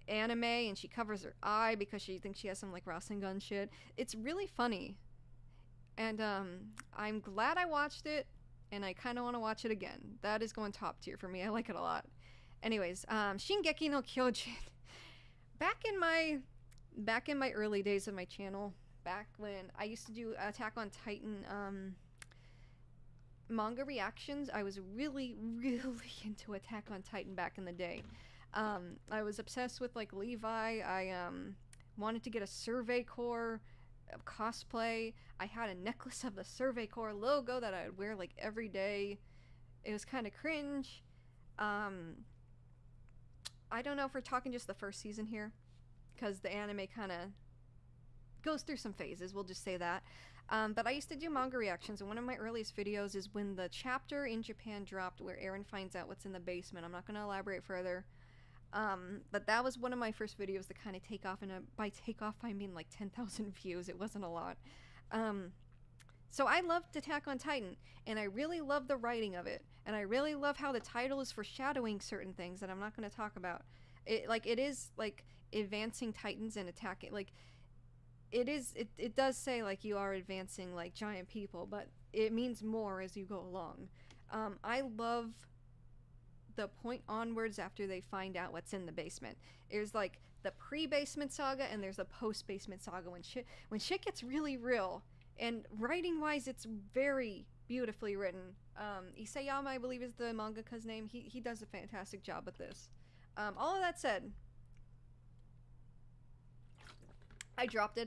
anime, and she covers her eye because she thinks she has some like Rasengan shit. It's really funny, and I'm glad I watched it, and I kind of want to watch it again. That is going top tier for me. I like it a lot. Anyways, Shingeki no Kyojin. Back in my early days of my channel, back when I used to do Attack on Titan manga reactions, I was really into Attack on Titan back in the day. I was obsessed with like Levi. I wanted to get a Survey Corps cosplay. I had a necklace of the Survey Corps logo that I would wear like every day. It was kind of cringe. Um, I don't know if we're talking just the first season here, because the anime kind of goes through some phases, we'll just say that. But I used to do manga reactions, and one of my earliest videos is when the chapter in Japan dropped where Eren finds out what's in the basement. I'm not going to elaborate further. But that was one of my first videos to kind of take off, and by take off I mean like 10,000 views. It wasn't a lot. So I loved Attack on Titan, and I really love the writing of it, and I really love how the title is foreshadowing certain things that I'm not going to talk about. It is like advancing titans and attacking, like it does say like you are advancing like giant people, but it means more as you go along. I love the point onwards after they find out what's in the basement. There's like the pre-basement saga and there's a post-basement saga when shit gets really real. And writing wise, it's very beautifully written. Isayama, I believe, is the mangaka's name. He does a fantastic job with this. All of that said, I dropped it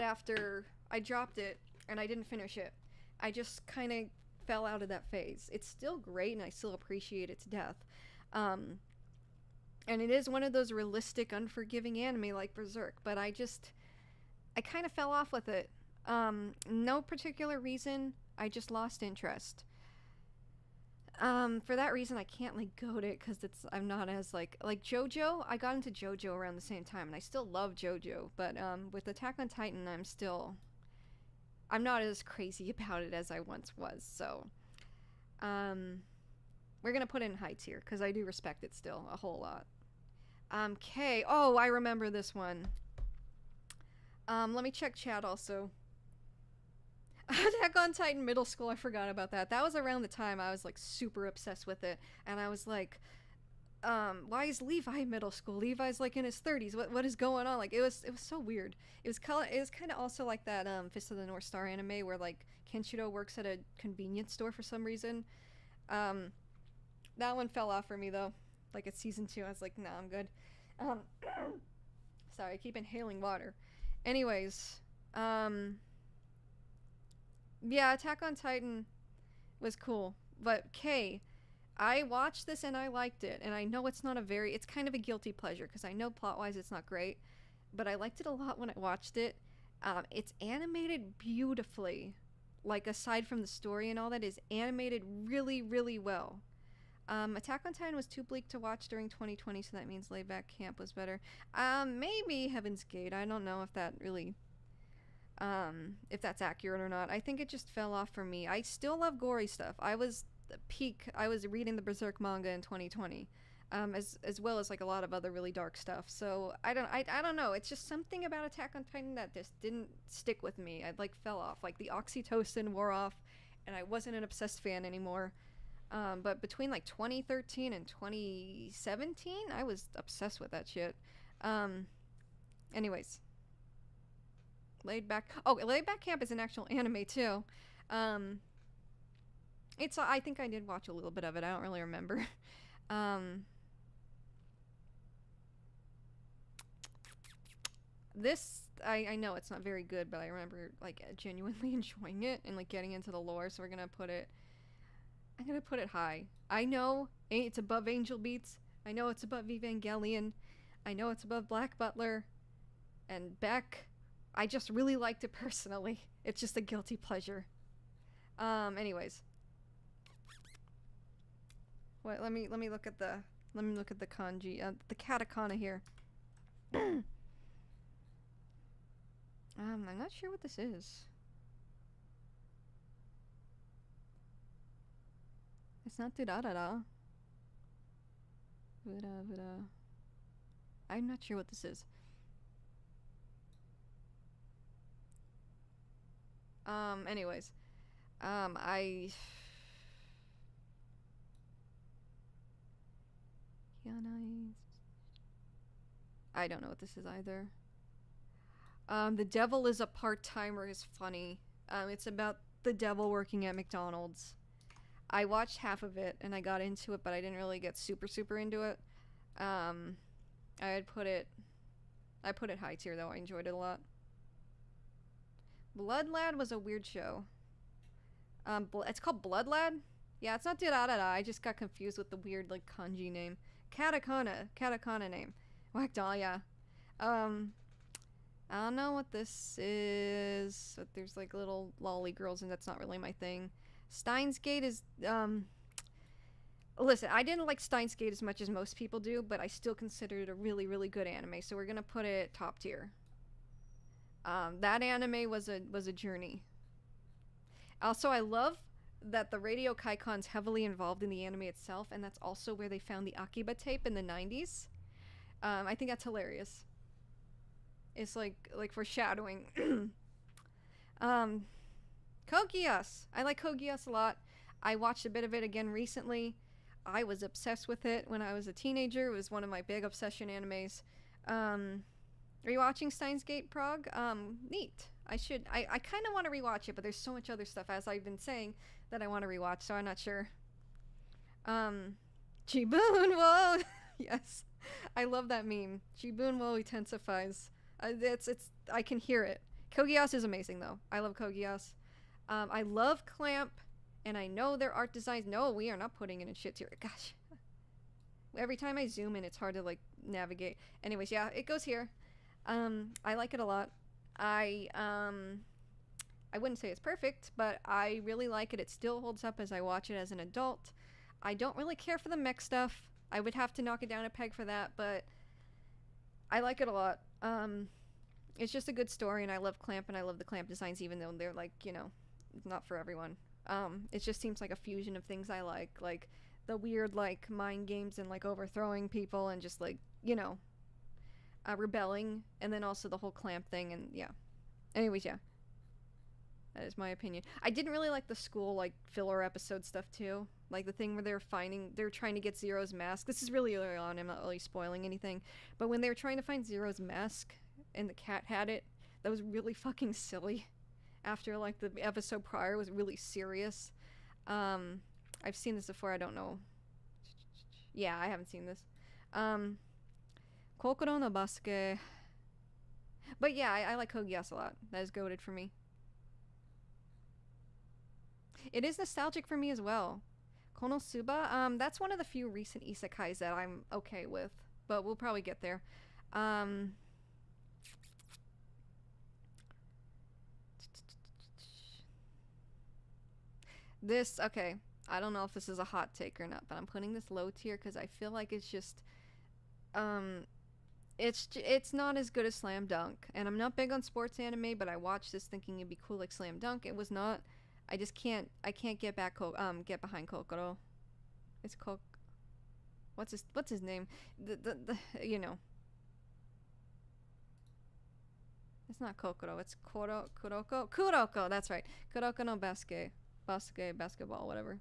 and I didn't finish it. I just kind of fell out of that phase. It's still great and I still appreciate it to death. And it is one of those realistic, unforgiving anime like Berserk, but I kind of fell off with it. No particular reason, I just lost interest. For that reason, I can't like goat it because I'm not as like JoJo. I got into JoJo around the same time, and I still love JoJo. But with Attack on Titan, I'm not as crazy about it as I once was. So, we're gonna put it in high tier because I do respect it still a whole lot. K. Oh, I remember this one. Let me check chat also. Attack on Titan middle school, I forgot about that. That was around the time I was like super obsessed with it, and I was like, why is Levi middle school? Levi's like in his 30s. What is going on? Like it was so weird. It was kind of also like that Fist of the North Star anime where like Kenshiro works at a convenience store for some reason. That one fell off for me though. Like at season 2, I was like, nah, I'm good. Sorry, I keep inhaling water. Anyways, yeah, Attack on Titan was cool, but K, I watched this and I liked it, and I know it's kind of a guilty pleasure, because I know plot-wise it's not great, but I liked it a lot when I watched it. It's animated beautifully, like aside from the story and all that, is animated really, really well. Attack on Titan was too bleak to watch during 2020, so that means Layback Camp was better. Maybe Heaven's Gate, I don't know if that really... if that's accurate or not. I think it just fell off for me. I still love gory stuff. I was reading the Berserk manga in 2020, as well as like a lot of other really dark stuff. So I don't know. It's just something about Attack on Titan that just didn't stick with me. I like fell off. Like the oxytocin wore off, and I wasn't an obsessed fan anymore. But between like 2013 and 2017, I was obsessed with that shit. Anyways. Laid Back Camp is an actual anime too. I think I did watch a little bit of it. I don't really remember. This I know it's not very good, but I remember like genuinely enjoying it and like getting into the lore. So I'm gonna put it high. I know it's above Angel Beats. I know it's above Evangelion. I know it's above Black Butler and Beck. I just really liked it personally. It's just a guilty pleasure. Anyways. Wait, let me look at the kanji, the katakana here. I'm not sure what this is. It's not durarara. I'm not sure what this is. Anyways. I don't know what this is either. The Devil is a Part-Timer is funny. It's about the devil working at McDonald's. I watched half of it and I got into it, but I didn't really get super into it. I'd put it I put it high tier though. I enjoyed it a lot. Blood Lad was a weird show. It's called Blood Lad? Yeah, it's not Durarara. I just got confused with the weird, like, kanji name. Katakana name. Whackdoll, I don't know what this is, but there's, like, little lolly girls, and that's not really my thing. Steins Gate is, listen, I didn't like Steins Gate as much as most people do, but I still consider it a really, really good anime, so we're gonna put it top tier. That anime was a journey. Also, I love that the Radio Kaikon's heavily involved in the anime itself, and that's also where they found the Akiba tape in the 90s. I think that's hilarious. It's like foreshadowing. Kogias. I like Kogias a lot. I watched a bit of it again recently. I was obsessed with it when I was a teenager. It was one of my big obsession animes. Rewatching Steins Gate Prague, neat. I kind of want to rewatch it, but there's so much other stuff, as I've been saying, that I want to rewatch, so I'm not sure. Jibun, whoa! Yes. I love that meme. Jibun wo intensifies. I can hear it. Kogias is amazing, though. I love Kogias. I love Clamp, and I know their art designs. No, we are not putting it in shit tier. Gosh. Every time I zoom in, it's hard to, like, navigate. Anyways, yeah, it goes here. I like it a lot. I wouldn't say it's perfect, but I really like it. It still holds up as I watch it as an adult. I don't really care for the mech stuff. I would have to knock it down a peg for that, but I like it a lot. It's just a good story, and I love Clamp, and I love the Clamp designs, even though they're, like, you know, not for everyone. It just seems like a fusion of things I like the weird, like, mind games and, like, overthrowing people and just, like, you know, rebelling, and then also the whole Clamp thing, and yeah. Anyways, yeah. That is my opinion. I didn't really like the school, like, filler episode stuff, too. Like, the thing where they were trying to get Zero's mask. This is really early on, I'm not really spoiling anything. But when they were trying to find Zero's mask, and the cat had it, that was really fucking silly. After, like, the episode prior was really serious. I've seen this before, I don't know. Yeah, I haven't seen this. Kokoro no Basuke. But yeah, I like Kogias a lot. That is goated for me. It is nostalgic for me as well. Konosuba, that's one of the few recent isekais that I'm okay with. But we'll probably get there. This, okay. I don't know if this is a hot take or not, but I'm putting this low tier because I feel like it's just... It's not as good as Slam Dunk, and I'm not big on sports anime, but I watched this thinking it'd be cool like Slam Dunk. It was not. I just can't. I can't get behind Kokoro. It's what's his name? The you know. It's not Kokoro. It's Kuroko. That's right. Kuroko no basketball, whatever.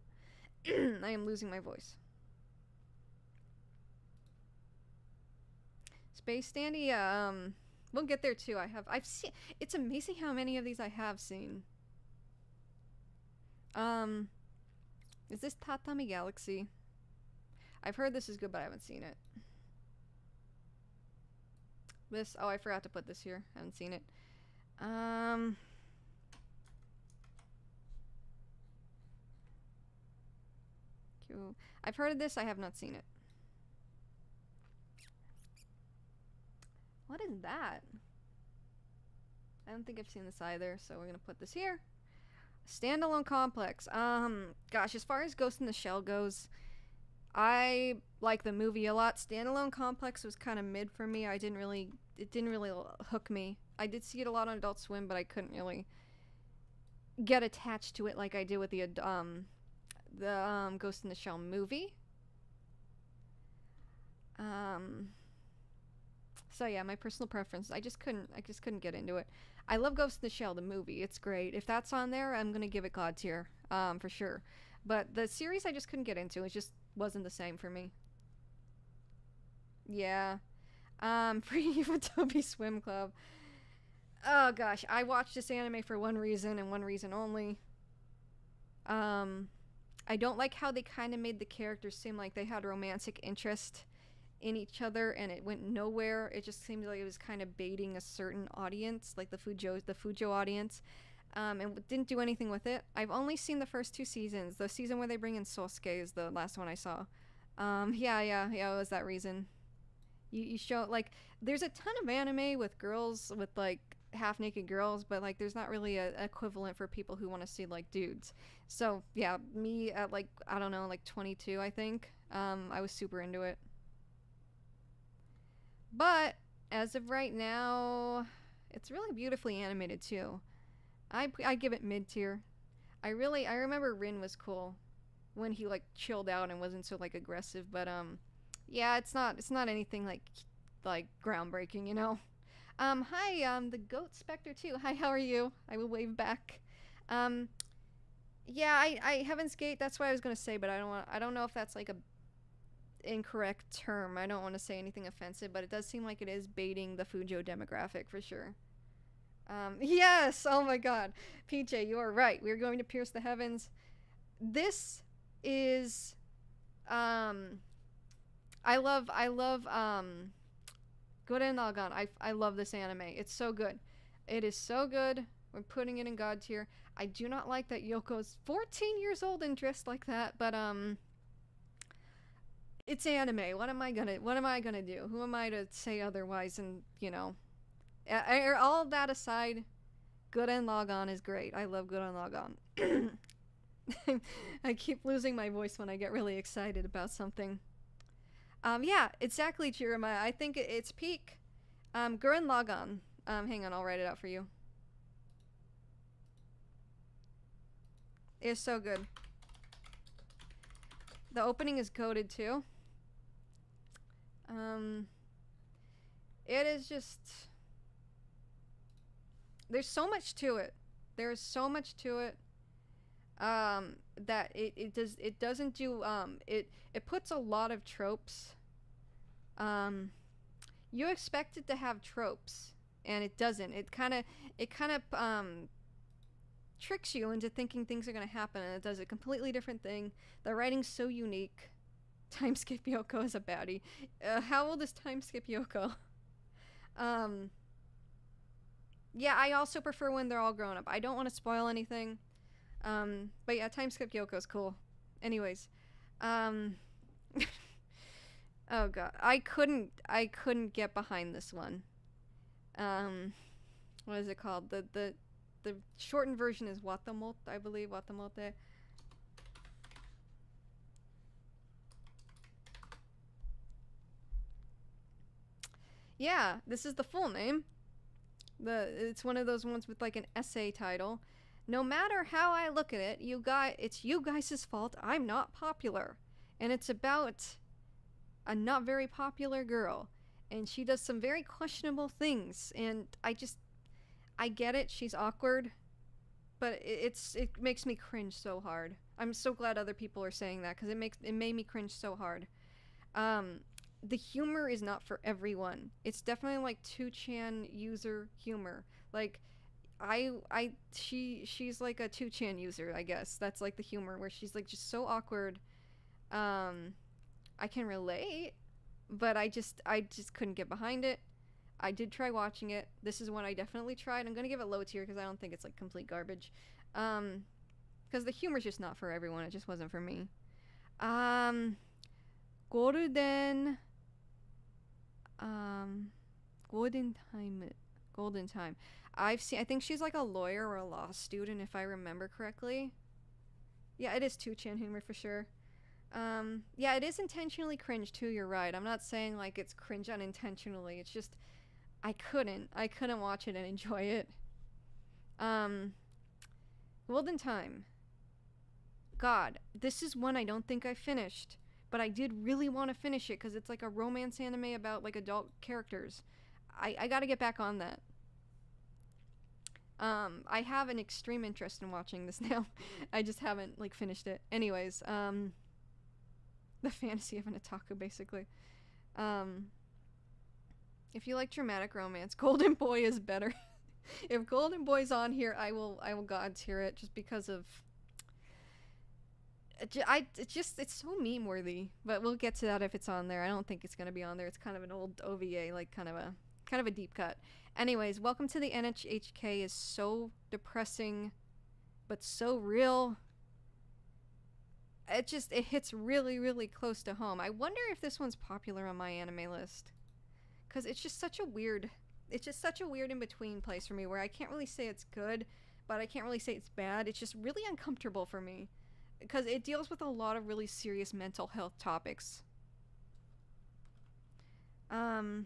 I am losing my voice. Space Dandy, we'll get there too. I've seen, it's amazing how many of these I have seen. Is this Tatami Galaxy? I've heard this is good, but I haven't seen it. Oh, I forgot to put this here. I haven't seen it. Cool. I've heard of this, I have not seen it. What is that? I don't think I've seen this either, so we're gonna put this here. Standalone complex. Gosh, as far as Ghost in the Shell goes, I like the movie a lot. Standalone complex was kind of mid for me. It didn't really hook me. I did see it a lot on Adult Swim, but I couldn't really get attached to it like I did with the Ghost in the Shell movie. So yeah, my personal preference. I just couldn't get into it. I love Ghost in the Shell, the movie. It's great. If that's on there, I'm gonna give it God tier, for sure. But the series I just couldn't get into. It just wasn't the same for me. Yeah. Free Utopia Swim Club. Oh gosh, I watched this anime for one reason and one reason only. I don't like how they kind of made the characters seem like they had romantic interest in each other and it went nowhere. It just seemed like it was kind of baiting a certain audience, like the Fujo audience. And didn't do anything with it. I've only seen the first two seasons. The season where they bring in Sosuke is the last one I saw. Yeah, it was that reason. You show, like, there's a ton of anime with girls, with, like, half-naked girls, but, like, there's not really a equivalent for people who want to see, like, dudes. So, yeah, me at, like, I don't know, like, 22, I think, I was super into it. But, as of right now, it's really beautifully animated, too. I give it mid-tier. I remember Rin was cool when he, like, chilled out and wasn't so, like, aggressive, but, yeah, it's not anything like groundbreaking, you know. Hi, the Goat Spectre too. Hi, how are you? I will wave back. Um, yeah, I Heaven's Gate. That's what I was gonna say, but I don't know if that's like a incorrect term. I don't want to say anything offensive, but it does seem like it is baiting the Fujo demographic for sure. Yes. Oh my God, PJ, you are right. We're going to pierce the heavens. This is, um, I love Gurren Lagann. I love this anime. It's so good. It is so good. We're putting it in God tier. I do not like that Yoko's 14 years old and dressed like that, but it's anime. What am I gonna do? Who am I to say otherwise? And all that aside, Gurren Lagann is great. I love Gurren Lagann. I keep losing my voice when I get really excited about something. Yeah, exactly, Jeremiah. I think it's peak. Gurren Lagann. Hang on, I'll write it out for you. It's so good. The opening is coded too. Um, it is just. There's so much to it. There's so much to it. That it doesn't do it puts a lot of tropes. You expect it to have tropes, and it doesn't. It kind of tricks you into thinking things are gonna happen, and it does a completely different thing. The writing's so unique. Time Skip Yoko is a baddie. How old is Time Skip Yoko? um, yeah, I also prefer when they're all grown up. I don't want to spoil anything. But yeah, Time Skip Yoko's cool. Anyways, um, oh god, I couldn't get behind this one. Um, what is it called? The shortened version is Watamote, I believe. Watamote. Yeah, this is the full name. It's one of those ones with like an essay title. No matter how I look at it, it's you guys' fault I'm not popular. And it's about a not very popular girl. And she does some very questionable things. And I get it, she's awkward. But it makes me cringe so hard. I'm so glad other people are saying that, because it made me cringe so hard. Um, the humor is not for everyone. It's definitely like 2chan user humor. Like, she's like a 2chan user, I guess. That's like the humor, where she's like just so awkward. I can relate, but I just couldn't get behind it. I did try watching it. This is one I definitely tried. I'm gonna give it low tier because I don't think it's like complete garbage. Because the humor's just not for everyone. It just wasn't for me. Um, Golden, um, Golden Time, Golden Time. I think she's like a lawyer or a law student, if I remember correctly. Yeah, it is 2chan humor for sure. Yeah, it is intentionally cringe too, you're right. I'm not saying like it's cringe unintentionally. It's just, I couldn't watch it and enjoy it. Um, Golden Time. God, this is one I don't think I finished. But I did really want to finish it because it's like a romance anime about like adult characters. I gotta get back on that. I have an extreme interest in watching this now. I just haven't like finished it. Anyways, the fantasy of an otaku, basically. Um, if you like dramatic romance, Golden Boy is better. If Golden Boy's on here, I will god tier it just because of It's so meme worthy, but we'll get to that if it's on there. I don't think it's gonna be on there. It's kind of an old OVA, like kind of a deep cut. Anyways, welcome to the NHK is so depressing, but so real. It hits really, really close to home. I wonder if this one's popular on my anime list, because it's just such a weird in between place for me where I can't really say it's good, but I can't really say it's bad. It's just really uncomfortable for me because it deals with a lot of really serious mental health topics. I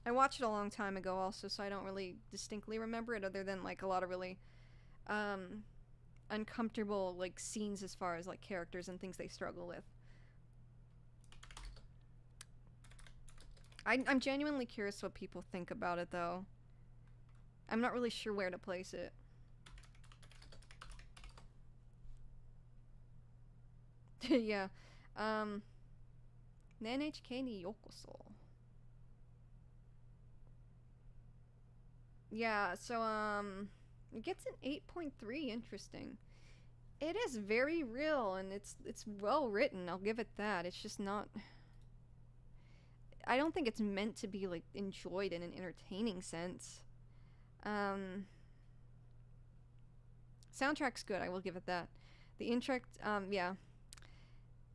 watched it a long time ago also, so I don't really distinctly remember it other than like a lot of really uncomfortable like scenes as far as like characters and things they struggle with. I'm genuinely curious what people think about it though. I'm not really sure where to place it. Yeah. NHK ni yokoso. Yeah, so it gets an 8.3. Interesting. It is very real and it's well written. I'll give it that. It's just not, I don't think it's meant to be like enjoyed in an entertaining sense. Soundtrack's good. I will give it that. The intro, yeah.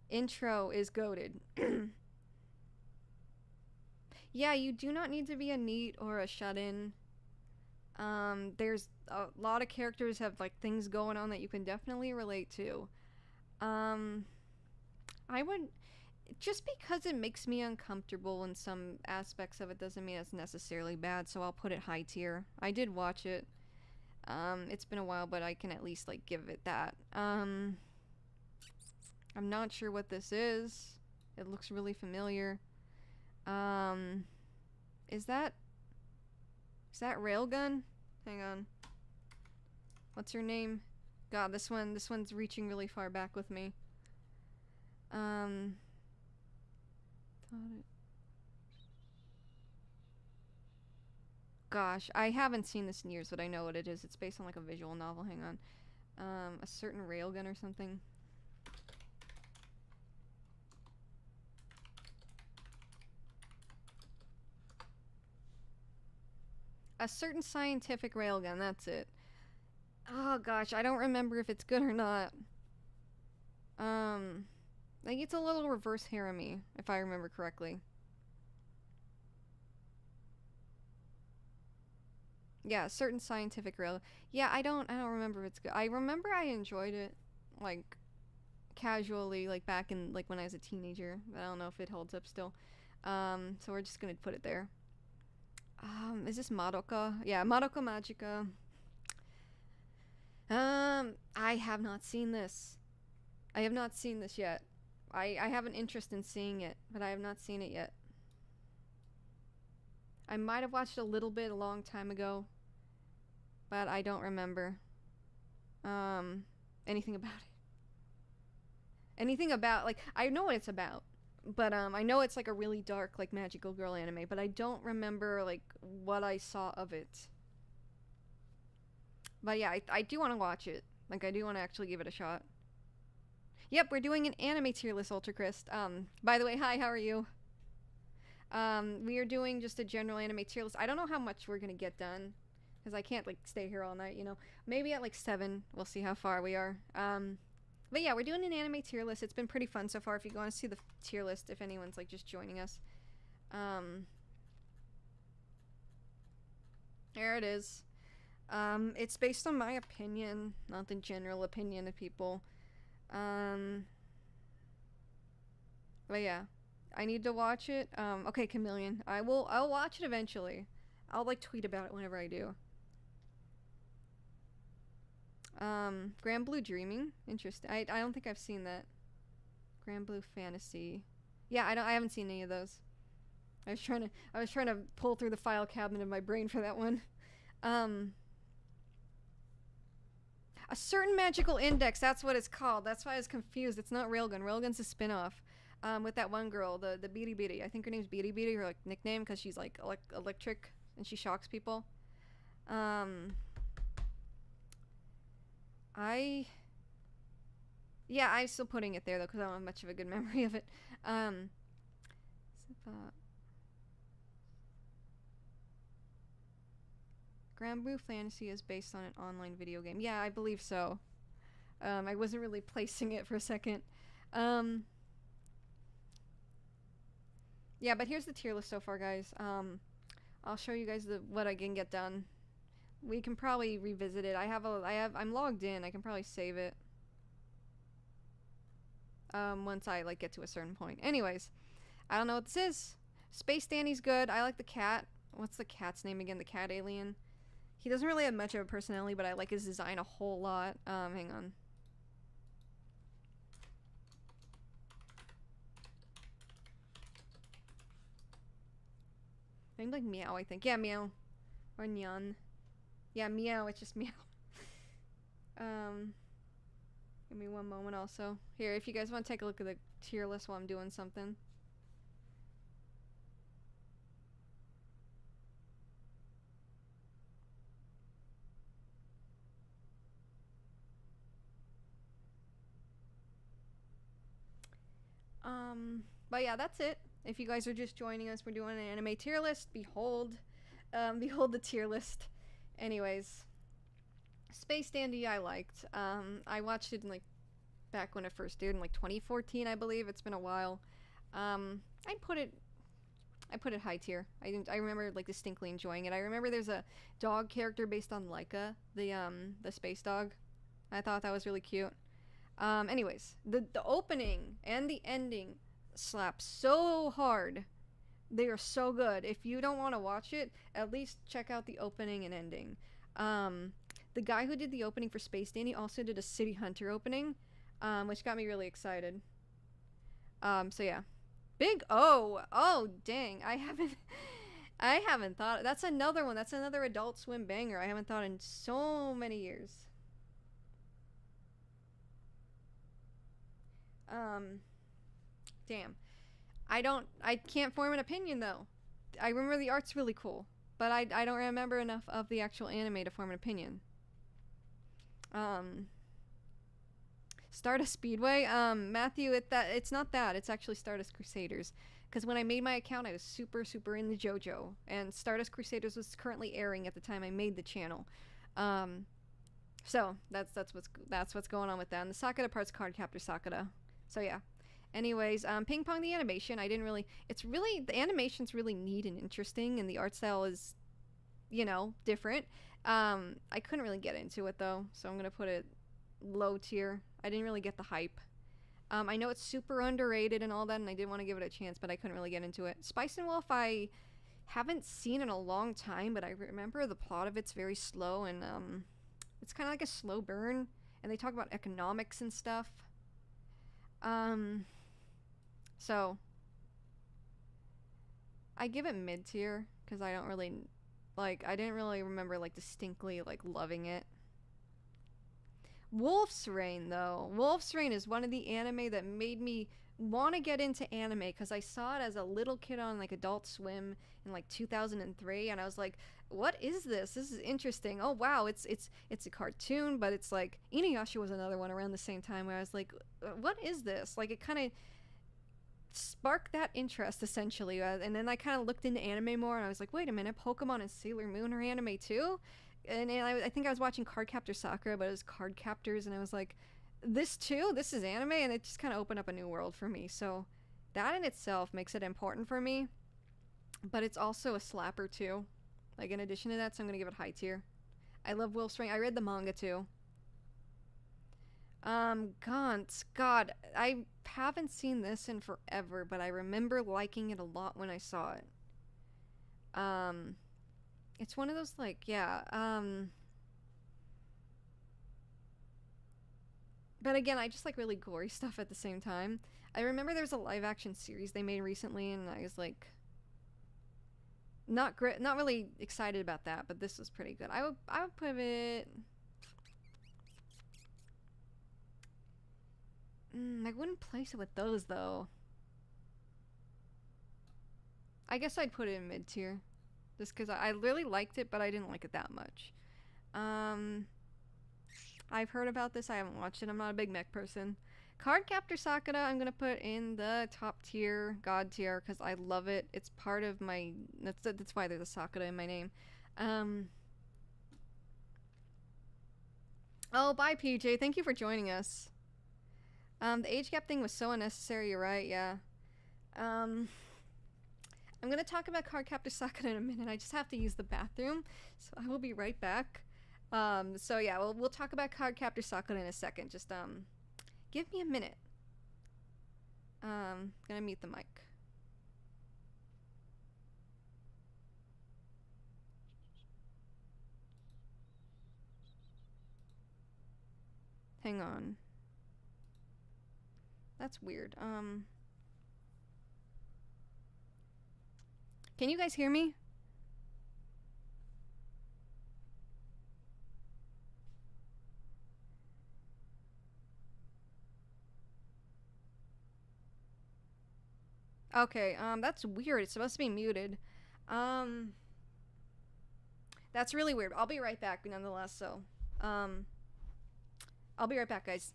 Intro is goated. Yeah, you do not need to be a NEET or a shut-in. There's a lot of characters have like things going on that you can definitely relate to. I would, just because it makes me uncomfortable in some aspects of it doesn't mean it's necessarily bad, so I'll put it high tier. I did watch it. It's been a while, but I can at least like give it that. I'm not sure what this is. It looks really familiar. Is that Railgun? Hang on. What's your name? God, this one's reaching really far back with me. Gosh, I haven't seen this in years, but I know what it is. It's based on like a visual novel. Hang on. A certain railgun or something. A certain scientific railgun, that's it. Oh gosh, I don't remember if it's good or not. Like it's a little reverse harem-y, if I remember correctly. Yeah, a certain scientific rail. Yeah, I don't remember if it's good. I remember I enjoyed it, like casually, like back in like when I was a teenager. I don't know if it holds up still. So we're just gonna put it there. Is this Madoka? Yeah, Madoka Magica. I have not seen this. I have not seen this yet. I have an interest in seeing it, but I have not seen it yet. I might have watched a little bit a long time ago, but I don't remember anything about it. Anything about, like, I know what it's about, but I know it's like a really dark, like, magical girl anime, but I don't remember like what I saw of it. But yeah, I do want to watch it. Like, I do want to actually give it a shot. Yep, we're doing an anime tier list, Ultra Christ. By the way, hi, how are you? We are doing just a general anime tier list. I don't know how much we're gonna get done, because I can't, like, stay here all night, you know? Maybe at, like, 7. We'll see how far we are. But yeah, we're doing an anime tier list. It's been pretty fun so far. If you want to see the tier list, if anyone's, like, just joining us. There it is. It's based on my opinion, not the general opinion of people. But yeah, I need to watch it. Okay, Chameleon. I'll watch it eventually. I'll like tweet about it whenever I do. Grand Blue Dreaming. Interesting. I don't think I've seen that. Grand Blue Fantasy. Yeah, I haven't seen any of those. I was trying to pull through the file cabinet of my brain for that one. A certain magical index, that's what it's called. That's why I was confused. It's not Railgun. Railgun's a spin-off. With that one girl, the Beady Beady. I think her name's Beady Beady, her like nickname, because she's like electric and she shocks people. Yeah, I'm still putting it there though because I don't have much of a good memory of it. Um, Grand Blue Fantasy is based on an online video game. Yeah, I believe so. I wasn't really placing it for a second. Um, yeah, but here's the tier list so far, guys. I'll show you guys what I can get done. We can probably revisit it. I'm logged in. I can probably save it. Once I like get to a certain point. Anyways, I don't know what this is. Space Danny's good. I like the cat. What's the cat's name again? The cat alien. He doesn't really have much of a personality, but I like his design a whole lot. Hang on. Named like Meow, I think. Yeah, Meow. Or Nyan. Yeah, Meow. It's just Meow. Give me one moment also. Here, if you guys want to take a look at the tier list while I'm doing something. But yeah, that's it. If you guys are just joining us, we're doing an anime tier list. Behold. Behold the tier list. Anyways. Space Dandy I liked. I watched it in like back when it first did in like 2014, I believe. It's been a while. I put it high tier. I remember like distinctly enjoying it. I remember there's a dog character based on Laika, the space dog. I thought that was really cute. Anyways, the opening and the ending slap so hard. They are so good. If you don't want to watch it, at least check out the opening and ending. The guy who did the opening for Space Dandy also did a City Hunter opening, which got me really excited. So yeah. Big O. Oh, dang. I haven't thought. That's another one. That's another Adult Swim banger. I haven't thought in so many years. Damn. I can't form an opinion though. I remember the art's really cool, but I don't remember enough of the actual anime to form an opinion. Stardust Speedway. Matthew, it's not that. It's actually Stardust Crusaders. Because when I made my account, I was super into JoJo, and Stardust Crusaders was currently airing at the time I made the channel. So that's what's going on with that. And the Sakura part's Cardcaptor Sakura. So yeah. Anyways, Ping Pong the animation, the animation's really neat and interesting, and the art style is, different. I couldn't really get into it though, so I'm gonna put it low tier. I didn't really get the hype. I know it's super underrated and all that, and I did want to give it a chance, but I couldn't really get into it. Spice and Wolf, I haven't seen in a long time, but I remember the plot of it's very slow, and it's kind of like a slow burn, and they talk about economics and stuff. So I give it mid tier because I don't really I didn't really remember distinctly loving it. Wolf's Rain though. Wolf's Rain is one of the anime that made me want to get into anime because I saw it as a little kid on Adult Swim in 2003, and I was like, what is this? This is interesting. Oh wow, it's a cartoon, but it's Inuyasha was another one around the same time where I was like, what is this? It kind of sparked that interest essentially, and then I kind of looked into anime more, and I was like, wait a minute, Pokemon and Sailor Moon are anime too? And I think I was watching Cardcaptor Sakura, but it was Card Captors, and I was like, this too? This is anime? And it just kind of opened up a new world for me. So that in itself makes it important for me, but it's also a slapper too. In addition to that, so I'm gonna give it high tier. I love Wolf's Rain. I read the manga too. Gantz. God, I haven't seen this in forever, but I remember liking it a lot when I saw it. It's one of those but again, I just like really gory stuff at the same time. I remember there was a live action series they made recently, and I was not really excited about that, but this was pretty good. I would put it. I wouldn't place it with those though. I guess I'd put it in mid tier, just because I really liked it, but I didn't like it that much. I've heard about this. I haven't watched it. I'm not a big mech person. Cardcaptor Sakura, I'm gonna put in the top tier, god tier, because I love it. It's part of my. That's why there's a Sakura in my name. Oh, bye, PJ. Thank you for joining us. The age gap thing was so unnecessary. You're right. Yeah. I'm gonna talk about Cardcaptor Sakura in a minute. I just have to use the bathroom, so I will be right back. So yeah, we'll talk about Cardcaptor Sakura in a second. Just give me a minute. Gonna mute the mic. Hang on. That's weird. Can you guys hear me? Okay, that's weird. It's supposed to be muted. That's really weird. I'll be right back nonetheless, so, I'll be right back, guys.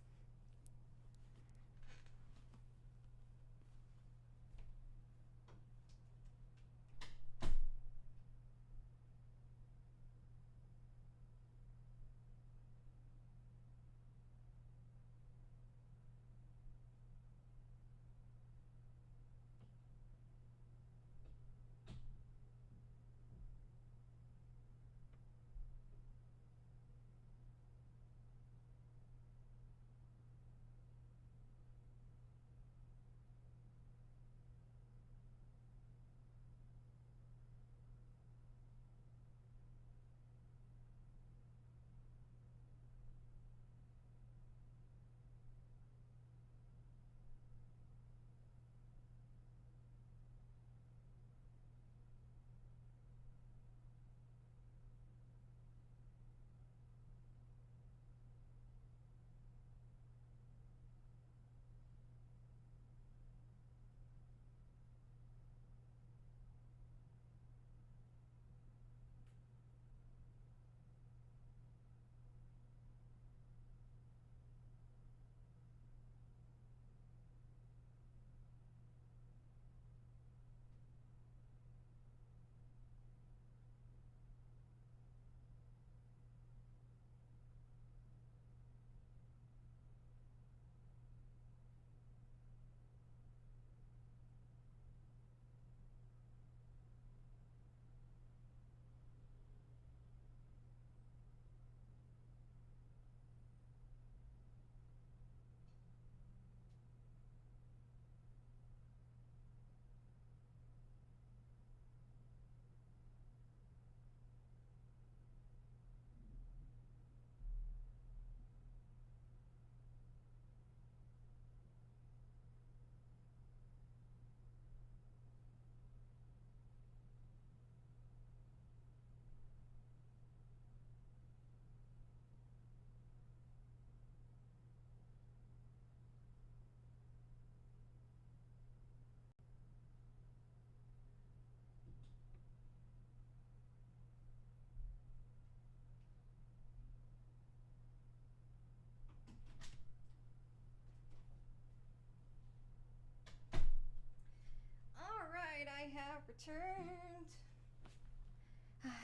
Alright, I have returned.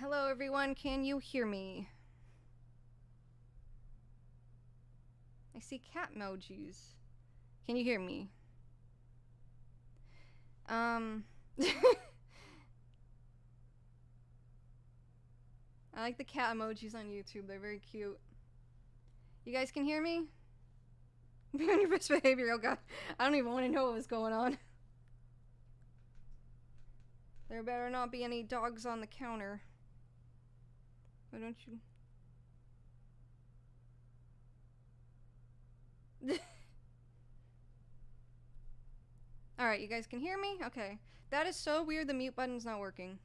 Hello, everyone. Can you hear me? I see cat emojis. Can you hear me? I like the cat emojis on YouTube. They're very cute. You guys can hear me? Be on your best behavior. Oh god. I don't even want to know what was going on. There better not be any dogs on the counter. Why don't you... Alright, you guys can hear me? Okay. That is so weird the mute button's not working.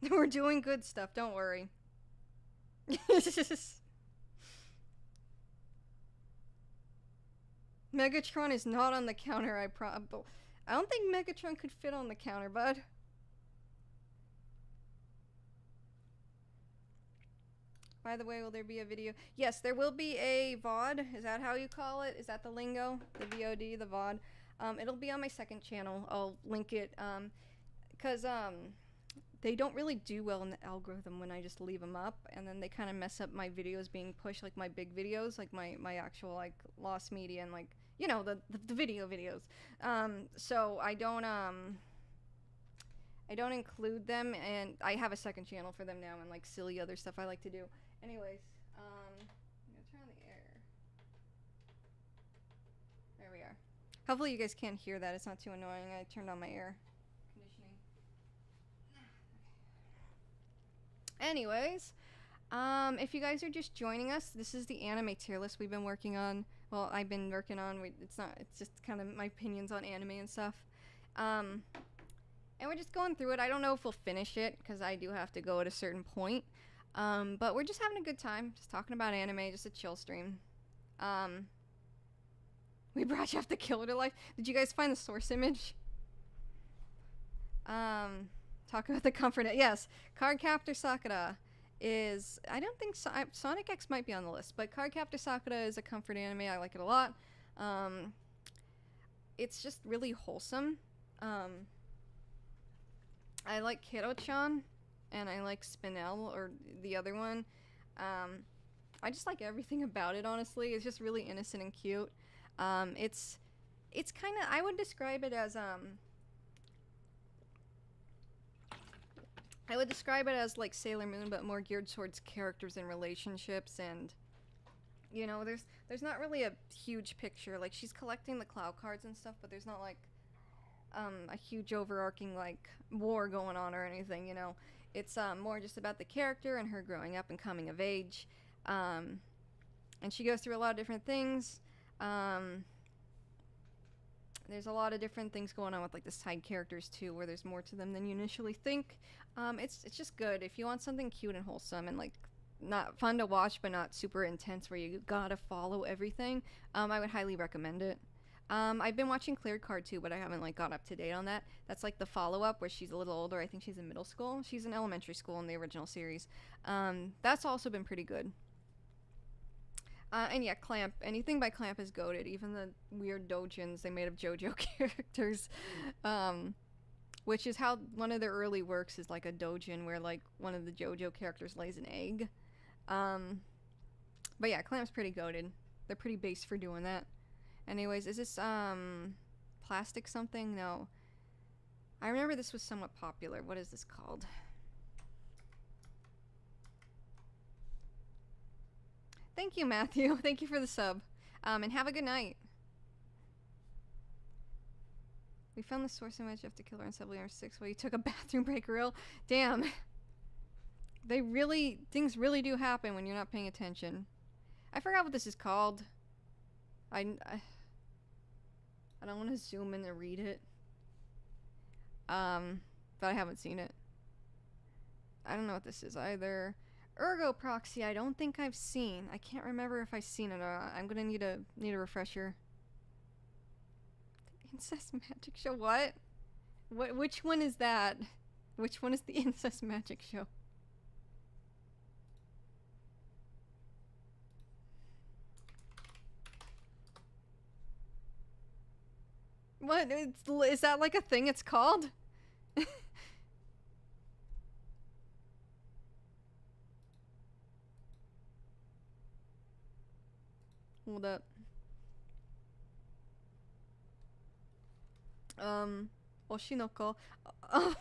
We're doing good stuff, don't worry. Megatron is not on the counter, I don't think Megatron could fit on the counter, bud. By the way, will there be a video? Yes, there will be a VOD. Is that how you call it? Is that the lingo? The VOD, the VOD. It'll be on my second channel. I'll link it. Because they don't really do well in the algorithm when I just leave them up, and then they kind of mess up my videos being pushed, like my big videos, like my actual like lost media and like, you know, the video videos. So I don't include them, and I have a second channel for them now and like silly other stuff I like to do. Anyways, I'm gonna turn on the air. There we are. Hopefully you guys can't hear that. It's not too annoying. I turned on my air conditioning. Anyways, if you guys are just joining us, this is the anime tier list we've been working on. Well, I've been working on. It's just kind of my opinions on anime and stuff. And we're just going through it. I don't know if we'll finish it, because I do have to go at a certain point. But we're just having a good time, just talking about anime, just a chill stream. We brought you up the killer to life. Did you guys find the source image? Talk about the comfort. Yes, Cardcaptor Sakura is, I don't think Sonic X might be on the list, but Cardcaptor Sakura is a comfort anime. I like it a lot. It's just really wholesome. I like Kiddo-chan, and I like Spinel, or the other one. I just like everything about it, honestly. It's just really innocent and cute. It's kind of, I would describe it as, like Sailor Moon, but more geared towards characters and relationships, and, you know, there's not really a huge picture. Like, she's collecting the Cloud cards and stuff, but there's not, like, a huge overarching, like, war going on or anything, you know. It's, more just about the character and her growing up and coming of age. And she goes through a lot of different things. There's a lot of different things going on with, like, the side characters, too, where there's more to them than you initially think. It's just good. If you want something cute and wholesome and, like, not fun to watch, but not super intense where you gotta follow everything, I would highly recommend it. I've been watching Clear Card too, but I haven't like got up to date on that. That's like the follow-up where she's a little older. I think she's in middle school. She's in elementary school in the original series. That's also been pretty good. And yeah, Clamp. Anything by Clamp is goated. Even the weird dojins they made of JoJo characters. Which is how one of their early works is like a dojin where like one of the JoJo characters lays an egg. But yeah, Clamp's pretty goated. They're pretty base for doing that. Anyways, is this, plastic something? No. I remember this was somewhat popular. What is this called? Thank you, Matthew. Thank you for the sub. And have a good night. We found the source image of the killer in Subway 6 while you took a bathroom break real. Damn. Things really do happen when you're not paying attention. I forgot what this is called. I don't want to zoom in and read it. But I haven't seen it. I don't know what this is either. Ergo Proxy, I don't think I've seen. I can't remember if I've seen it or not. I'm gonna need a refresher. Incest Magic Show, what? Which one is that? Which one is the Incest Magic Show? What? Is that like a thing it's called? Hold up. Oshinoko. Oh,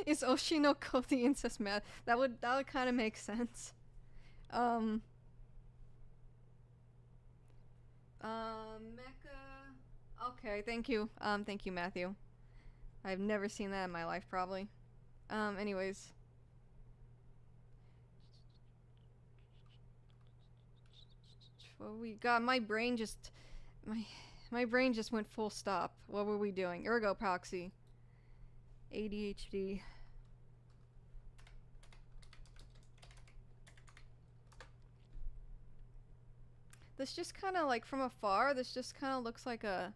is Oshinoko the incest math? That would kind of make sense. Mecha. Okay, thank you. Thank you, Matthew. I've never seen that in my life, probably. Anyways. What we got? My brain just went full stop. What were we doing? Ergo Proxy. ADHD. This just kind of like from afar. This just kind of looks like a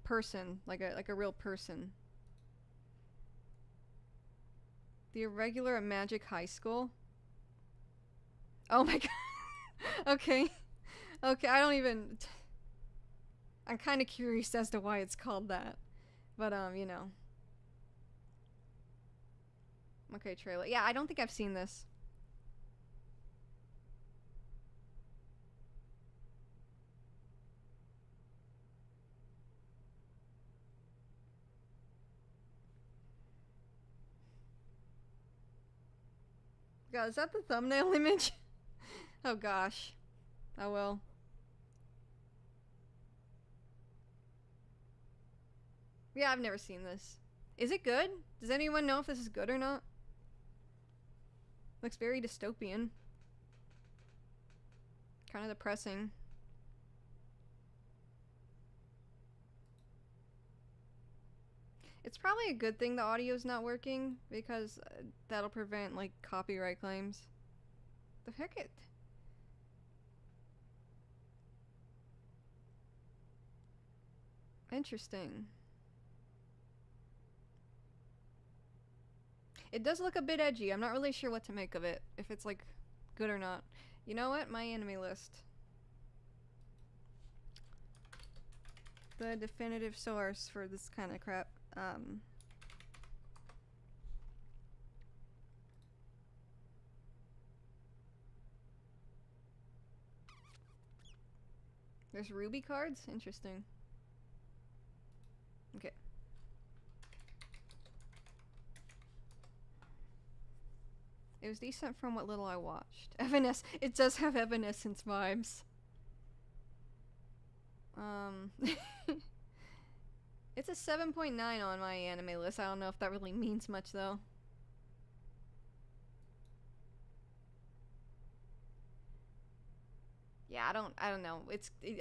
person, like a real person. The Irregular at Magic High School. Oh my god. Okay. Okay, I don't even. I'm kind of curious as to why it's called that. But, you know. Okay, trailer. Yeah, I don't think I've seen this. God, is that the thumbnail image? Oh gosh. Oh well. Yeah, I've never seen this. Is it good? Does anyone know if this is good or not? Looks very dystopian. Kind of depressing. It's probably a good thing the audio's not working because that'll prevent like copyright claims. The heck it. Interesting. It does look a bit edgy. I'm not really sure what to make of it. If it's like good or not. You know what? My anime list. The definitive source for this kind of crap. There's Ruby cards? Interesting. Okay. It was decent from what little I watched. It does have Evanescence vibes. It's a 7.9 on my anime list. I don't know if that really means much though. Yeah, I don't know.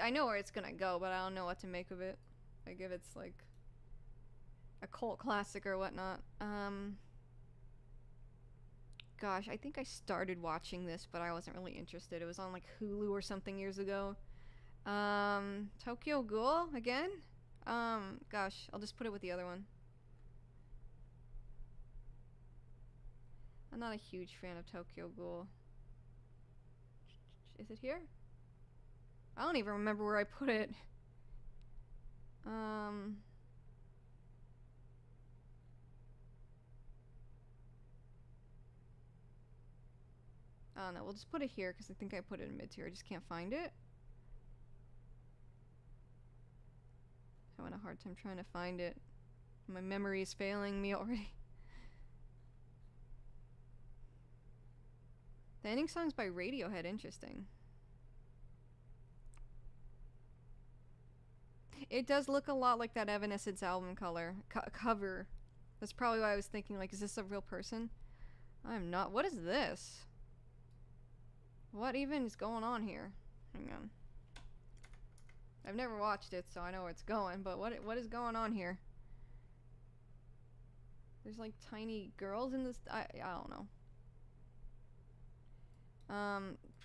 I know where it's gonna go, but I don't know what to make of it. Like if it's like a cult classic or whatnot. Gosh, I think I started watching this, but I wasn't really interested. It was on like Hulu or something years ago. Tokyo Ghoul again? Gosh, I'll just put it with the other one. I'm not a huge fan of Tokyo Ghoul. Is it here? I don't even remember where I put it. I don't know. We'll just put it here because I think I put it in mid tier. I just can't find it. Having a hard time trying to find it. My memory is failing me already. The ending song's by Radiohead. Interesting. It does look a lot like that Evanescence album cover. That's probably why I was thinking, like, is this a real person? I'm not. What is this? What even is going on here? Hang on. I've never watched it, so I know where it's going, but what is going on here? There's like tiny girls in this. I don't know.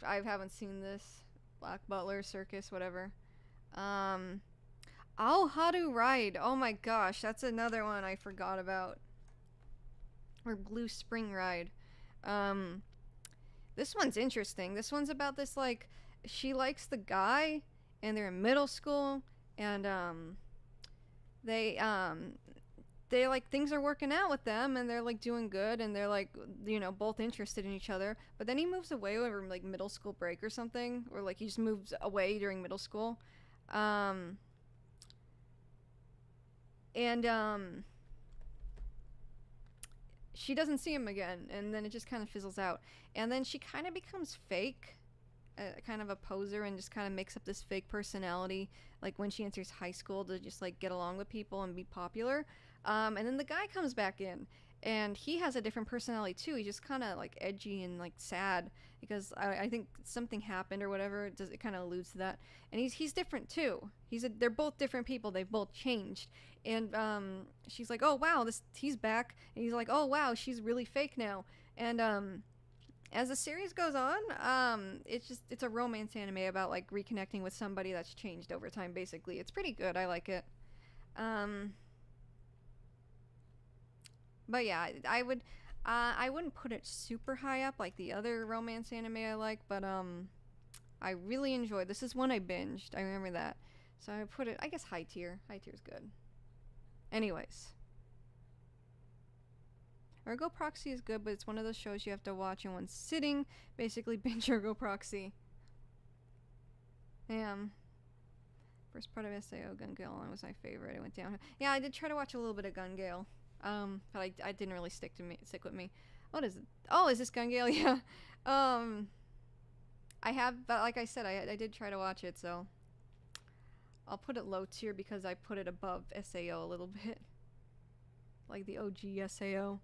I haven't seen this. Black Butler Circus, whatever. Ao Haru Ride. Oh my gosh, that's another one I forgot about. Or Blue Spring Ride. This one's interesting. This one's about this, like, she likes the guy, and they're in middle school, and they like, things are working out with them, and they're like doing good, and they're like, you know, both interested in each other. But then he moves away over like middle school break or something, or like he just moves away during middle school, and she doesn't see him again, and then it just kind of fizzles out, and then she kind of becomes fake. Kind of a poser, and just kind of makes up this fake personality, like when she enters high school, to just like get along with people and be popular. And then the guy comes back in, and he has a different personality too. He's just kind of like edgy and like sad because I think something happened or whatever. It kind of alludes to that, and he's different too. They're both different people. They've both changed, and she's like, oh wow, he's back, and he's like, oh wow, she's really fake now, and as the series goes on, it's a romance anime about like reconnecting with somebody that's changed over time. Basically, it's pretty good. I like it. But yeah, I wouldn't put it super high up like the other romance anime I like, but I really enjoyed. This is one I binged. I remember that. So I put it, I guess, high tier. High tier's good. Anyways. Ergo Proxy is good, but it's one of those shows you have to watch in one sitting. Basically, binge Ergo Proxy. Damn. First part of SAO Gun Gale was my favorite. It went down. Yeah, I did try to watch a little bit of Gun Gale. But I didn't really stick with me. What is it? Oh, is this Gun Gale? Yeah. I have, but like I said, I did try to watch it, so I'll put it low tier because I put it above SAO a little bit. Like the OG SAO.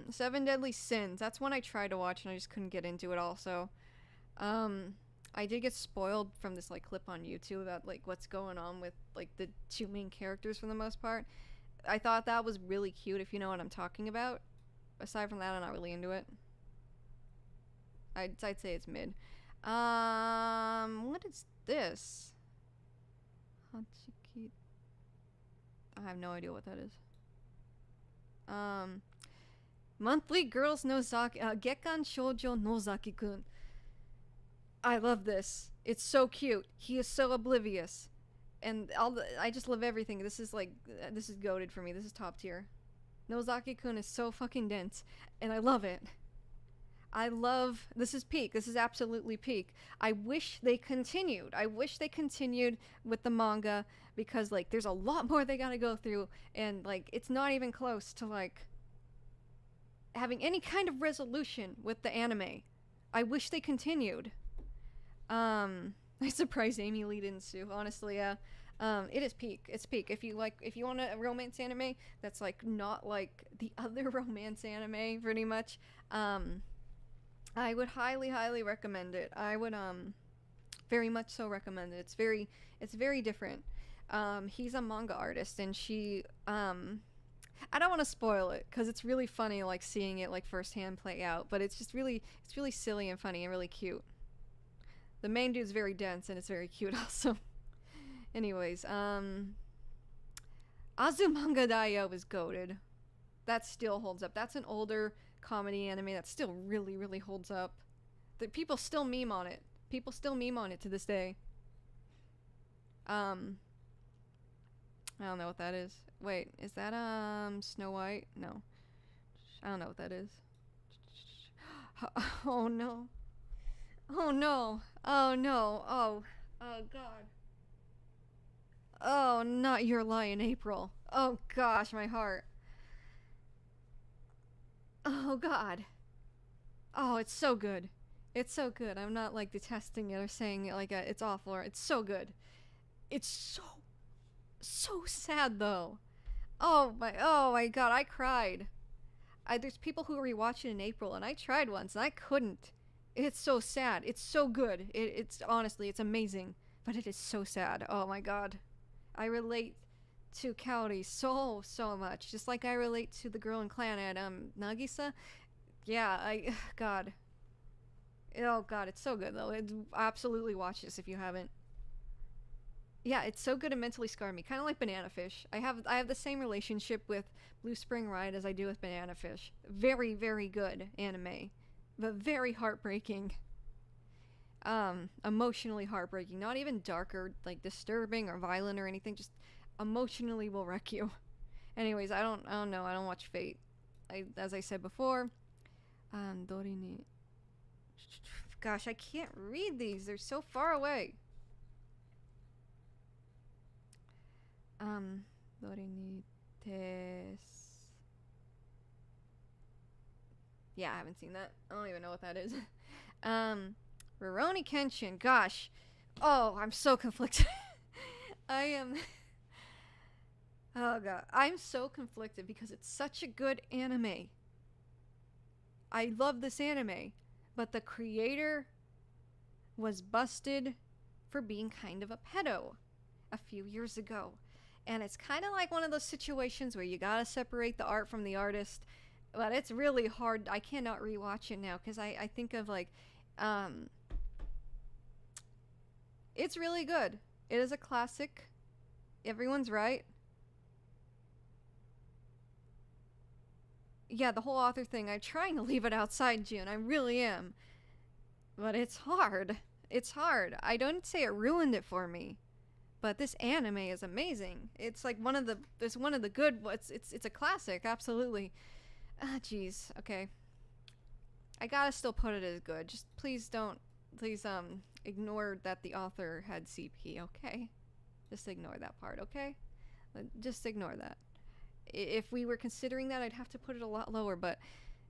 Seven Deadly Sins. That's one I tried to watch and I just couldn't get into it also. I did get spoiled from this like clip on YouTube about like what's going on with like the two main characters for the most part. I thought that was really cute, if you know what I'm talking about. Aside from that, I'm not really into it. I'd say it's mid. What is this? Hachiki. I have no idea what that is. Monthly Girls Nozaki, Gekkan Shoujo Nozaki-kun. I love this. It's so cute. He is so oblivious. And I just love everything. This is like, this is goated for me. This is top tier. Nozaki-kun is so fucking dense. And I love it. This is peak. This is absolutely peak. I wish they continued. I wish they continued with the manga because, like, there's a lot more they gotta go through. And, like, it's not even close to, like, having any kind of resolution with the anime. I wish they continued. I'm surprised Amy Lee didn't sue, honestly, yeah. It is peak. It's peak. If you want a romance anime that's, like, not like the other romance anime, pretty much, I would highly, highly recommend it. I would, very much so recommend it. It's very different. He's a manga artist, and she, I don't want to spoil it, because it's really funny, like, seeing it, like, firsthand play out, but it's really silly and funny and really cute. The main dude's very dense, and it's very cute also. Anyways, Azumanga Daioh is goated. That still holds up. That's an older comedy anime that still really, really holds up. The people still meme on it. People still meme on it to this day. I don't know what that is. Wait, is that Snow White? No. I don't know what that is. Oh no. Oh no. Oh no. Oh god. Oh, not Your Lie in April. Oh gosh, my heart. Oh god. Oh, it's so good. It's so good. I'm not like detesting it or saying it like it's awful or it's so good. It's so sad though. Oh my god, I cried. There's people who rewatch it in April and I tried once and I couldn't. It's so sad. It's so good. It's honestly, it's amazing, but it is so sad. Oh my god. I relate to Kaori so much, just like I relate to the girl in Clan at Nagisa. Yeah, god. Oh god, it's so good though. Absolutely watch this if you haven't. Yeah, it's so good it mentally scarred me. Kind of like Banana Fish. I have the same relationship with Blue Spring Ride as I do with Banana Fish. Very, very good anime, but very heartbreaking. Emotionally heartbreaking. Not even dark or like disturbing or violent or anything. Just emotionally will wreck you. Anyways, I don't know. I don't watch Fate. As I said before, Dorini. Gosh, I can't read these. They're so far away. Dorini Tes. Yeah, I haven't seen that. I don't even know what that is. Rurouni Kenshin. Gosh. Oh, I'm so conflicted. I am. Oh god. I'm so conflicted because it's such a good anime. I love this anime. But the creator was busted for being kind of a pedo a few years ago. And it's kind of like one of those situations where you gotta separate the art from the artist. But it's really hard. I cannot rewatch it now because I think of like, it's really good. It is a classic. Everyone's right. Yeah, the whole author thing. I'm trying to leave it outside, June. I really am. But it's hard. It's hard. I don't say it ruined it for me. But this anime is amazing. It's like one of the good. It's a classic, absolutely. Ah, jeez. Okay. I gotta still put it as good. Just please don't, please ignore that the author had CP. Okay, just ignore that part. Okay, just ignore that. If we were considering that, I'd have to put it a lot lower. But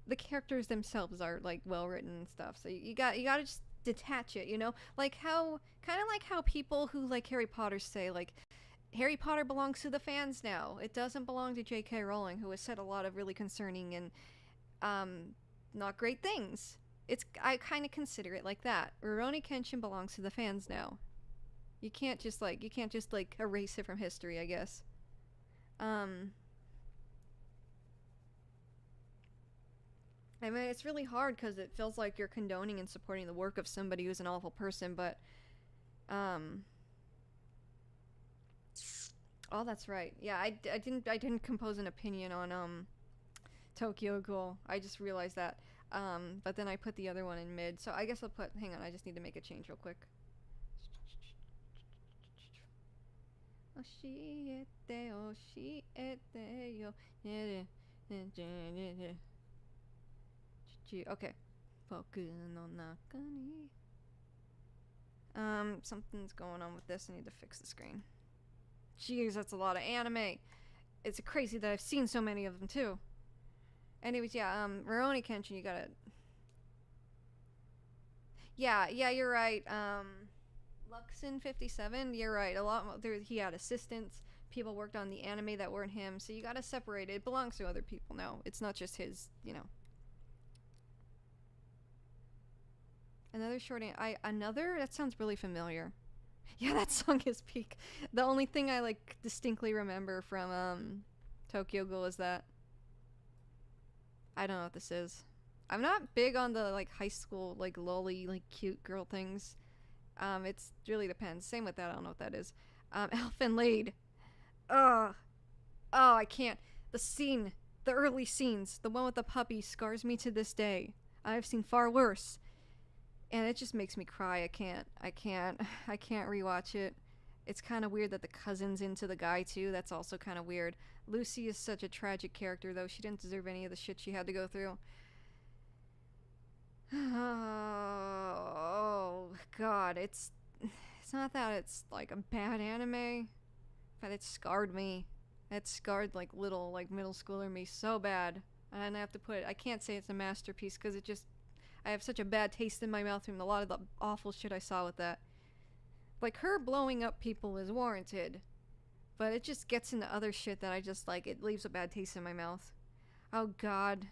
the characters themselves are like well written and stuff. So you gotta just detach it. You know, like how kind of like how people who like Harry Potter say like Harry Potter belongs to the fans now. It doesn't belong to J.K. Rowling, who has said a lot of really concerning and not great things. It's I kind of consider it like that. Rurouni Kenshin belongs to the fans now. You can't just like erase it from history, I guess. Um I mean, it's really hard cuz it feels like you're condoning and supporting the work of somebody who's an awful person, but um oh, that's right. Yeah, I didn't compose an opinion on Tokyo Ghoul. I just realized that. But then I put the other one in mid. So I guess I'll put. Hang on, I just need to make a change real quick. Oshiete, oshiete yo. Okay. Boku no naka ni. Something's going on with this. I need to fix the screen. Jeez, that's a lot of anime. It's crazy that I've seen so many of them too. Anyways, yeah, Rurouni Kenshin, you gotta... Yeah, you're right. Luxin57, you're right. A lot more, he had assistants. People worked on the anime that weren't him, so you gotta separate it. It belongs to other people now. It's not just his, you know. Another short another? That sounds really familiar. Yeah, that song is peak. The only thing I, like, distinctly remember from, Tokyo Ghoul is that. I don't know what this is. I'm not big on the like high school like lolly like cute girl things. It's really depends. Same with that. I don't know what that is. Elfin Lead. Ugh. Oh, I can't. The scene, the early scenes, the one with the puppy scars me to this day. I've seen far worse, and it just makes me cry. I can't. I can't rewatch it. It's kind of weird that the cousin's into the guy too. That's also kind of weird. Lucy is such a tragic character, though. She didn't deserve any of the shit she had to go through. Oh God, it's not that it's like a bad anime, but it scarred me. It scarred like little like middle schooler me so bad, and I have to put it. I can't say it's a masterpiece because it just I have such a bad taste in my mouth from a lot of the awful shit I saw with that. Like her blowing up people is warranted, but it just gets into other shit that I just like. It leaves a bad taste in my mouth. Oh God.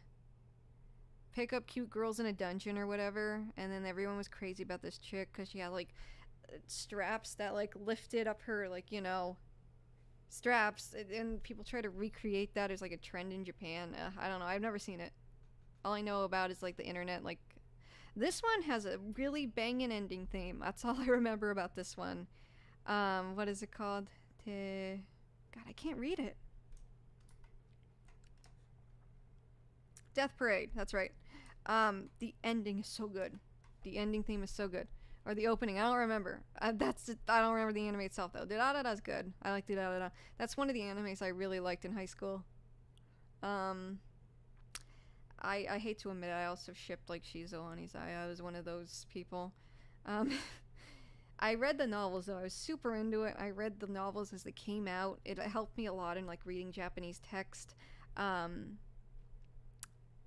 Pick up cute girls in a dungeon or whatever, and then everyone was crazy about this chick because she had like straps that like lifted up her like straps, and people try to recreate that as like a trend in Japan. I don't know. I've never seen it. All I know about is like the internet. Like this one has a really banging ending theme. That's all I remember about this one. What is it called? God, I can't read it. Death Parade. That's right. The ending is so good. The ending theme is so good. Or the opening. I don't remember. I don't remember the anime itself though. Da da da's good. I like Da Da Da. That's one of the animes I really liked in high school. I hate to admit it, I also shipped like Shizo on Izai. I was one of those people. I read the novels though. I was super into it. I read the novels as they came out. It helped me a lot in like reading Japanese text.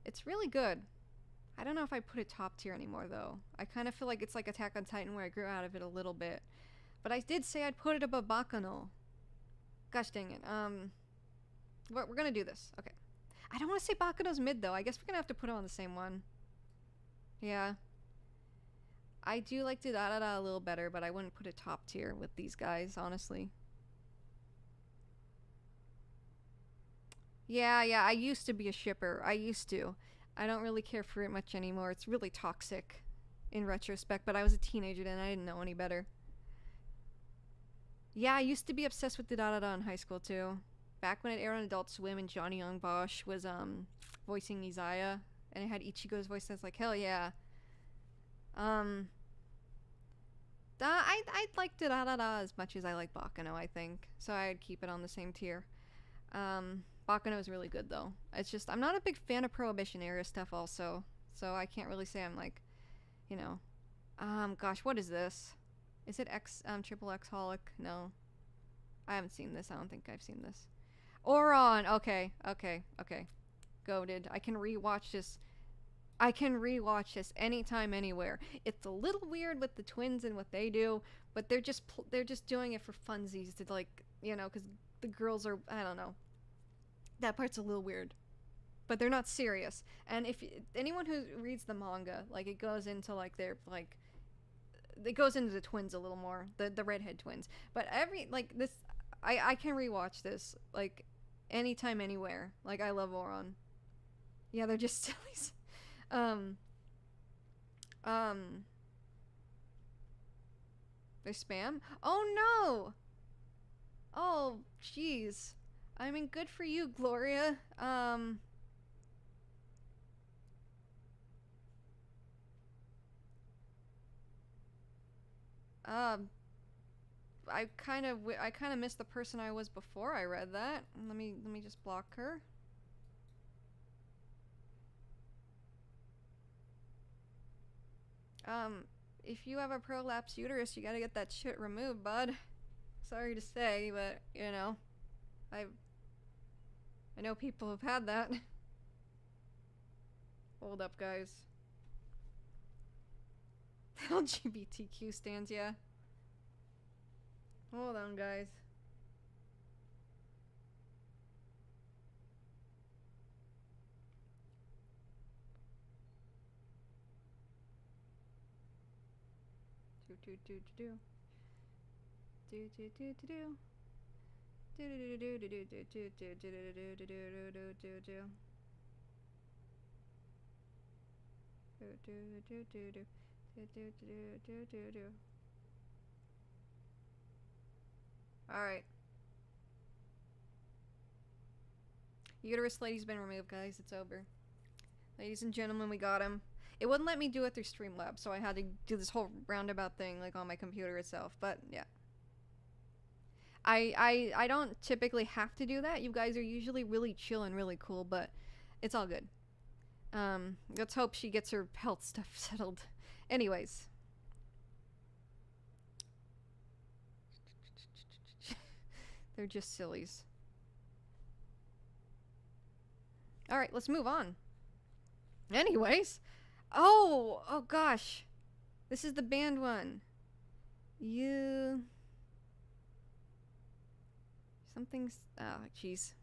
It's really good. I don't know if I put it top tier anymore though. I kind of feel like it's like Attack on Titan where I grew out of it a little bit. But I did say I'd put it above Bakano. Gosh dang it. We're gonna do this. Okay. I don't want to say Bakano's mid though. I guess we're gonna have to put it on the same one. Yeah. I do like Da Da Da a little better, but I wouldn't put it top tier with these guys, honestly. Yeah, I used to be a shipper. I used to. I don't really care for it much anymore. It's really toxic in retrospect, but I was a teenager then. I didn't know any better. Yeah, I used to be obsessed with Da Da Da in high school too. Back when it aired on Adult Swim and Johnny Young Bosch was voicing Izaya, and it had Ichigo's voice. I was like, hell yeah. I liked it as much as I like Baccano, I think. So I'd keep it on the same tier. Baccano is really good though. It's just I'm not a big fan of Prohibition era stuff also, so I can't really say I'm like, you know. Gosh, what is this? Is it Triple X Holic? No. I haven't seen this. I don't think I've seen this. Oron! Okay. Goated. I can rewatch this. Anytime, anywhere. It's a little weird with the twins and what they do, but they're just doing it for funsies to, like, you know, because the girls are, I don't know. That part's a little weird. But they're not serious. And if anyone who reads the manga, like, it goes into, like, their, like, it goes into the twins a little more, the redhead twins. But I can rewatch this, like, anytime, anywhere. Like, I love Oron. Yeah, they're just sillies. They spam? Oh no! Oh, jeez. I mean, good for you, Gloria. I kind of missed the person I was before I read that. Let me just block her. If you have a prolapsed uterus, you gotta get that shit removed, bud. Sorry to say, but, you know, I know people have had that. Hold up, guys. LGBTQ stands, yeah. Hold on, guys. Alright. Uterus lady's been removed, guys. It's over. Ladies and gentlemen, we got him. It wouldn't let me do it through Streamlabs, so I had to do this whole roundabout thing, like, on my computer itself. But, yeah. I don't typically have to do that. You guys are usually really chill and really cool, but it's all good. Let's hope she gets her health stuff settled. Anyways. They're just sillies. Alright, let's move on. Anyways. Oh gosh. This is the band one. Something's... Oh, jeez.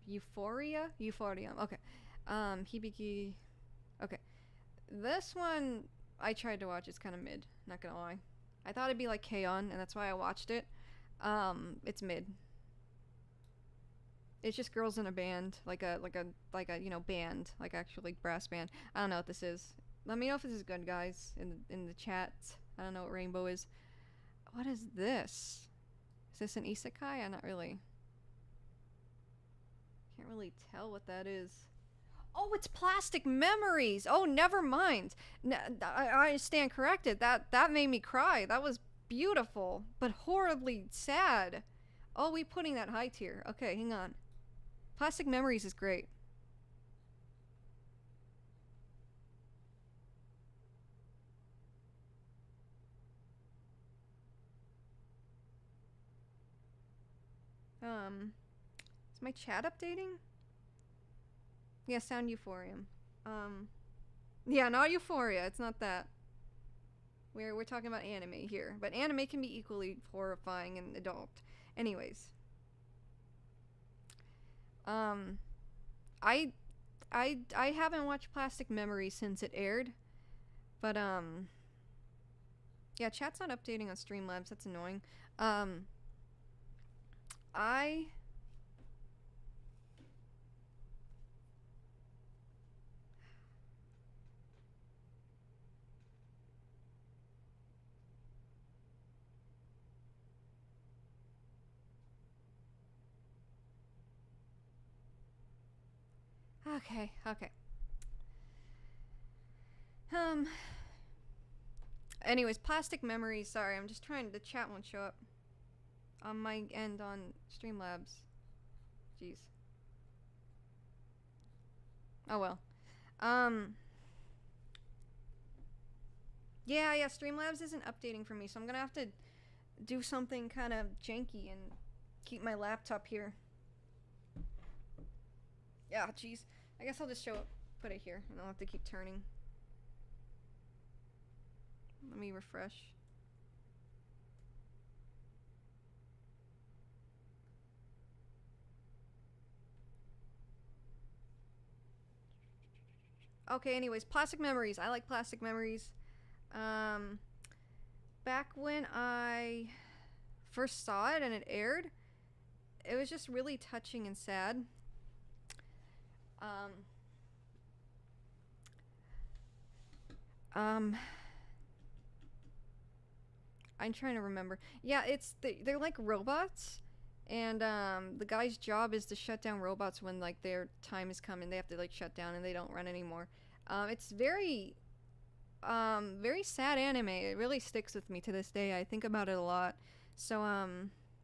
Euphoria? Okay. Hibiki... Okay. This one I tried to watch. It's kind of mid. Not gonna lie. I thought it'd be like K-On! And that's why I watched it. It's mid. It's just girls in a band, like a you know, band, like actually brass band. I don't know what this is. Let me know if this is good, guys, in the chat. I don't know what rainbow is. What is this? Is this an isekai? Not really. Can't really tell what that is. Oh, it's Plastic Memories. Oh, never mind. I stand corrected. That made me cry. That was beautiful, but horribly sad. Oh, we putting that high tier. Okay, hang on. Plastic Memories is great. Is my chat updating? Yeah, Sound Euphorium. Yeah, not Euphoria. It's not that. We're talking about anime here, but anime can be equally horrifying and adult. Anyways. I haven't watched Plastic Memories since it aired, but yeah, chat's not updating on Streamlabs. That's annoying. Okay, okay. Um. Anyways, plastic memories. Sorry, I'm just trying. The chat won't show up on my end on Streamlabs. Jeez. Oh well. Um. Yeah. Streamlabs isn't updating for me, so I'm gonna have to do something kind of janky and keep my laptop here. Yeah. Jeez. I guess I'll just put it here, and I'll have to keep turning. Let me refresh. Okay, anyways, plastic memories. I like plastic memories. Um, Back when I first saw it and it aired, it was just really touching and sad. Um, um, I'm trying to remember. Yeah, they're like robots, and the guy's job is to shut down robots when like their time is coming. They have to like shut down and they don't run anymore. It's very sad anime. It really sticks with me to this day. I think about it a lot. So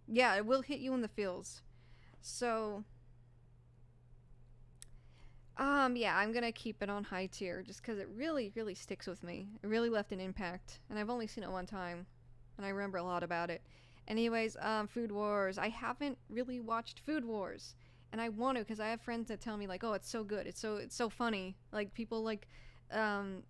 yeah, it will hit you in the feels. So yeah, I'm gonna keep it on high tier just because it really, really sticks with me. It really left an impact, and I've only seen it one time, and I remember a lot about it. Anyways, Food Wars. I haven't really watched Food Wars, and I want to because I have friends that tell me like, oh, it's so good, it's so funny. Like people like, um,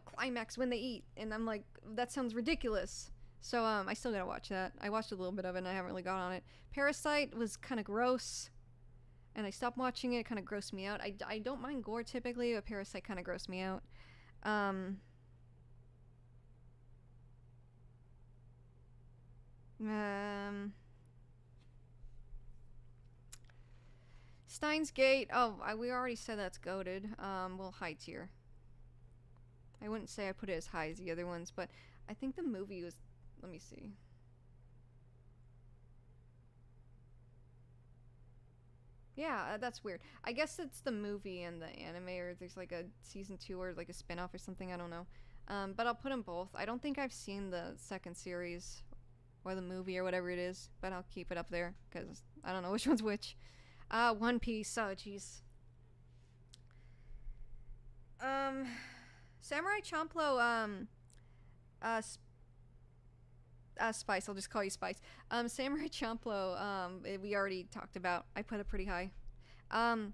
climax when they eat, and I'm like, that sounds ridiculous. So I still gotta watch that. I watched a little bit of it, and I haven't really got on it. Parasite was kind of gross, and I stopped watching it. It kind of grossed me out. I don't mind gore typically, but Parasite kind of grossed me out. Um, um, Steins Gate. Oh, we already said that's goated. Well, high tier. I wouldn't say I put it as high as the other ones, but I think the movie was. Let me see. Yeah, that's weird. I guess it's the movie and the anime, or there's like a season 2 or like a spin-off or something. I don't know. But I'll put them both. I don't think I've seen the second series or the movie or whatever it is, but I'll keep it up there because I don't know which one's which. One Piece. Oh, jeez. Um, Samurai Champloo. Uh, Spice. I'll just call you Spice. Samurai Champloo. We already talked about. I put it pretty high. Um,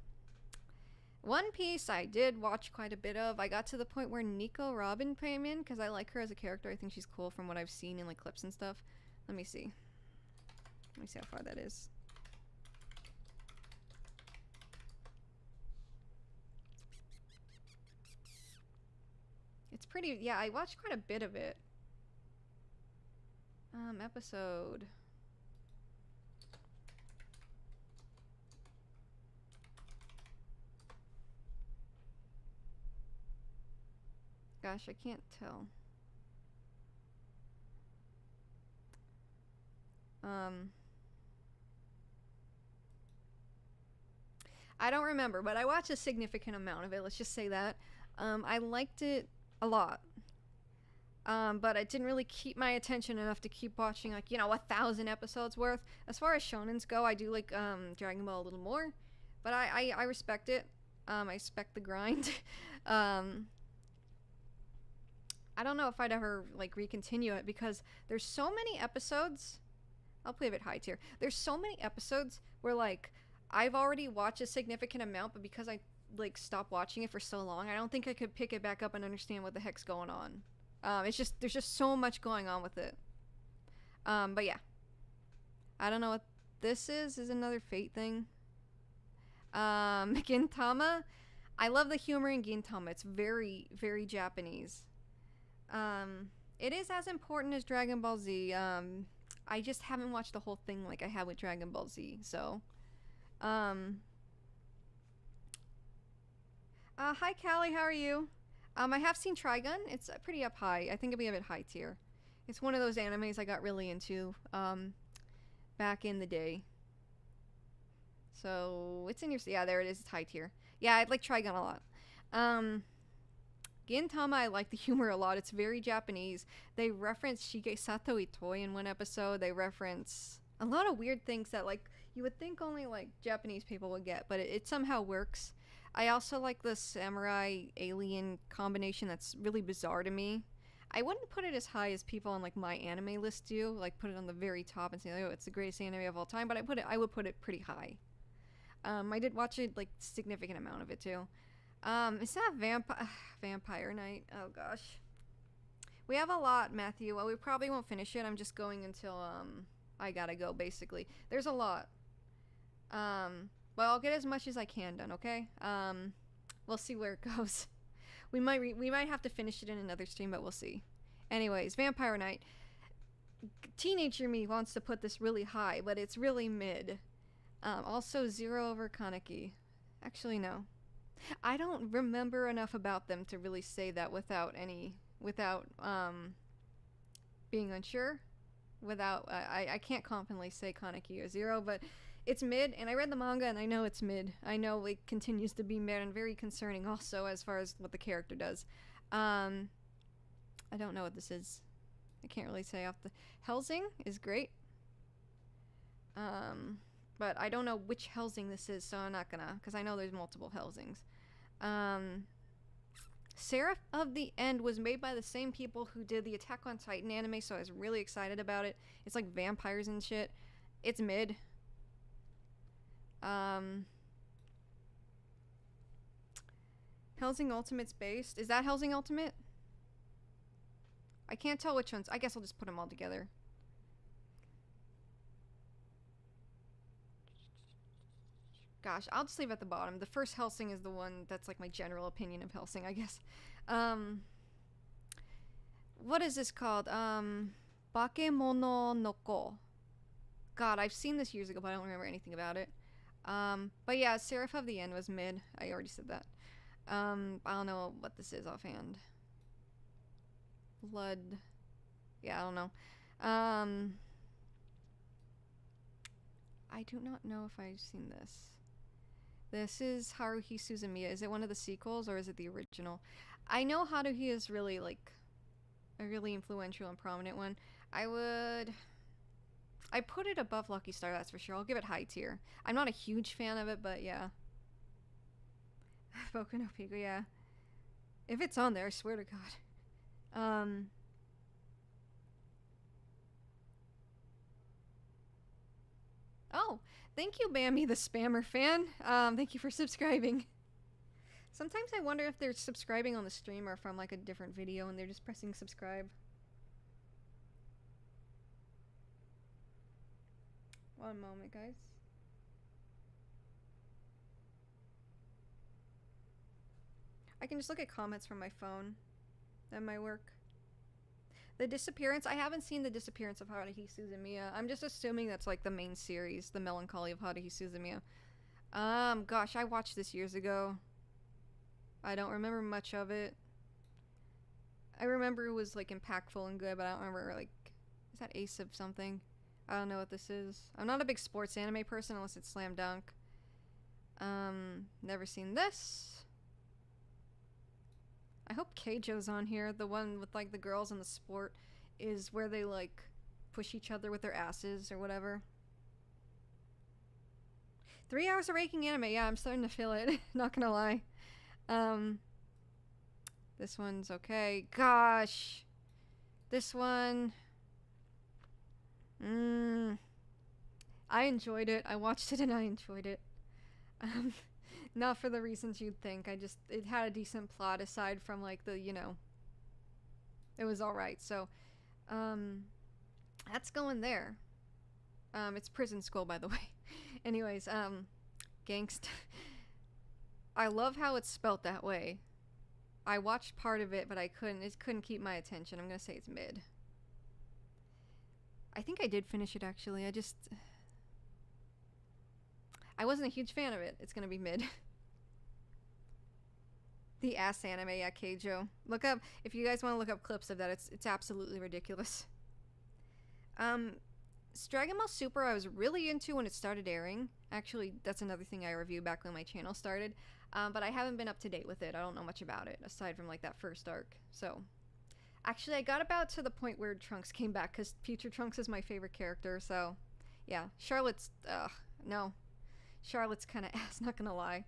One Piece. I did watch quite a bit of. I got to the point where Nico Robin came in because I like her as a character. I think she's cool from what I've seen in like clips and stuff. Let me see. Let me see how far that is. It's pretty. Yeah, I watched quite a bit of it. Episode. Gosh, I can't tell. I don't remember, but I watched a significant amount of it. Let's just say that. I liked it a lot. But it didn't really keep my attention enough to keep watching, like, 1,000 episodes worth. As far as shonens go, I do like Dragon Ball a little more, but I respect it. I respect the grind. um, I don't know if I'd ever like recontinue it because there's so many episodes. I'll play a bit high tier. There's so many episodes where like I've already watched a significant amount, but because I like stopped watching it for so long, I don't think I could pick it back up and understand what the heck's going on. It's just there's just so much going on with it. But yeah, I don't know what this is. Is another Fate thing. Gintama. I love the humor in Gintama. It's very very Japanese. It is as important as Dragon Ball Z. I just haven't watched the whole thing like I have with Dragon Ball Z. So, hi Callie, how are you? I have seen Trigun. It's pretty up high. I think it'd be a bit high tier. It's one of those animes I got really into back in the day. So it's in your, yeah, there it is. It's high tier. Yeah, I'd like Trigun a lot. Um, Gintama, I like the humor a lot. It's very Japanese. They reference Shige Sato Itoi in one episode. They reference a lot of weird things that, like, you would think only, like, Japanese people would get, but it somehow works. I also like the samurai alien combination that's really bizarre to me. I wouldn't put it as high as people on, like, my anime list do, like, put it on the very top and say, oh, it's the greatest anime of all time, but I would put it pretty high. I did watch it, like, significant amount of it too. Is that Vampire Night? Oh gosh. We have a lot, Matthew. Well, we probably won't finish it. I'm just going until I gotta go, basically. There's a lot. Well, I'll get as much as I can done, okay? We'll see where it goes. We might have to finish it in another stream, but we'll see. Anyways, Vampire Night. Teenager me wants to put this really high, but it's really mid. Also, Zero over Kaneki. Actually, no. I don't remember enough about them to really say that without being unsure. I can't confidently say Kaneki or Zero, but it's mid, and I read the manga, and I know it's mid. I know it continues to be mid, and very concerning also as far as what the character does. I don't know what this is. I can't really say off the... Helsing is great. But I don't know which Helsing this is, so I'm not gonna, because I know there's multiple Helsings. Seraph of the End was made by the same people who did the Attack on Titan anime, so I was really excited about it. It's like vampires and shit. It's mid. Helsing Ultimate's based. Is that Helsing Ultimate? I can't tell which ones. I guess I'll just put them all together. Gosh, I'll just leave it at the bottom. The first Helsing is the one that's like my general opinion of Helsing, I guess. What is this called? Bakemono no Ko. God, I've seen this years ago, but I don't remember anything about it. But yeah, Seraph of the End was mid. I already said that. I don't know what this is offhand. Blood. Yeah, I don't know. I do not know if I've seen this. This is Haruhi Suzumiya. Is it one of the sequels or is it the original? I know Haruhi is really like a really influential and prominent one. I put it above Lucky Star, that's for sure. I'll give it high tier. I'm not a huge fan of it, but yeah. Boku no Pico, yeah. If it's on there, I swear to God. Oh, thank you, Bammy, the spammer fan. Thank you for subscribing. Sometimes I wonder if they're subscribing on the stream or from like a different video and they're just pressing subscribe. One moment, guys. I can just look at comments from my phone. That might work. The Disappearance. I haven't seen The Disappearance of Haruhi Suzumiya. I'm just assuming that's like the main series, The Melancholy of Haruhi Suzumiya. Gosh, I watched this years ago. I don't remember much of it. I remember it was like impactful and good, but I don't remember like, is that Ace of something? I don't know what this is. I'm not a big sports anime person unless it's Slam Dunk. Never seen this. I hope Keijo's on here. The one with like the girls in the sport is where they like push each other with their asses or whatever. 3 hours of raking anime. Yeah, I'm starting to feel it. Not gonna lie. This one's okay. Gosh. This one. I enjoyed it. I watched it and I enjoyed it. Not for the reasons you'd think. It had a decent plot aside from like the, you know, it was alright. So, that's going there. It's Prison School, by the way. Anyways, Gangsta. I love how it's spelt that way. I watched part of it, but it couldn't keep my attention. I'm gonna say it's mid. I think I did finish it, actually. I wasn't a huge fan of it. It's gonna be mid. The ass anime, yeah, Keijo. Look up, if you guys want to look up clips of that, it's absolutely ridiculous. Dragon Ball Super I was really into when it started airing. Actually, that's another thing I reviewed back when my channel started. But I haven't been up to date with it. I don't know much about it, aside from, like, that first arc. So, actually, I got about to the point where Trunks came back, because Future Trunks is my favorite character, so... Yeah, Charlotte's... no. Charlotte's kind of ass, not gonna lie.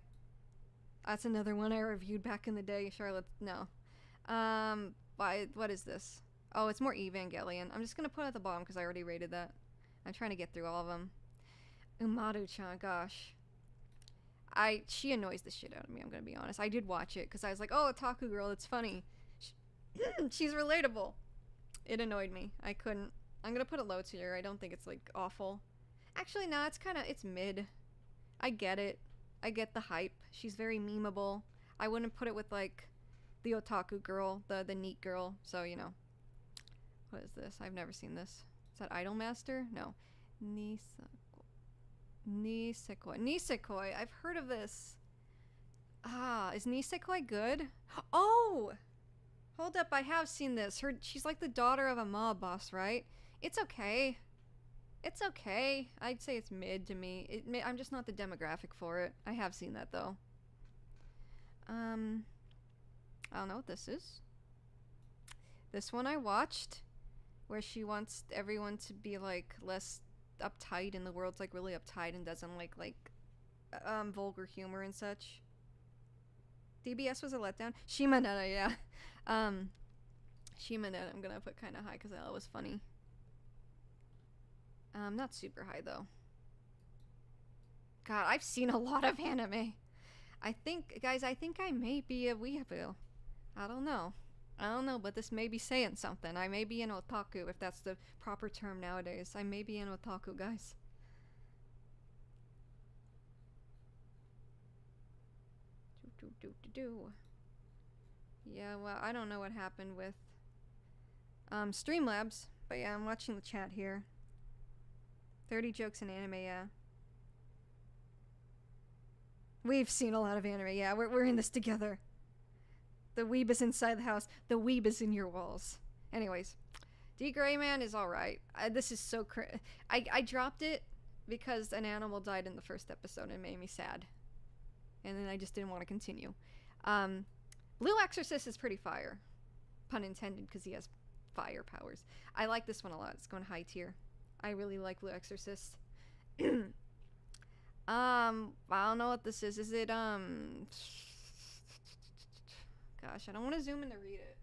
That's another one I reviewed back in the day. Charlotte... No. What is this? Oh, it's more Evangelion. I'm just gonna put it at the bottom, because I already rated that. I'm trying to get through all of them. Umaru-chan, gosh. She annoys the shit out of me, I'm gonna be honest. I did watch it, because I was like, oh, Otaku girl, it's funny. She's relatable. It annoyed me. I couldn't. I'm gonna put it low tier. I don't think it's, like, awful. Actually, no, it's mid. I get it. I get the hype. She's very memeable. I wouldn't put it with, like, the otaku girl, the neat girl, so, you know. What is this? I've never seen this. Is that Idolmaster? No. Nisekoi. I've heard of this. Is Nisekoi good? Oh! Hold up, I have seen this. She's like the daughter of a mob boss, right? It's okay. It's okay. I'd say it's mid to me. I'm just not the demographic for it. I have seen that, though. I don't know what this is. This one I watched, where she wants everyone to be, like, less uptight, and the world's, like, really uptight and doesn't like vulgar humor and such. DBS was a letdown. Shimaneta, yeah. Shimaneta I'm gonna put kind of high because that was funny. Not super high, though. God, I've seen a lot of anime. I think I may be a weeaboo. I don't know, but this may be saying something. I may be an otaku, if that's the proper term nowadays. I may be an otaku, guys. Yeah, well, I don't know what happened with Streamlabs, but yeah, I'm watching the chat here. 30 jokes in anime, yeah. We've seen a lot of anime, yeah. We're in this together. The weeb is inside the house. The weeb is in your walls. Anyways, D. Greyman is alright. This is so I dropped it because an animal died in the first episode and it made me sad. And then I just didn't want to continue. Blue Exorcist is pretty fire. Pun intended, because he has fire powers. I like this one a lot. It's going high tier. I really like Blue Exorcist. I don't know what this is. Is it, Gosh, I don't want to zoom in to read it.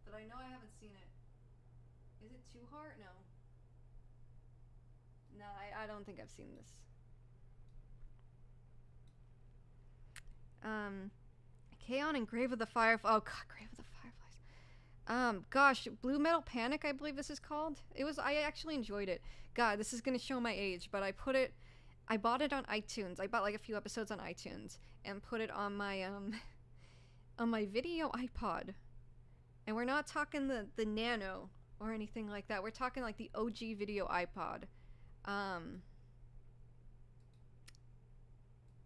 But I know I haven't seen it. Is it too hard? No. No, I don't think I've seen this. K-On! And Grave of the Fireflies. Oh, God, Grave of the Fireflies. Gosh, Blue Metal Panic, I believe this is called. I actually enjoyed it. God, this is gonna show my age, but I bought it on iTunes. I bought, like, a few episodes on iTunes and put it on my, on my video iPod. And we're not talking the Nano or anything like that. We're talking, like, the OG video iPod.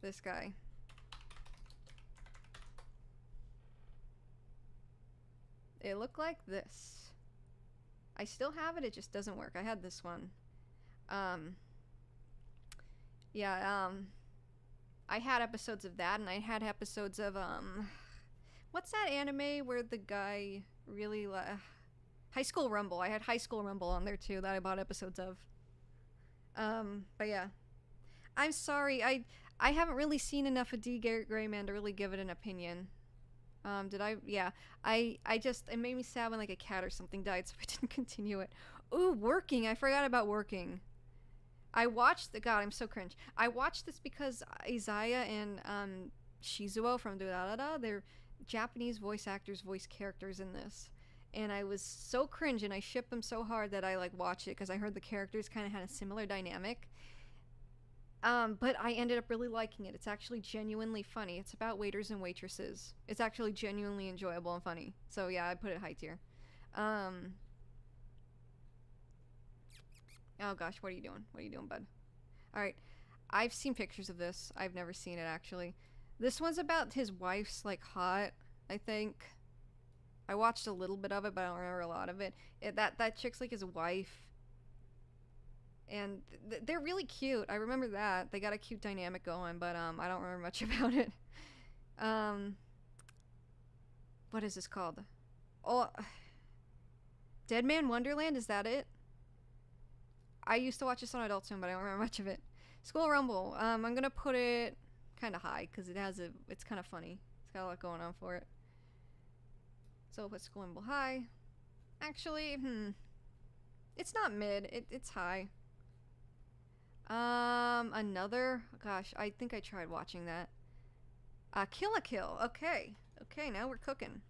This guy. It looked like this. I still have it, it just doesn't work. I had this one. Yeah, I had episodes of that, and I had episodes of, what's that anime where the guy really, High School Rumble. I had High School Rumble on there, too, that I bought episodes of. But yeah. I'm sorry, I haven't really seen enough of D. Greyman to really give it an opinion. Did I? Yeah. It made me sad when, like, a cat or something died, so I didn't continue it. Ooh, Working! I forgot about Working. God, I'm so cringe. I watched this because Izaya and, Shizuo from Durarara, they're Japanese voice actors, voice characters in this. And I was so cringe, and I shipped them so hard that I, like, watched it, because I heard the characters kind of had a similar dynamic. But I ended up really liking it. It's actually genuinely funny. It's about waiters and waitresses. It's actually genuinely enjoyable and funny. So yeah, I put it high tier. Oh gosh, what are you doing? What are you doing, bud? Alright, I've seen pictures of this. I've never seen it, actually. This one's about his wife's, like, hot, I think. I watched a little bit of it, but I don't remember a lot of it. That chick's, like, his wife. and they're really cute. I remember that they got a cute dynamic going, but I don't remember much about it. Um, what is this called? Oh, Dead Man Wonderland. Is that it? I used to watch this on Adult Swim, but I don't remember much of it. School Rumble. I'm gonna put it kind of high because it's kind of funny. It's got a lot going on for it. So we'll put School Rumble high. Actually, it's not mid. It's high. Another. Gosh, I think I tried watching that. Kill la Kill. Okay. Okay, now we're cooking.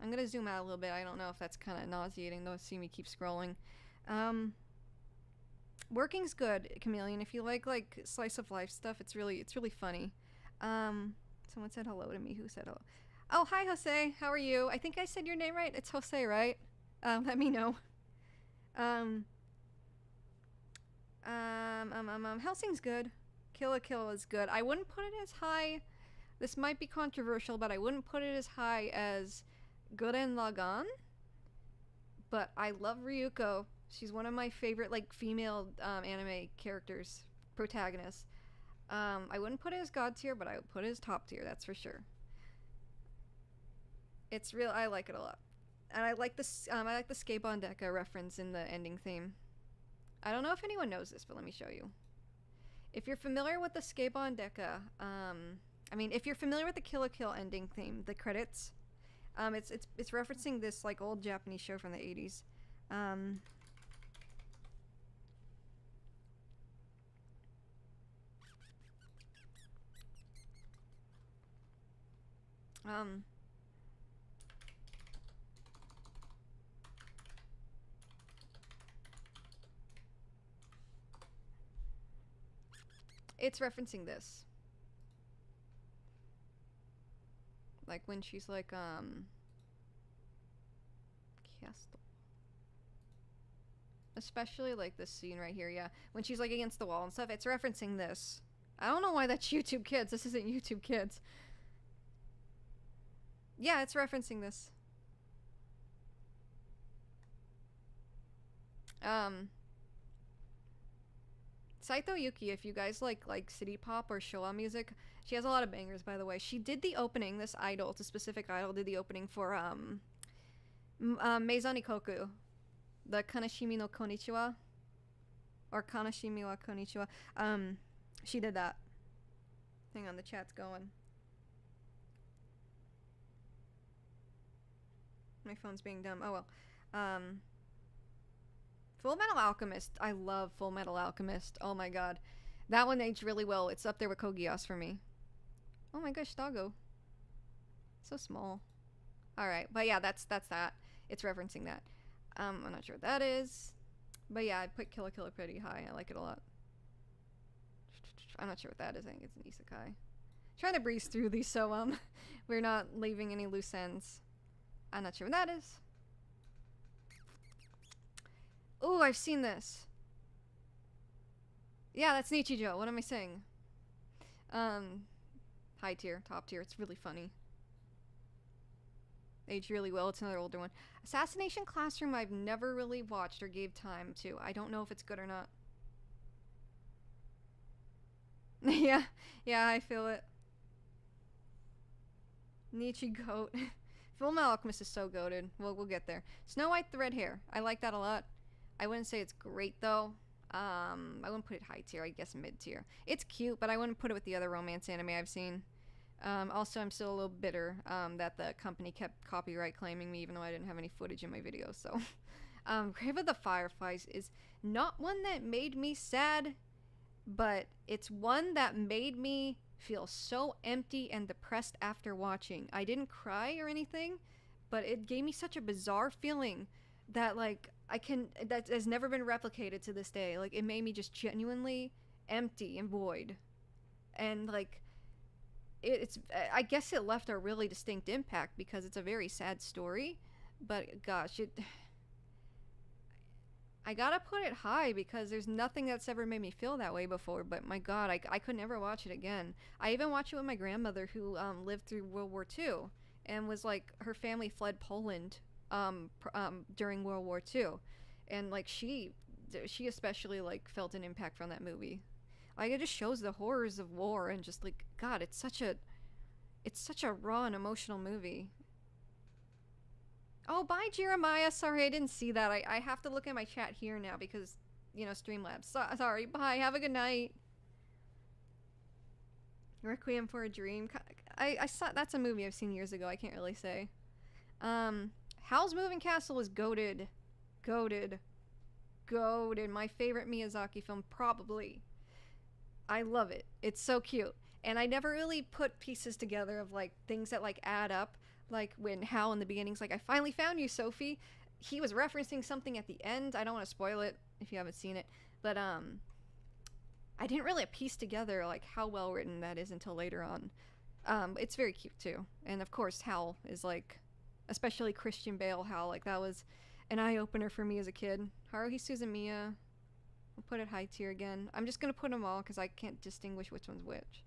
I'm gonna zoom out a little bit. I don't know if that's kind of nauseating though. See me keep scrolling. Working's good, Chameleon. If you like slice of life stuff, it's really funny. Someone said hello to me. Who said hello? Oh, hi, Jose. How are you? I think I said your name right. It's Jose, right? Let me know. Helsing's good. Kill la Kill is good. I wouldn't put it as high. This might be controversial, but I wouldn't put it as high as Gurren Lagann. But I love Ryuko. She's one of my favorite female anime characters, protagonists. I wouldn't put it as god tier, but I would put it as top tier. That's for sure. It's real. I like it a lot, and I like this. I like the Skatebon Deca reference in the ending theme. I don't know if anyone knows this, but let me show you. If you're familiar with the Skatebon Deca, if you're familiar with the Kill la Kill ending theme, the credits, it's referencing this old Japanese show from the 80s. It's referencing this. Like when she's castle. Especially this scene right here, yeah. When she's against the wall and stuff, it's referencing this. I don't know why that's YouTube Kids. This isn't YouTube Kids. Yeah, it's referencing this. Saito Yuki, if you guys like city pop or Showa music, she has a lot of bangers, by the way. She did the opening, this idol, it's a specific idol, did the opening for Meizan Ikoku, the Kanashimi no Konnichiwa, or Kanashimi wa Konnichiwa. She did that. Hang on, the chat's going. My phone's being dumb. Oh well. Full Metal Alchemist. I love Full Metal Alchemist. Oh my god. That one aged really well. It's up there with Kogias for me. Oh my gosh, doggo. So small. Alright, but yeah, that's that. It's referencing that. I'm not sure what that is. But yeah, I put Kill la Kill pretty high. I like it a lot. I'm not sure what that is. I think it's an isekai. Trying to breeze through these so we're not leaving any loose ends. I'm not sure what that is. Ooh, I've seen this. Yeah, that's Nichijou. What am I saying? High tier, top tier. It's really funny. Aged really well. It's another older one. Assassination Classroom I've never really watched or gave time to. I don't know if it's good or not. yeah, I feel it. Nietzsche goat. Full Metal Alchemist is so goated. We'll get there. Snow White the Red Hair. I like that a lot. I wouldn't say it's great though. I wouldn't put it high tier. I guess mid tier. It's cute, but I wouldn't put it with the other romance anime I've seen. Also, I'm still a little bitter that the company kept copyright claiming me, even though I didn't have any footage in my videos. So, Grave of the Fireflies is not one that made me sad, but it's one that made me feel so empty and depressed after watching. I didn't cry or anything, but it gave me such a bizarre feeling that that has never been replicated to this day. It made me just genuinely empty and void. And I guess it left a really distinct impact because it's a very sad story, but gosh, I gotta put it high because there's nothing that's ever made me feel that way before. But my god, I could never watch it again. I even watched it with my grandmother who lived through World War II and was her family fled Poland during World War II, and she she especially like felt an impact from that movie. Like it just shows the horrors of war and just like God, it's such a raw and emotional movie. Oh, bye Jeremiah. Sorry, I didn't see that. I have to look at my chat here now because Streamlabs. Sorry. Bye. Have a good night. Requiem for a Dream. I saw that's a movie I've seen years ago. I can't really say. Howl's Moving Castle is goated. Goated. Goated. My favorite Miyazaki film, probably. I love it. It's so cute. And I never really put pieces together of like things that like add up. Like when Hal in the beginning's like, I finally found you, Sophie. He was referencing something at the end. I don't want to spoil it if you haven't seen it. But I didn't really piece together like how well written that is until later on. It's very cute too. And of course Hal is like, especially Christian Bale Hal, like that was an eye-opener for me as a kid. Haruhi Suzumiya. I'll put it high tier again. I'm just gonna put them all because I can't distinguish which one's which.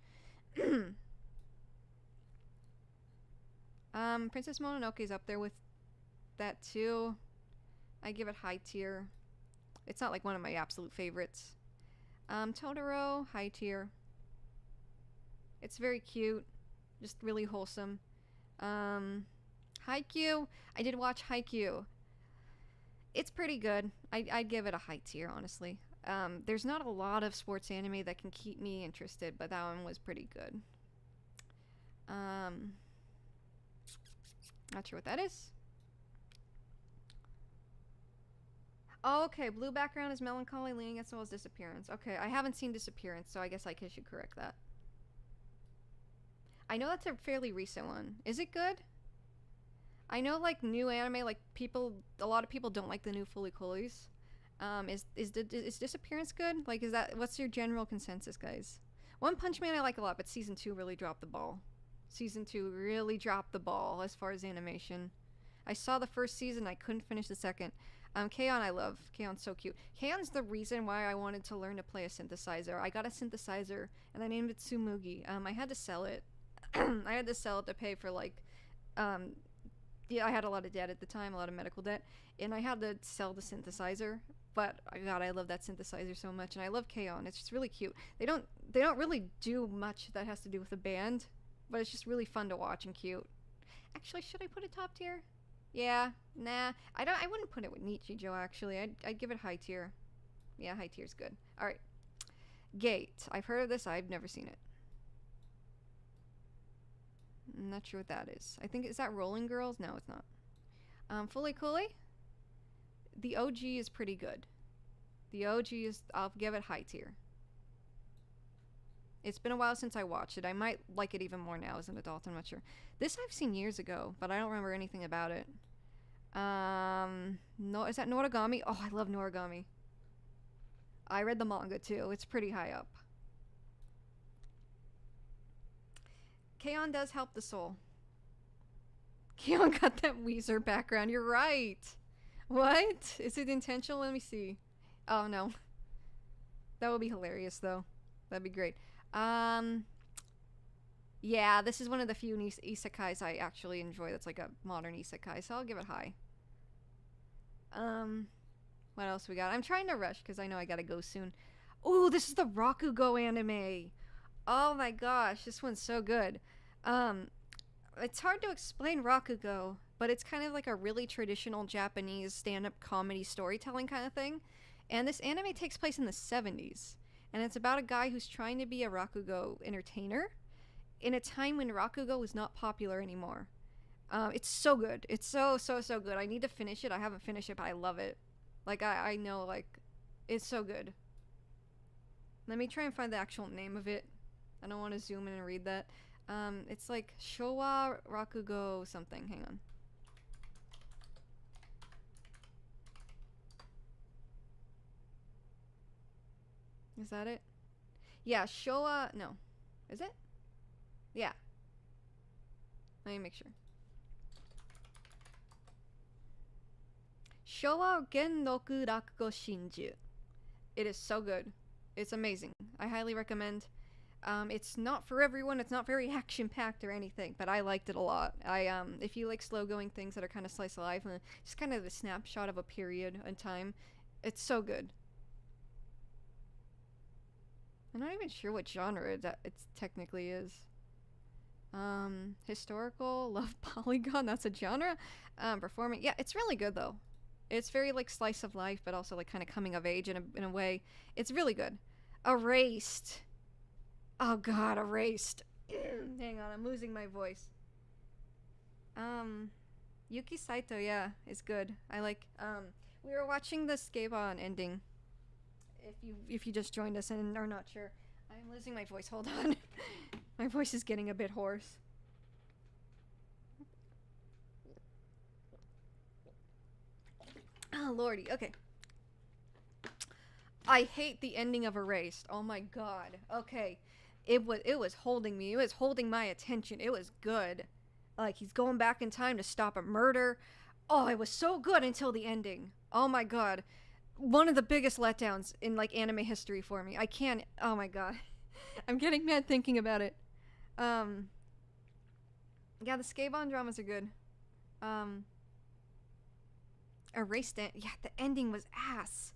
Princess Mononoke's up there with that too. I give it high tier. It's not like one of my absolute favorites. Totoro, high tier. It's very cute. Just really wholesome. Haikyuu. I did watch Haikyuu. It's pretty good. I'd give it a high tier, honestly. There's not a lot of sports anime that can keep me interested, but that one was pretty good. Not sure what that is. Oh, okay. Blue background is melancholy, leaning as well as Disappearance. Okay, I haven't seen Disappearance, so I guess I should correct that. I know that's a fairly recent one. Is it good? I know, like, new anime, like, a lot of people don't like the new Fully Coolies. Is Disappearance good? Like, what's your general consensus, guys? One Punch Man I like a lot, but Season 2 really dropped the ball. Season 2 really dropped the ball as far as animation. I saw the first season, I couldn't finish the second. K-On! I love. K-On's so cute. K-On's the reason why I wanted to learn to play a synthesizer. I got a synthesizer, and I named it Tsumugi. I had to sell it. I had to sell it to pay for, like, yeah, I had a lot of debt at the time, a lot of medical debt, and I had to sell the synthesizer. But God, I love that synthesizer so much, and I love K-On! It's just really cute. They don't really do much that has to do with the band, but it's just really fun to watch and cute. Actually, should I put it top tier? Yeah, nah. I wouldn't put it with Nichijou, actually. I'd give it high tier. Yeah, high tier's good. Alright. Gate. I've heard of this, I've never seen it. I'm not sure what that is. I think, is that Rolling Girls? No, it's not. Fully Cooley? The OG is pretty good. The OG is, I'll give it high tier. It's been a while since I watched it. I might like it even more now as an adult, I'm not sure. This I've seen years ago, but I don't remember anything about it. No, is that Noragami? Oh, I love Noragami. I read the manga too. It's pretty high up. K-On! Does help the soul. K-On! Got that Weezer background. You're right. What? Is it intentional? Let me see. Oh, no. That would be hilarious, though. That'd be great. Yeah, this is one of the few isekais I actually enjoy that's like a modern isekai, so I'll give it high. What else we got? I'm trying to rush because I know I gotta go soon. Ooh, this is the Rakugo anime. Oh my gosh, this one's so good. It's hard to explain Rakugo, but it's kind of like a really traditional Japanese stand-up comedy storytelling kind of thing. And this anime takes place in the 70s. And it's about a guy who's trying to be a Rakugo entertainer in a time when Rakugo was not popular anymore. It's so good. It's so good. I need to finish it. I haven't finished it, but I love it. Like, I know, like, it's so good. Let me try and find the actual name of it. I don't want to zoom in and read that. It's like Showa Rakugo something. Hang on. Is that it? Yeah, Showa... No. Is it? Yeah. Let me make sure. Showa Genroku Rakugo Shinju. It is so good. It's amazing. I highly recommend. It's not for everyone. It's not very action-packed or anything, but I liked it a lot. If you like slow-going things that are kind of slice of life, just kind of a snapshot of a period in time, it's so good. I'm not even sure what genre that it technically is. Historical, love polygon, that's a genre. Performing, yeah, it's really good though. It's very like slice of life, but also like kind of coming of age in a way. It's really good. Erased. Oh god, Erased. Hang on, I'm losing my voice. Um, Yuki Saito, yeah, is good. I like. We were watching the Skabon ending. If you just joined us and are not sure, I'm losing my voice. Hold on, my voice is getting a bit hoarse. Oh lordy, okay. I hate the ending of Erased. Oh my god. Okay, it was holding me. It was holding my attention. It was good. Like he's going back in time to stop a murder. Oh, it was so good until the ending. Oh my god. One of the biggest letdowns in like anime history for me. I can't. Oh my god. I'm getting mad thinking about it. Um yeah, the Skabon dramas are good. Um Erased yeah, the ending was ass.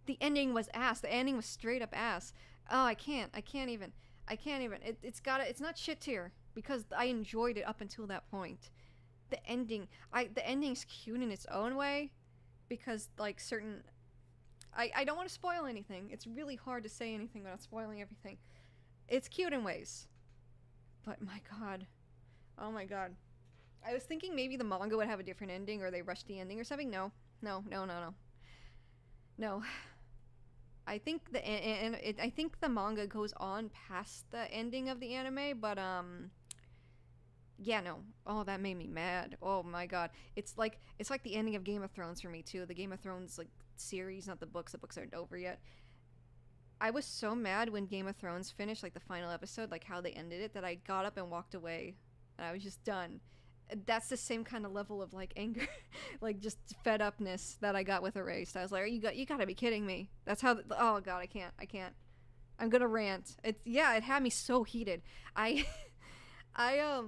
The ending was ass. The ending was straight up ass. Oh, I can't. I can't even. I can't even. It's gotta. It's not shit tier because I enjoyed it up until that point. The ending. The ending's cute in its own way, because like certain. I don't want to spoil anything. It's really hard to say anything without spoiling everything. It's cute in ways, but my god. Oh my god. I was thinking maybe the manga would have a different ending or they rushed the ending or something. No. No. No. No. No. No. I think I think the manga goes on past the ending of the anime, but yeah, no. Oh, that made me mad. Oh my god. It's like the ending of Game of Thrones for me too. The Game of Thrones like series, not the books. The books aren't over yet. I was so mad when Game of Thrones finished, like the final episode, like how they ended it, that I got up and walked away, and I was just done. That's the same kind of level of like anger, like just fed upness that I got with Erased. I was like, you gotta be kidding me. That's how. Oh god, I can't. I'm gonna rant. It had me so heated. I, I.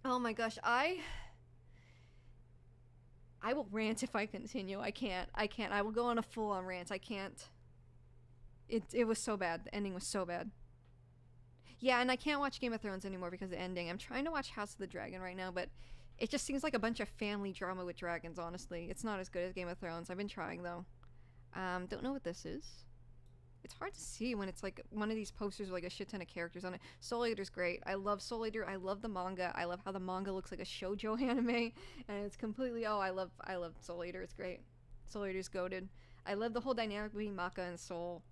Oh my gosh, I will rant if I continue. I can't. I will go on a full on rant. I can't. It was so bad. The ending was so bad. Yeah, and I can't watch Game of Thrones anymore because of the ending. I'm trying to watch House of the Dragon right now, but it just seems like a bunch of family drama with dragons, honestly. It's not as good as Game of Thrones. I've been trying, though. Don't know what this is. It's hard to see when it's like one of these posters with like a shit ton of characters on it. Soul Eater's great. I love Soul Eater. I love the manga. I love how the manga looks like a shoujo anime, and it's completely. Oh, I love Soul Eater. It's great. Soul Eater's goated. I love the whole dynamic between Maka and Soul.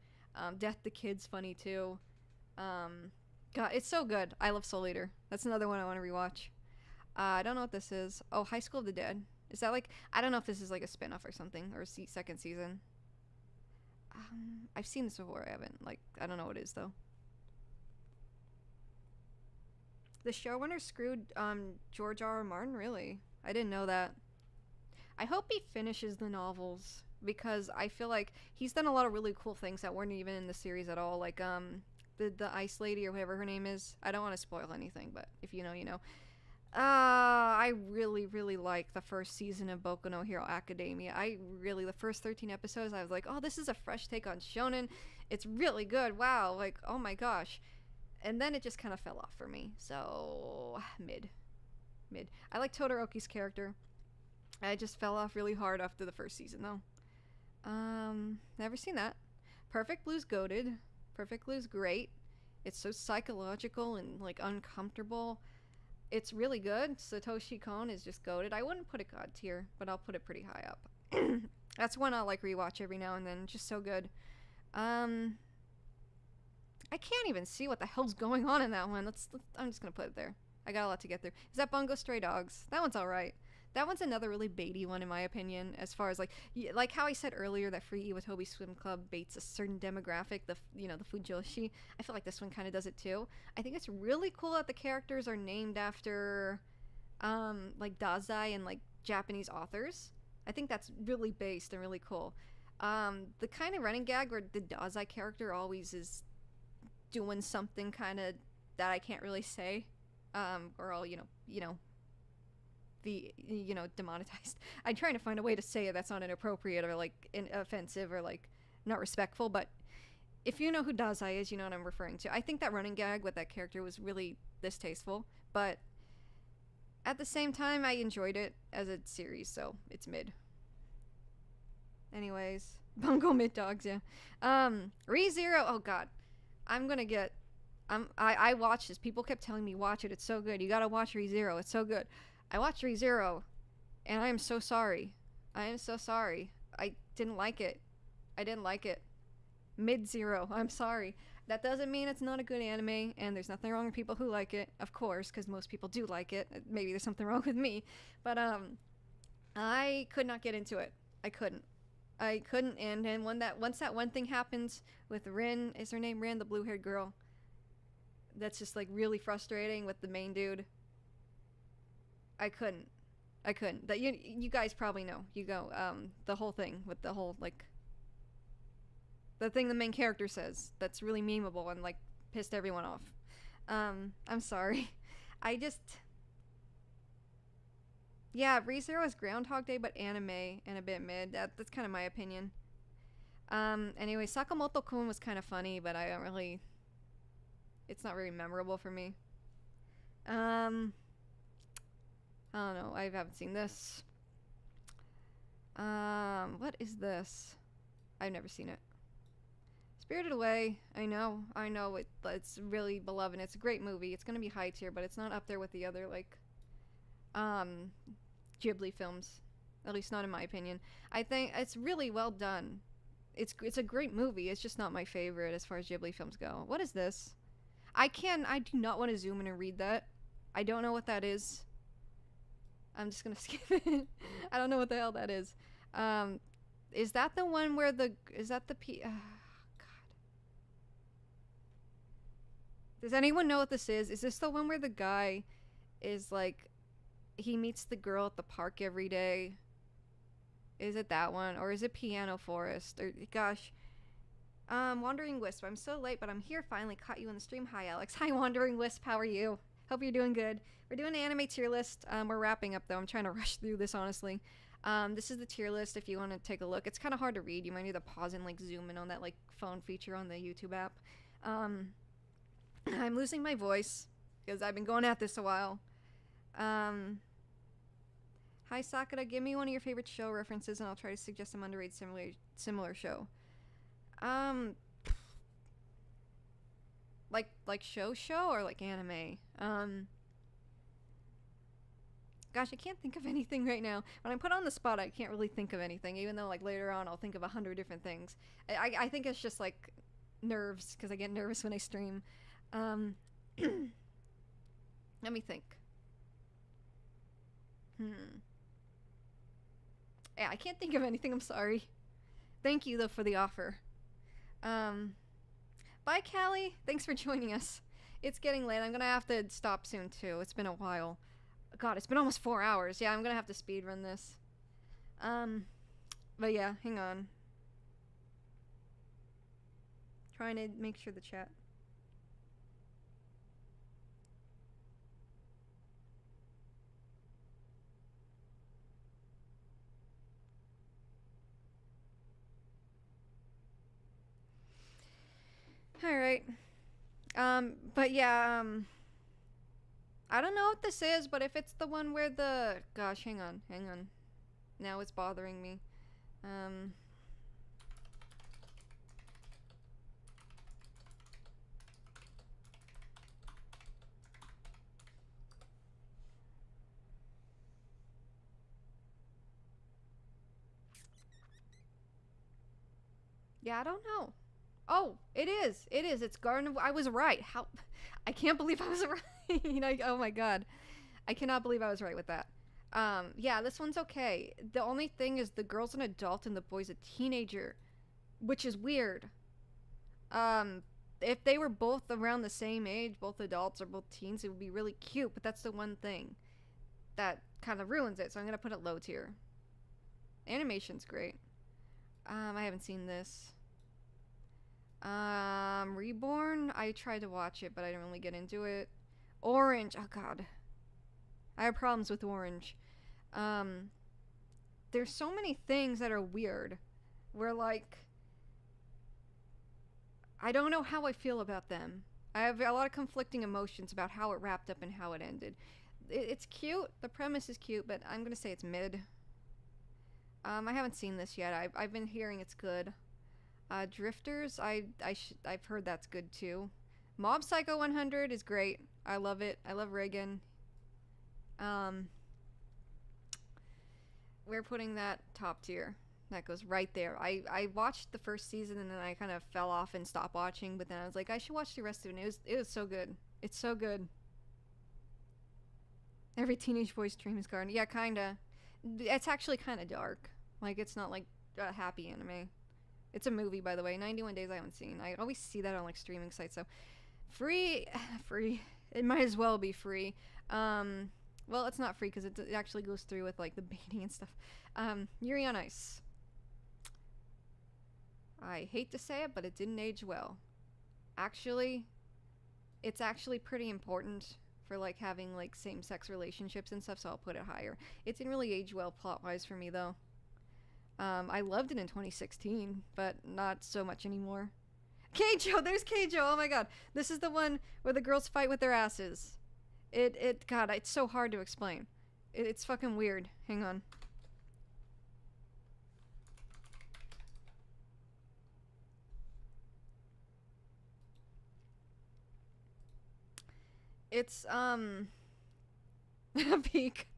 Death the Kid's funny too. Um, God, it's so good. I love Soul Eater. That's another one I want to rewatch. I don't know what this is. Oh, High School of the Dead. Is that like? I don't know if this is like a spin-off or something, or a second season. I've seen this before. I haven't. Like, I don't know what it is though. The showrunner screwed George R. R. Martin. Really? I didn't know that. I hope he finishes the novels because I feel like he's done a lot of really cool things that weren't even in the series at all. Like the Ice Lady or whatever her name is. I don't want to spoil anything, but if you know, you know. I really, really like the first season of Boku no Hero Academia. The first 13 episodes, I was like, oh, this is a fresh take on shonen. It's really good. Wow, like, oh my gosh. And then it just kind of fell off for me. So, mid. I like Todoroki's character. I just fell off really hard after the first season, though. Never seen that. Perfect Blue's goated. Perfect Blue's great. It's so psychological and, like, uncomfortable. It's really good. Satoshi Kon is just goated. I wouldn't put it god tier, but I'll put it pretty high up. That's one I'll, like, rewatch every now and then. Just so good. I can't even see what the hell's going on in that one. I'm just gonna put it there. I got a lot to get through. Is that Bungo Stray Dogs? That one's alright. That one's another really baity one in my opinion, as far as like how I said earlier that Free Iwatobi Swim Club baits a certain demographic, the Fujoshi. I feel like this one kind of does it too. I think it's really cool that the characters are named after like Dazai and like Japanese authors. I think that's really based and really cool. The kind of running gag where the Dazai character always is doing something kind of that I can't really say, or I'll be demonetized. I'm trying to find a way to say it that's not inappropriate or like offensive or like not respectful, but If you know who Dazai is, you know what I'm referring to. I think that running gag with that character was really distasteful, but at the same time, I enjoyed it as a series, so it's mid. Anyways, Bungo mid dogs, yeah. ReZero. Oh God, I'm gonna get. I watched this. People kept telling me watch it. It's so good. You gotta watch ReZero. It's so good. I watched ReZero, and I am so sorry. I am so sorry. I didn't like it. I didn't like it. Mid zero. I'm sorry. That doesn't mean it's not a good anime, and there's nothing wrong with people who like it, of course, because most people do like it. Maybe there's something wrong with me, but I could not get into it. I couldn't. I couldn't, and once that one thing happens with Rin, is her name Rin, the blue-haired girl? That's just like really frustrating with the main dude. I couldn't. I couldn't. That you guys probably know. You go the whole thing with the whole like the thing the main character says that's really memeable and like pissed everyone off. I'm sorry. I just yeah, ReZero is Groundhog Day but anime and a bit mid. That's kind of my opinion. Anyway, Sakamoto-kun was kind of funny, but I don't really. It's not very memorable for me. I don't know. I haven't seen this. What is this? I've never seen it. Spirited Away. I know. It's really beloved. It's a great movie. It's gonna be high tier, but it's not up there with the other like, Ghibli films. At least not in my opinion. I think it's really well done. It's a great movie. It's just not my favorite as far as Ghibli films go. What is this? I do not want to zoom in and read that. I don't know what that is. I'm just gonna skip it. I don't know what the hell that is. Is that the one where is that the God. Does anyone know what this is? Is this the one where the guy is like, he meets the girl at the park every day? Is it that one? Or is it Piano Forest? Or, gosh. Wandering Wisp. I'm so late, but I'm here finally. Caught you in the stream. Hi, Alex. Hi, Wandering Wisp. How are you? Hope you're doing good. We're doing an anime tier list. We're wrapping up, though. I'm trying to rush through this, honestly. This is the tier list if you want to take a look. It's kind of hard to read. You might need to pause and, like, zoom in on that, like, phone feature on the YouTube app. I'm losing my voice because I've been going at this a while. Hi, Sakura. Give me one of your favorite show references, and I'll try to suggest some underrated similar show. Like show or like anime? Gosh, I can't think of anything right now. When I'm put on the spot, I can't really think of anything, even though like later on I'll think of 100 different things. I think it's just like nerves, because I get nervous when I stream. Let me think. Yeah, I can't think of anything, I'm sorry. Thank you, though, for the offer. Bye, Callie. Thanks for joining us. It's getting late. I'm gonna have to stop soon, too. It's been a while. God, it's been almost 4 hours. Yeah, I'm gonna have to speedrun this. But yeah, hang on. Trying to make sure the chat. Alright. But yeah, I don't know what this is, but if it's the one where the... Gosh, hang on. Now it's bothering me. Yeah, I don't know. Oh, it is. It's Garden of... I was right. How... I can't believe I was right. Oh my god. I cannot believe I was right with that. Yeah, this one's okay. The only thing is the girl's an adult and the boy's a teenager, which is weird. If they were both around the same age, both adults or both teens, it would be really cute, but that's the one thing that kind of ruins it, so I'm gonna put it low tier. Animation's great. I haven't seen this. Reborn? I tried to watch it, but I didn't really get into it. Orange. Oh, God. I have problems with Orange. There's so many things that are weird. Where, like... I don't know how I feel about them. I have a lot of conflicting emotions about how it wrapped up and how it ended. It's cute. The premise is cute, but I'm gonna say it's mid. I haven't seen this yet. I've been hearing it's good. Drifters, I've heard that's good too. Mob Psycho 100 is great. I love it. I love Reagan. Um, we're putting that top tier. That goes right there. I watched the first season and then I kind of fell off and stopped watching. But then I was like, I should watch the rest of it. And it was so good. It's so good. Every teenage boy's dream is garden. Yeah, kinda. It's actually kind of dark. Like it's not like a happy anime. It's a movie, by the way. 91 Days I haven't seen. I always see that on like streaming sites. So free, free. It might as well be free. Well, it's not free because it actually goes through with like the baiting and stuff. Yuri on Ice. I hate to say it, but it didn't age well. Actually, it's actually pretty important for like having like same-sex relationships and stuff, so I'll put it higher. It didn't really age well plot-wise for me though. I loved it in 2016, but not so much anymore. Keijo, there's Keijo. Oh my god, this is the one where the girls fight with their asses. God, it's so hard to explain. It's fucking weird. Hang on. It's peak.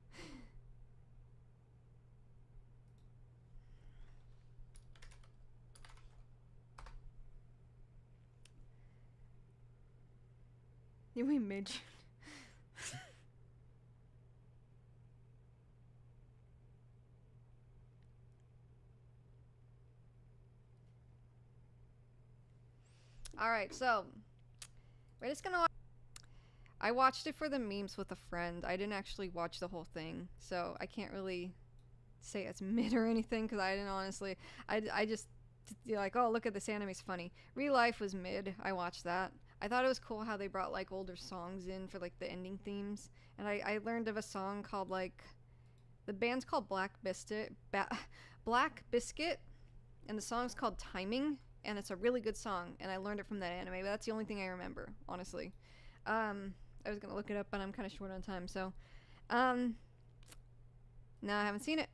You mean midge? Alright, so we're just gonna I watched it for the memes with a friend. I didn't actually watch the whole thing, so I can't really say it's mid or anything because I didn't honestly. I just like, oh, look at this anime's funny. Real Life was mid. I watched that. I thought it was cool how they brought like older songs in for like the ending themes, and I learned of a song called like the band's called Black Biscuit, and the song's called Timing, and it's a really good song, and I learned it from that anime. But that's the only thing I remember, honestly. I was gonna look it up, but I'm kind of short on time, so no, I haven't seen it.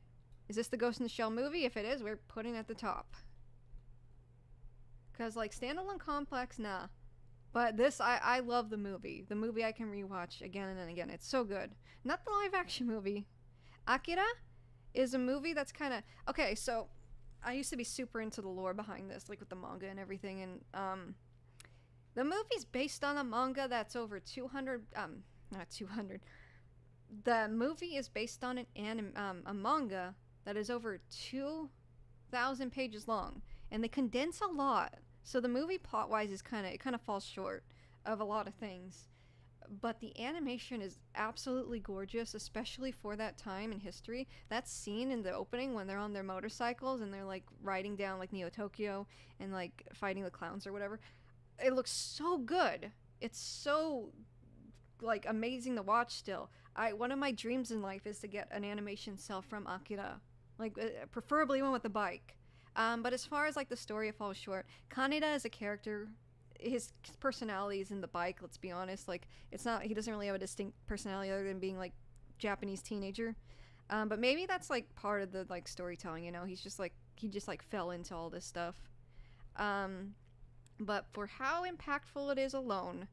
Is this the Ghost in the Shell movie? If it is, we're putting it at the top. Cause like standalone complex, nah. But this, I love the movie. The movie I can rewatch again and again. It's so good. Not the live action movie. Akira is a movie that's kind of okay. So I used to be super into the lore behind this, like with the manga and everything, and the movie's based on a manga that's over 200, not 200. The movie is based on a manga that is over 2,000 pages long, and they condense a lot. So the movie plot-wise is it kind of falls short of a lot of things. But the animation is absolutely gorgeous, especially for that time in history. That scene in the opening when they're on their motorcycles and they're like riding down like Neo Tokyo and like fighting the clowns or whatever. It looks so good. It's so like amazing to watch still. One of my dreams in life is to get an animation cell from Akira, like preferably one with a bike. But as far as like the story, it falls short. Kaneda as a character, his personality is in the bike. Let's be honest. Like it's not. He doesn't really have a distinct personality other than being like Japanese teenager. But maybe that's like part of the like storytelling. You know, he just like fell into all this stuff. But for how impactful it is alone,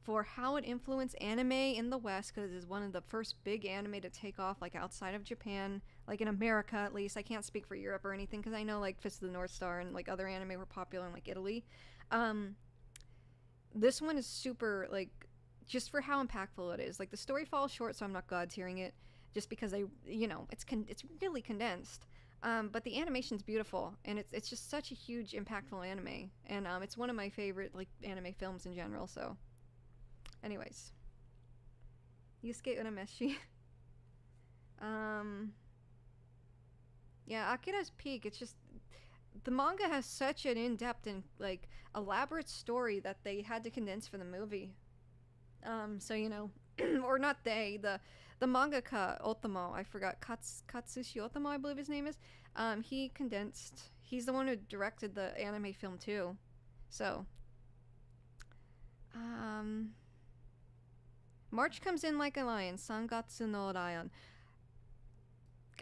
for how it influenced anime in the West, because it's one of the first big anime to take off, like outside of Japan, like in America at least. I can't speak for Europe or anything, because I know like Fist of the North Star and like other anime were popular in like Italy. This one is super like, just for how impactful it is. Like the story falls short, so I'm not god tiering it, just because it's really condensed. But the animation's beautiful, and it's just such a huge, impactful anime, and it's one of my favorite like anime films in general. So, anyways, Yusuke Urameshi. Yeah, Akira's peak. It's just the manga has such an in-depth and like elaborate story that they had to condense for the movie. So or not they, the mangaka Otomo, I forgot, Katsushi Otomo, I believe his name is. He's the one who directed the anime film too. So Um, March comes in like a lion. Sangatsu no lion.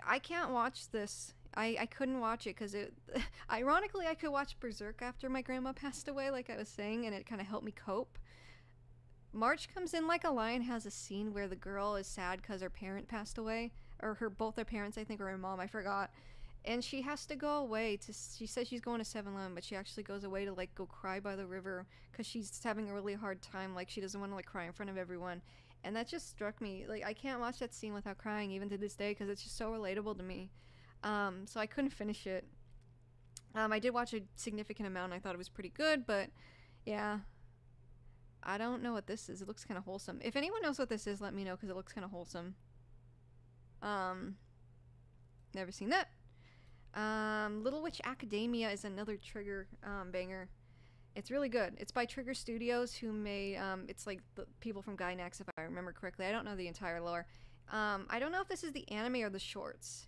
I can't watch this. I couldn't watch it because it. Ironically, I could watch Berserk after my grandma passed away, like I was saying, and it kind of helped me cope. March comes in like a lion has a scene where the girl is sad because her parent passed away, or both her parents, I think, or her mom, I forgot, and she has to go away to. She says she's going to 7-Eleven, but she actually goes away to like go cry by the river because she's having a really hard time. Like she doesn't want to like cry in front of everyone, and that just struck me. Like I can't watch that scene without crying even to this day because it's just so relatable to me. So I couldn't finish it. I did watch a significant amount. And I thought it was pretty good, but yeah, I don't know what this is. It looks kind of wholesome. If anyone knows what this is, let me know because it looks kind of wholesome. Um, Never seen that. Little Witch Academia is another Trigger banger. It's really good. It's by Trigger Studios, who made it's like the people from Gainax, if I remember correctly. I don't know the entire lore. I don't know if this is the anime or the shorts.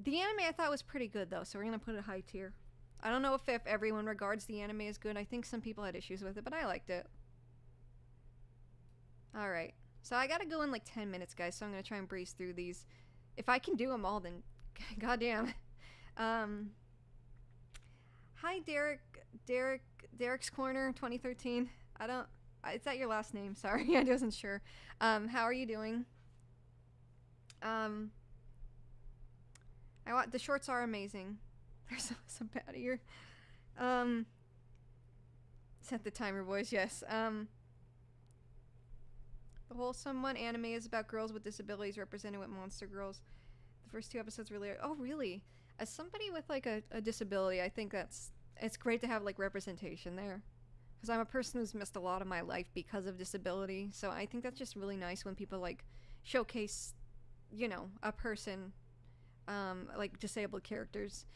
The anime I thought was pretty good though, so we're gonna put it high tier. I don't know if everyone regards the anime as good. I think some people had issues with it, but I liked it. Alright. So I gotta go in like 10 minutes, guys, so I'm gonna try and breeze through these. If I can do them all, then goddamn. Hi, Derek's Corner 2013. Is that your last name? Sorry, I wasn't sure. How are you doing? The shorts are amazing. There's some bad here. Set the timer, boys. Yes. The Wholesome One anime is about girls with disabilities represented with monster girls. The first 2 episodes really. Oh, really? As somebody with like a disability, I think it's great to have like representation there. Because I'm a person who's missed a lot of my life because of disability. So I think that's just really nice when people like showcase, a person, like disabled characters.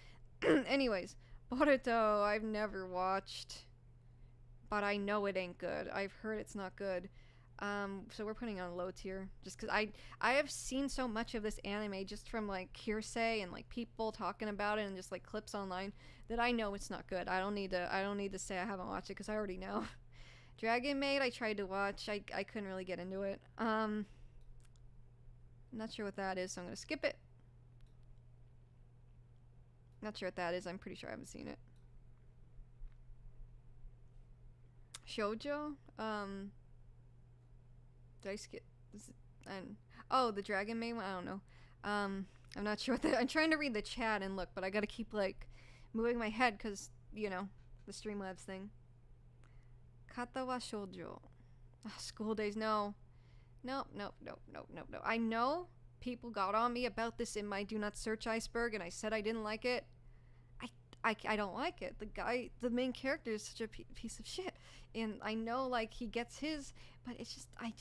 Anyways, Boruto, I've never watched, but I know it ain't good. I've heard it's not good. So we're putting on low tier just because I have seen so much of this anime just from like hearsay and like people talking about it and just like clips online that I know it's not good. I don't need to say I haven't watched it because I already know. Dragon Maid I tried to watch. I couldn't really get into it. I'm not sure what that is, so I'm gonna skip it. Not sure what that is. I'm pretty sure I haven't seen it. Shoujo? Did I skip? The Dragon Maid one? I don't know. I'm not sure what that. I'm trying to read the chat and look, but I gotta keep like moving my head because the Streamlabs thing. Kata wa shoujo. School days. No. No. I know people got on me about this in my Do Not Search iceberg, and I said I didn't like it. I don't like it. The main character is such a piece of shit, and I know like he gets his, but it's just I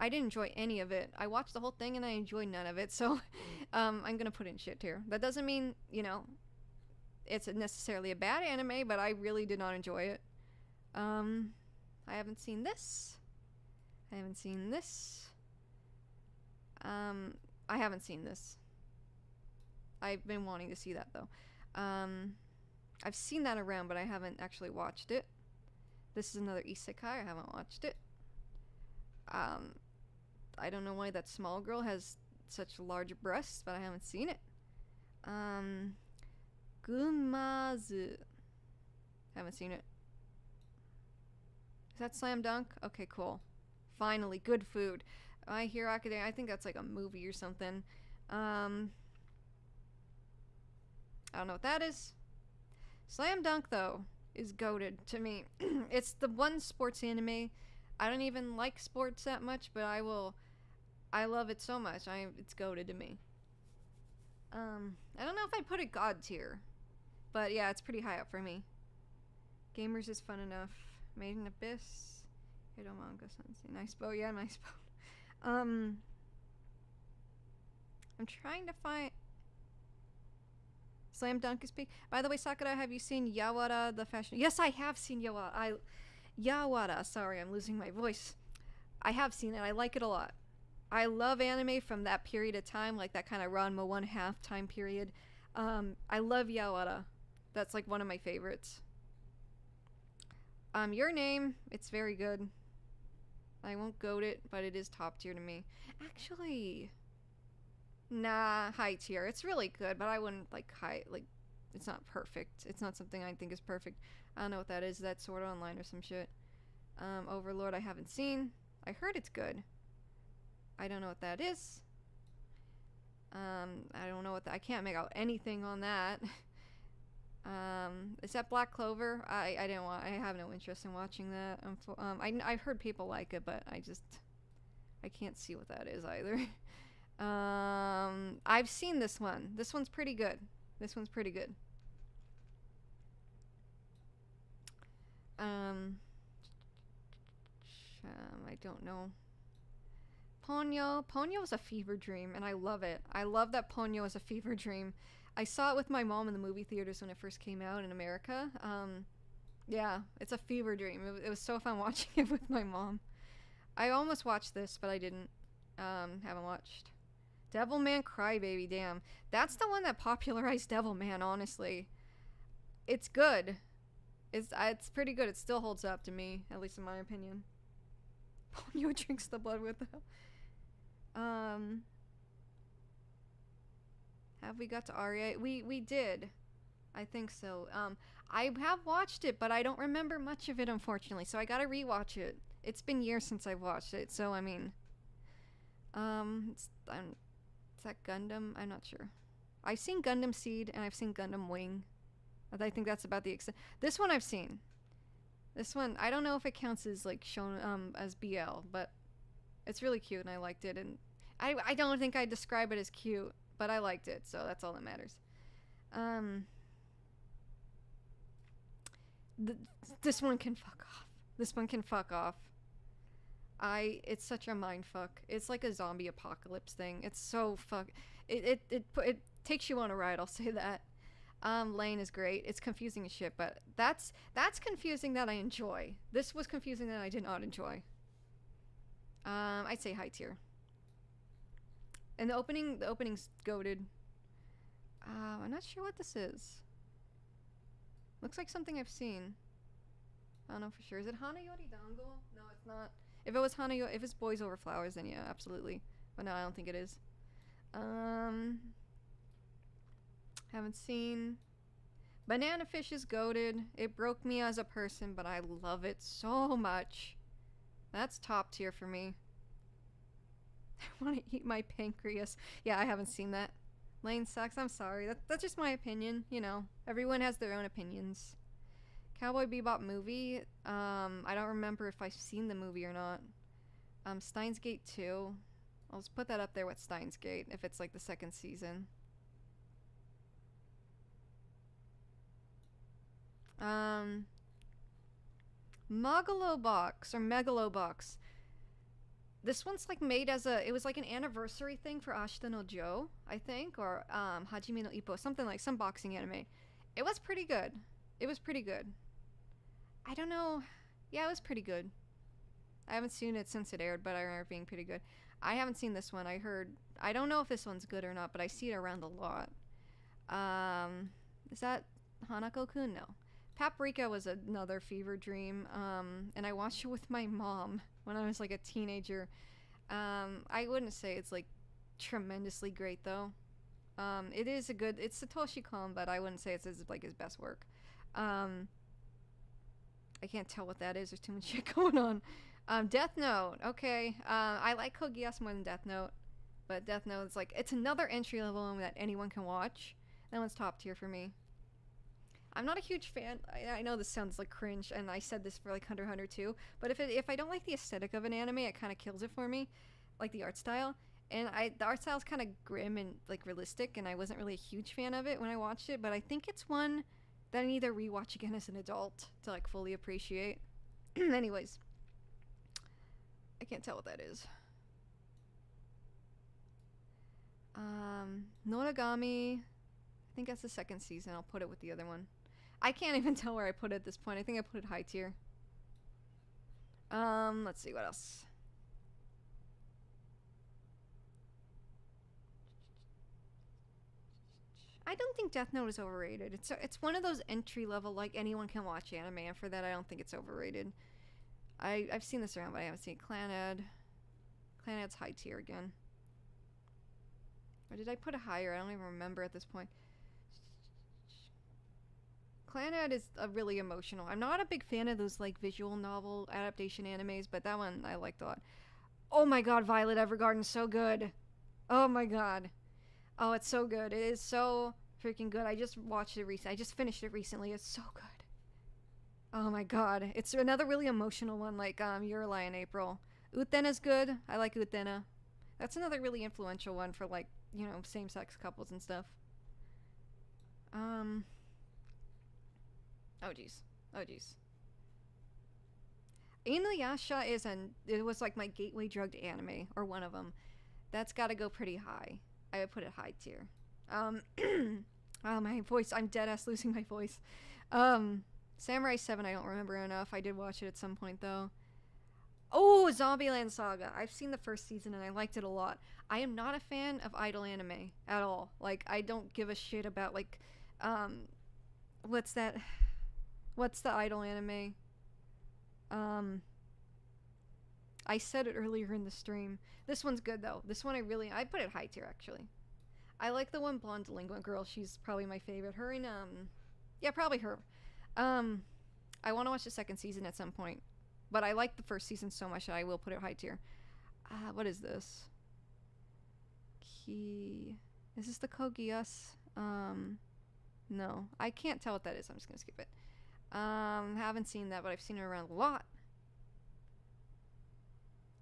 didn't enjoy any of it. I watched the whole thing and I enjoyed none of it. So, I'm gonna put in shit tier. That doesn't mean it's necessarily a bad anime, but I really did not enjoy it. I haven't seen this. I haven't seen this. I haven't seen this. I've been wanting to see that though. I've seen that around, but I haven't actually watched it. This is another isekai. I haven't watched it. I don't know why that small girl has such large breasts, but I haven't seen it. Gumazu. Haven't seen it. Is that Slam Dunk? Okay, cool. Finally, good food. My Hero Academia. I think that's like a movie or something. I don't know what that is. Slam Dunk, though, is goated to me. It's the one sports anime. I don't even like sports that much, but I love it so much. It's goated to me. I don't know if I'd put it God tier, but yeah, it's pretty high up for me. Gamers is fun enough. Made in Abyss. Hito Manga Sensei. Nice bow. Yeah, nice bow. I'm trying to find... Slam Dunk is peak. By the way, Sakura, have you seen Yawara the fashion? Yes, I have seen Yawara. Yawara. Sorry, I'm losing my voice. I have seen it. I like it a lot. I love anime from that period of time, like that kind of Ranma 1/2 time period. I love Yawara. That's like one of my favorites. Your Name, it's very good. I won't goat it, but it is top tier to me. Actually, nah, high tier. It's really good, but I wouldn't like it's not perfect. It's not something I think is perfect. I don't know what that is. That Sword Online or some shit. Overlord I haven't seen. I heard it's good. I don't know what that is. I don't know what I can't make out anything on that. Is that Black Clover? I didn't want. I have no interest in watching that. I've heard people like it, but I can't see what that is either. I've seen this one. This one's pretty good. This one's pretty good. I don't know. Ponyo. Ponyo is a fever dream, and I love it. I love that Ponyo is a fever dream. I saw it with my mom in the movie theaters when it first came out in America. Yeah, it's a fever dream. It was so fun watching it with my mom. I almost watched this, but I didn't. Haven't watched. Devilman Crybaby, damn. That's the one that popularized Devilman, honestly. It's good. It's pretty good. It still holds up to me, at least in my opinion. Ponyo drinks the blood with them. Have we got to Aria? We did. I think so. I have watched it, but I don't remember much of it, unfortunately. So I gotta rewatch it. It's been years since I've watched it, so I mean, is that Gundam? I'm not sure. I've seen Gundam Seed and I've seen Gundam Wing. I think that's about the extent. This one I've seen. This one I don't know if it counts as like shown as BL, but it's really cute and I liked it. And I don't think I'd describe it as cute, but I liked it, so that's all that matters. This one can fuck off. This one can fuck off. It's such a mind fuck. It's like a zombie apocalypse thing. It's so it takes you on a ride, I'll say that. Lane is great. It's confusing as shit, but that's confusing that I enjoy. This was confusing that I did not enjoy. I'd say high tier. And the opening's goated. I'm not sure what this is. Looks like something I've seen. I don't know for sure. Is it Hanayori Dango? No, it's not. If it was if it's Boys Over Flowers, then yeah, absolutely. But no, I don't think it is. Haven't seen. Banana Fish is goated. It broke me as a person, but I love it so much. That's top tier for me. I want to eat my pancreas. Yeah, I haven't seen that. Lane sucks. I'm sorry. That's just my opinion. You know, everyone has their own opinions. Cowboy Bebop movie. I don't remember if I've seen the movie or not. Steins Gate 2. I'll just put that up there with Steins Gate if it's like the second season. Megalobox. This one's like made as it was like an anniversary thing for Ashita no Joe, I think, or Hajime no Ippo, something like some boxing anime. It was pretty good. It was pretty good. I don't know. Yeah, it was pretty good. I haven't seen it since it aired, but I remember it being pretty good. I haven't seen this one. I don't know if this one's good or not, but I see it around a lot. Is that Hanako-kun? No. Paprika was another fever dream, and I watched it with my mom when I was like a teenager. I wouldn't say it's like tremendously great though. It's Satoshi Kon, but I wouldn't say it's like his best work. I can't tell what that is. There's too much shit going on. Death Note. Okay. I like Code Geass more than Death Note, but Death Note is like it's another entry level one that anyone can watch. That one's top tier for me. I'm not a huge fan. I know this sounds like cringe, and I said this for like Hunter x Hunter too. But if I don't like the aesthetic of an anime, it kind of kills it for me, like the art style. And the art style is kind of grim and like realistic, and I wasn't really a huge fan of it when I watched it. But I think it's one that I need to rewatch again as an adult to like fully appreciate. Anyways, I can't tell what that is. Noragami. I think that's the second season. I'll put it with the other one. I can't even tell where I put it at this point. I think I put it high tier. Let's see what else. I don't think Death Note is overrated. It's one of those entry level, like, anyone can watch anime, and for that I don't think it's overrated. I've seen this around, but I haven't seen Clanad. Clanad's high tier again. Or did I put it higher? I don't even remember at this point. Clanad is a really emotional. I'm not a big fan of those like visual novel adaptation animes, but that one I liked a lot. Oh my god, Violet Evergarden's so good. Oh my god. Oh, it's so good. It is so freaking good. I just watched it recently. I just finished it recently. It's so good. Oh my god. It's another really emotional one like Yurlai in April. Utena's good. I like Utena. That's another really influential one for like, you know, same-sex couples and stuff. Oh jeez. Oh jeez. Inuyasha it was like my gateway drug to anime, or one of them. That's gotta go pretty high. I would put it high tier. Oh, my voice. I'm dead ass losing my voice. Samurai 7 I don't remember enough. I did watch it at some point though. Oh, Zombieland Saga. I've seen the first season and I liked it a lot. I am not a fan of idol anime at all. Like, I don't give a shit about like, what's that? What's the idol anime? I said it earlier in the stream. This one's good though. This one I put it high tier actually. I like the one blonde delinquent girl. She's probably my favorite. Her and yeah, probably her. I want to watch the second season at some point, but I like the first season so much that I will put it high tier. What is this? Is this the Kogiyas? No, I can't tell what that is. I'm just gonna skip it. Haven't seen that, but I've seen it around a lot.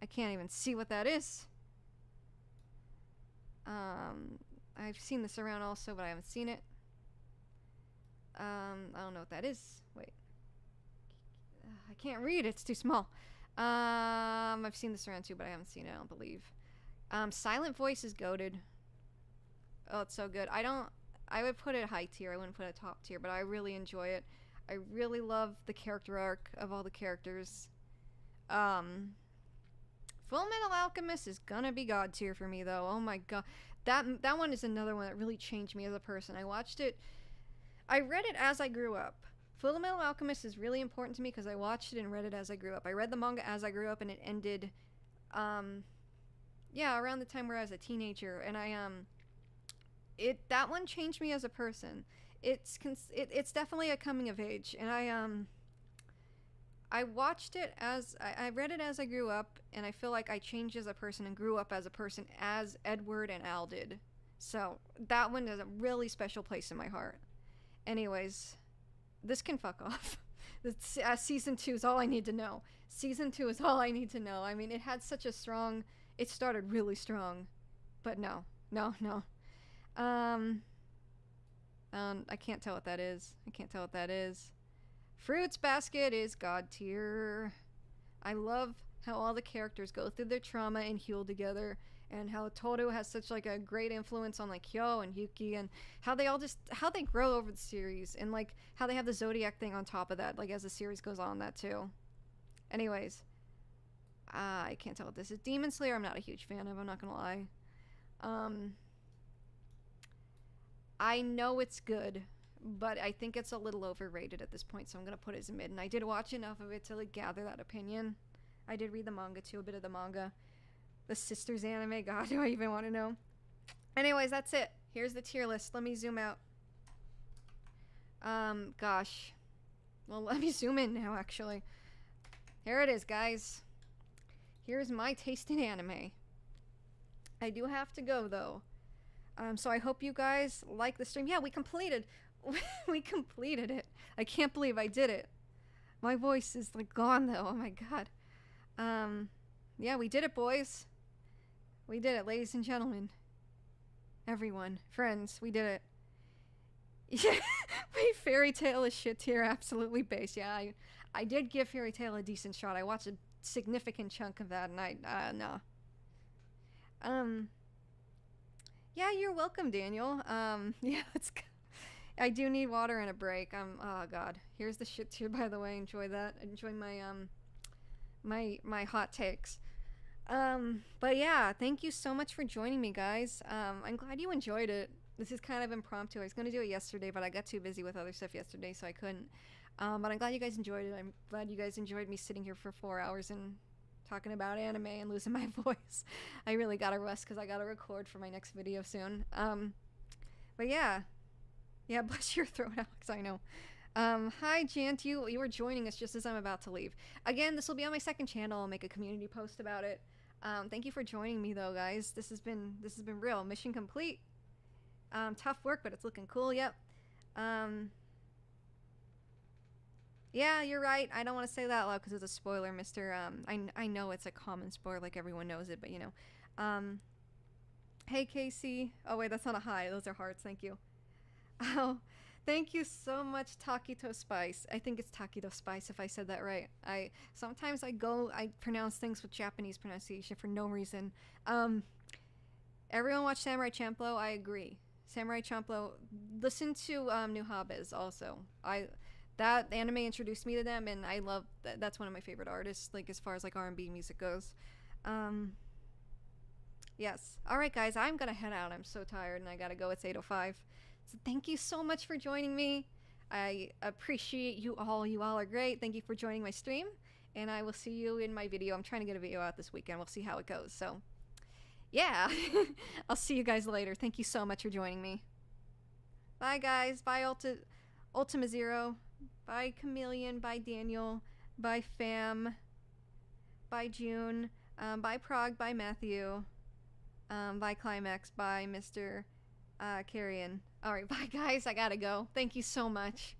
I can't even see what that is. I've seen this around also, but I haven't seen it. I don't know what that is. Wait. I can't read. It's too small. I've seen this around too, but I haven't seen it, I don't believe. Silent Voice is goated. Oh, it's so good. I would put it high tier. I wouldn't put it top tier, but I really enjoy it. I really love the character arc of all the characters. Full Metal Alchemist is gonna be god tier for me though. Oh my god. That one is another one that really changed me as a person. I watched it. I read it as I grew up. Full Metal Alchemist is really important to me because I watched it and read it as I grew up. I read the manga as I grew up and it ended yeah, around the time where I was a teenager, and that one changed me as a person. It's definitely a coming of age, and I watched it as I read it as I grew up, and I feel like I changed as a person and grew up as a person as Edward and Al did. So that one has a really special place in my heart. Anyways, this can fuck off. Season 2 is all I need to know. Season 2 is all I need to know. I mean, it had such a strong... It started really strong. But no. I can't tell what that is. Fruits Basket is god tier. I love how all the characters go through their trauma and heal together, and how Toru has such like a great influence on like Hyo and Yuki, and how they grow over the series, and like how they have the Zodiac thing on top of that, like as the series goes on, that too. Anyways, I can't tell what this is. Demon Slayer I'm not a huge fan of, I'm not gonna lie. I know it's good, but I think it's a little overrated at this point, so I'm gonna put it as mid. And I did watch enough of it to like gather that opinion. I did read the manga too, a bit of the manga. The Sisters anime, god, do I even want to know? Anyways, that's it. Here's the tier list. Let me zoom out. Gosh. Well, let me zoom in now, actually. Here it is, guys. Here's my taste in anime. I do have to go, though. So I hope you guys like the stream. Yeah, we completed. We completed it. I can't believe I did it. My voice is like gone though. Oh my god. Yeah, we did it, boys. We did it, ladies and gentlemen. Everyone, friends, we did it. Yeah, my Fairy Tail is shit tier, absolutely base. Yeah, I did give Fairy Tail a decent shot. I watched a significant chunk of that, and no. Yeah, you're welcome, Daniel. Yeah, I do need water and a break. Oh god. Here's the shit tier, by the way. Enjoy that. Enjoy my, my hot takes. But yeah, thank you so much for joining me, guys. I'm glad you enjoyed it. This is kind of impromptu. I was going to do it yesterday, but I got too busy with other stuff yesterday, so I couldn't. But I'm glad you guys enjoyed it. I'm glad you guys enjoyed me sitting here for 4 hours and talking about anime and losing my voice. I really gotta rest because I gotta record for my next video soon. But yeah. Yeah, bless your throat, Alex, I know. Hi, Jant, you were joining us just as I'm about to leave. Again, this will be on my second channel. I'll make a community post about it. Thank you for joining me, though, guys. This has been real. Mission complete. Tough work, but it's looking cool. Yep. Yeah, you're right. I don't want to say that loud because it's a spoiler, Mister. I know it's a common spoiler, like everyone knows it, but you know. Hey, Casey. Oh wait, that's not a hi. Those are hearts. Thank you. Oh, thank you so much, Taquito Spice. I think it's Taquito Spice if I said that right. Sometimes I pronounce things with Japanese pronunciation for no reason. Everyone watch Samurai Champloo. I agree. Samurai Champloo. Listen to New Habes also. That anime introduced me to them, and I love that. That's one of my favorite artists, like as far as like R&B music goes. Yes. All right, guys. I'm gonna head out. I'm so tired, and I gotta go. It's 8:05. So thank you so much for joining me. I appreciate you all. You all are great. Thank you for joining my stream, and I will see you in my video. I'm trying to get a video out this weekend. We'll see how it goes. So, yeah. I'll see you guys later. Thank you so much for joining me. Bye, guys. Bye, Ultima Zero. Bye, Chameleon. Bye, Daniel. Bye, Fam. Bye, June. Bye, Prague. Bye, Matthew. Bye, Climax. Bye, Mr. Carrion. Alright, bye guys, I gotta go. Thank you so much.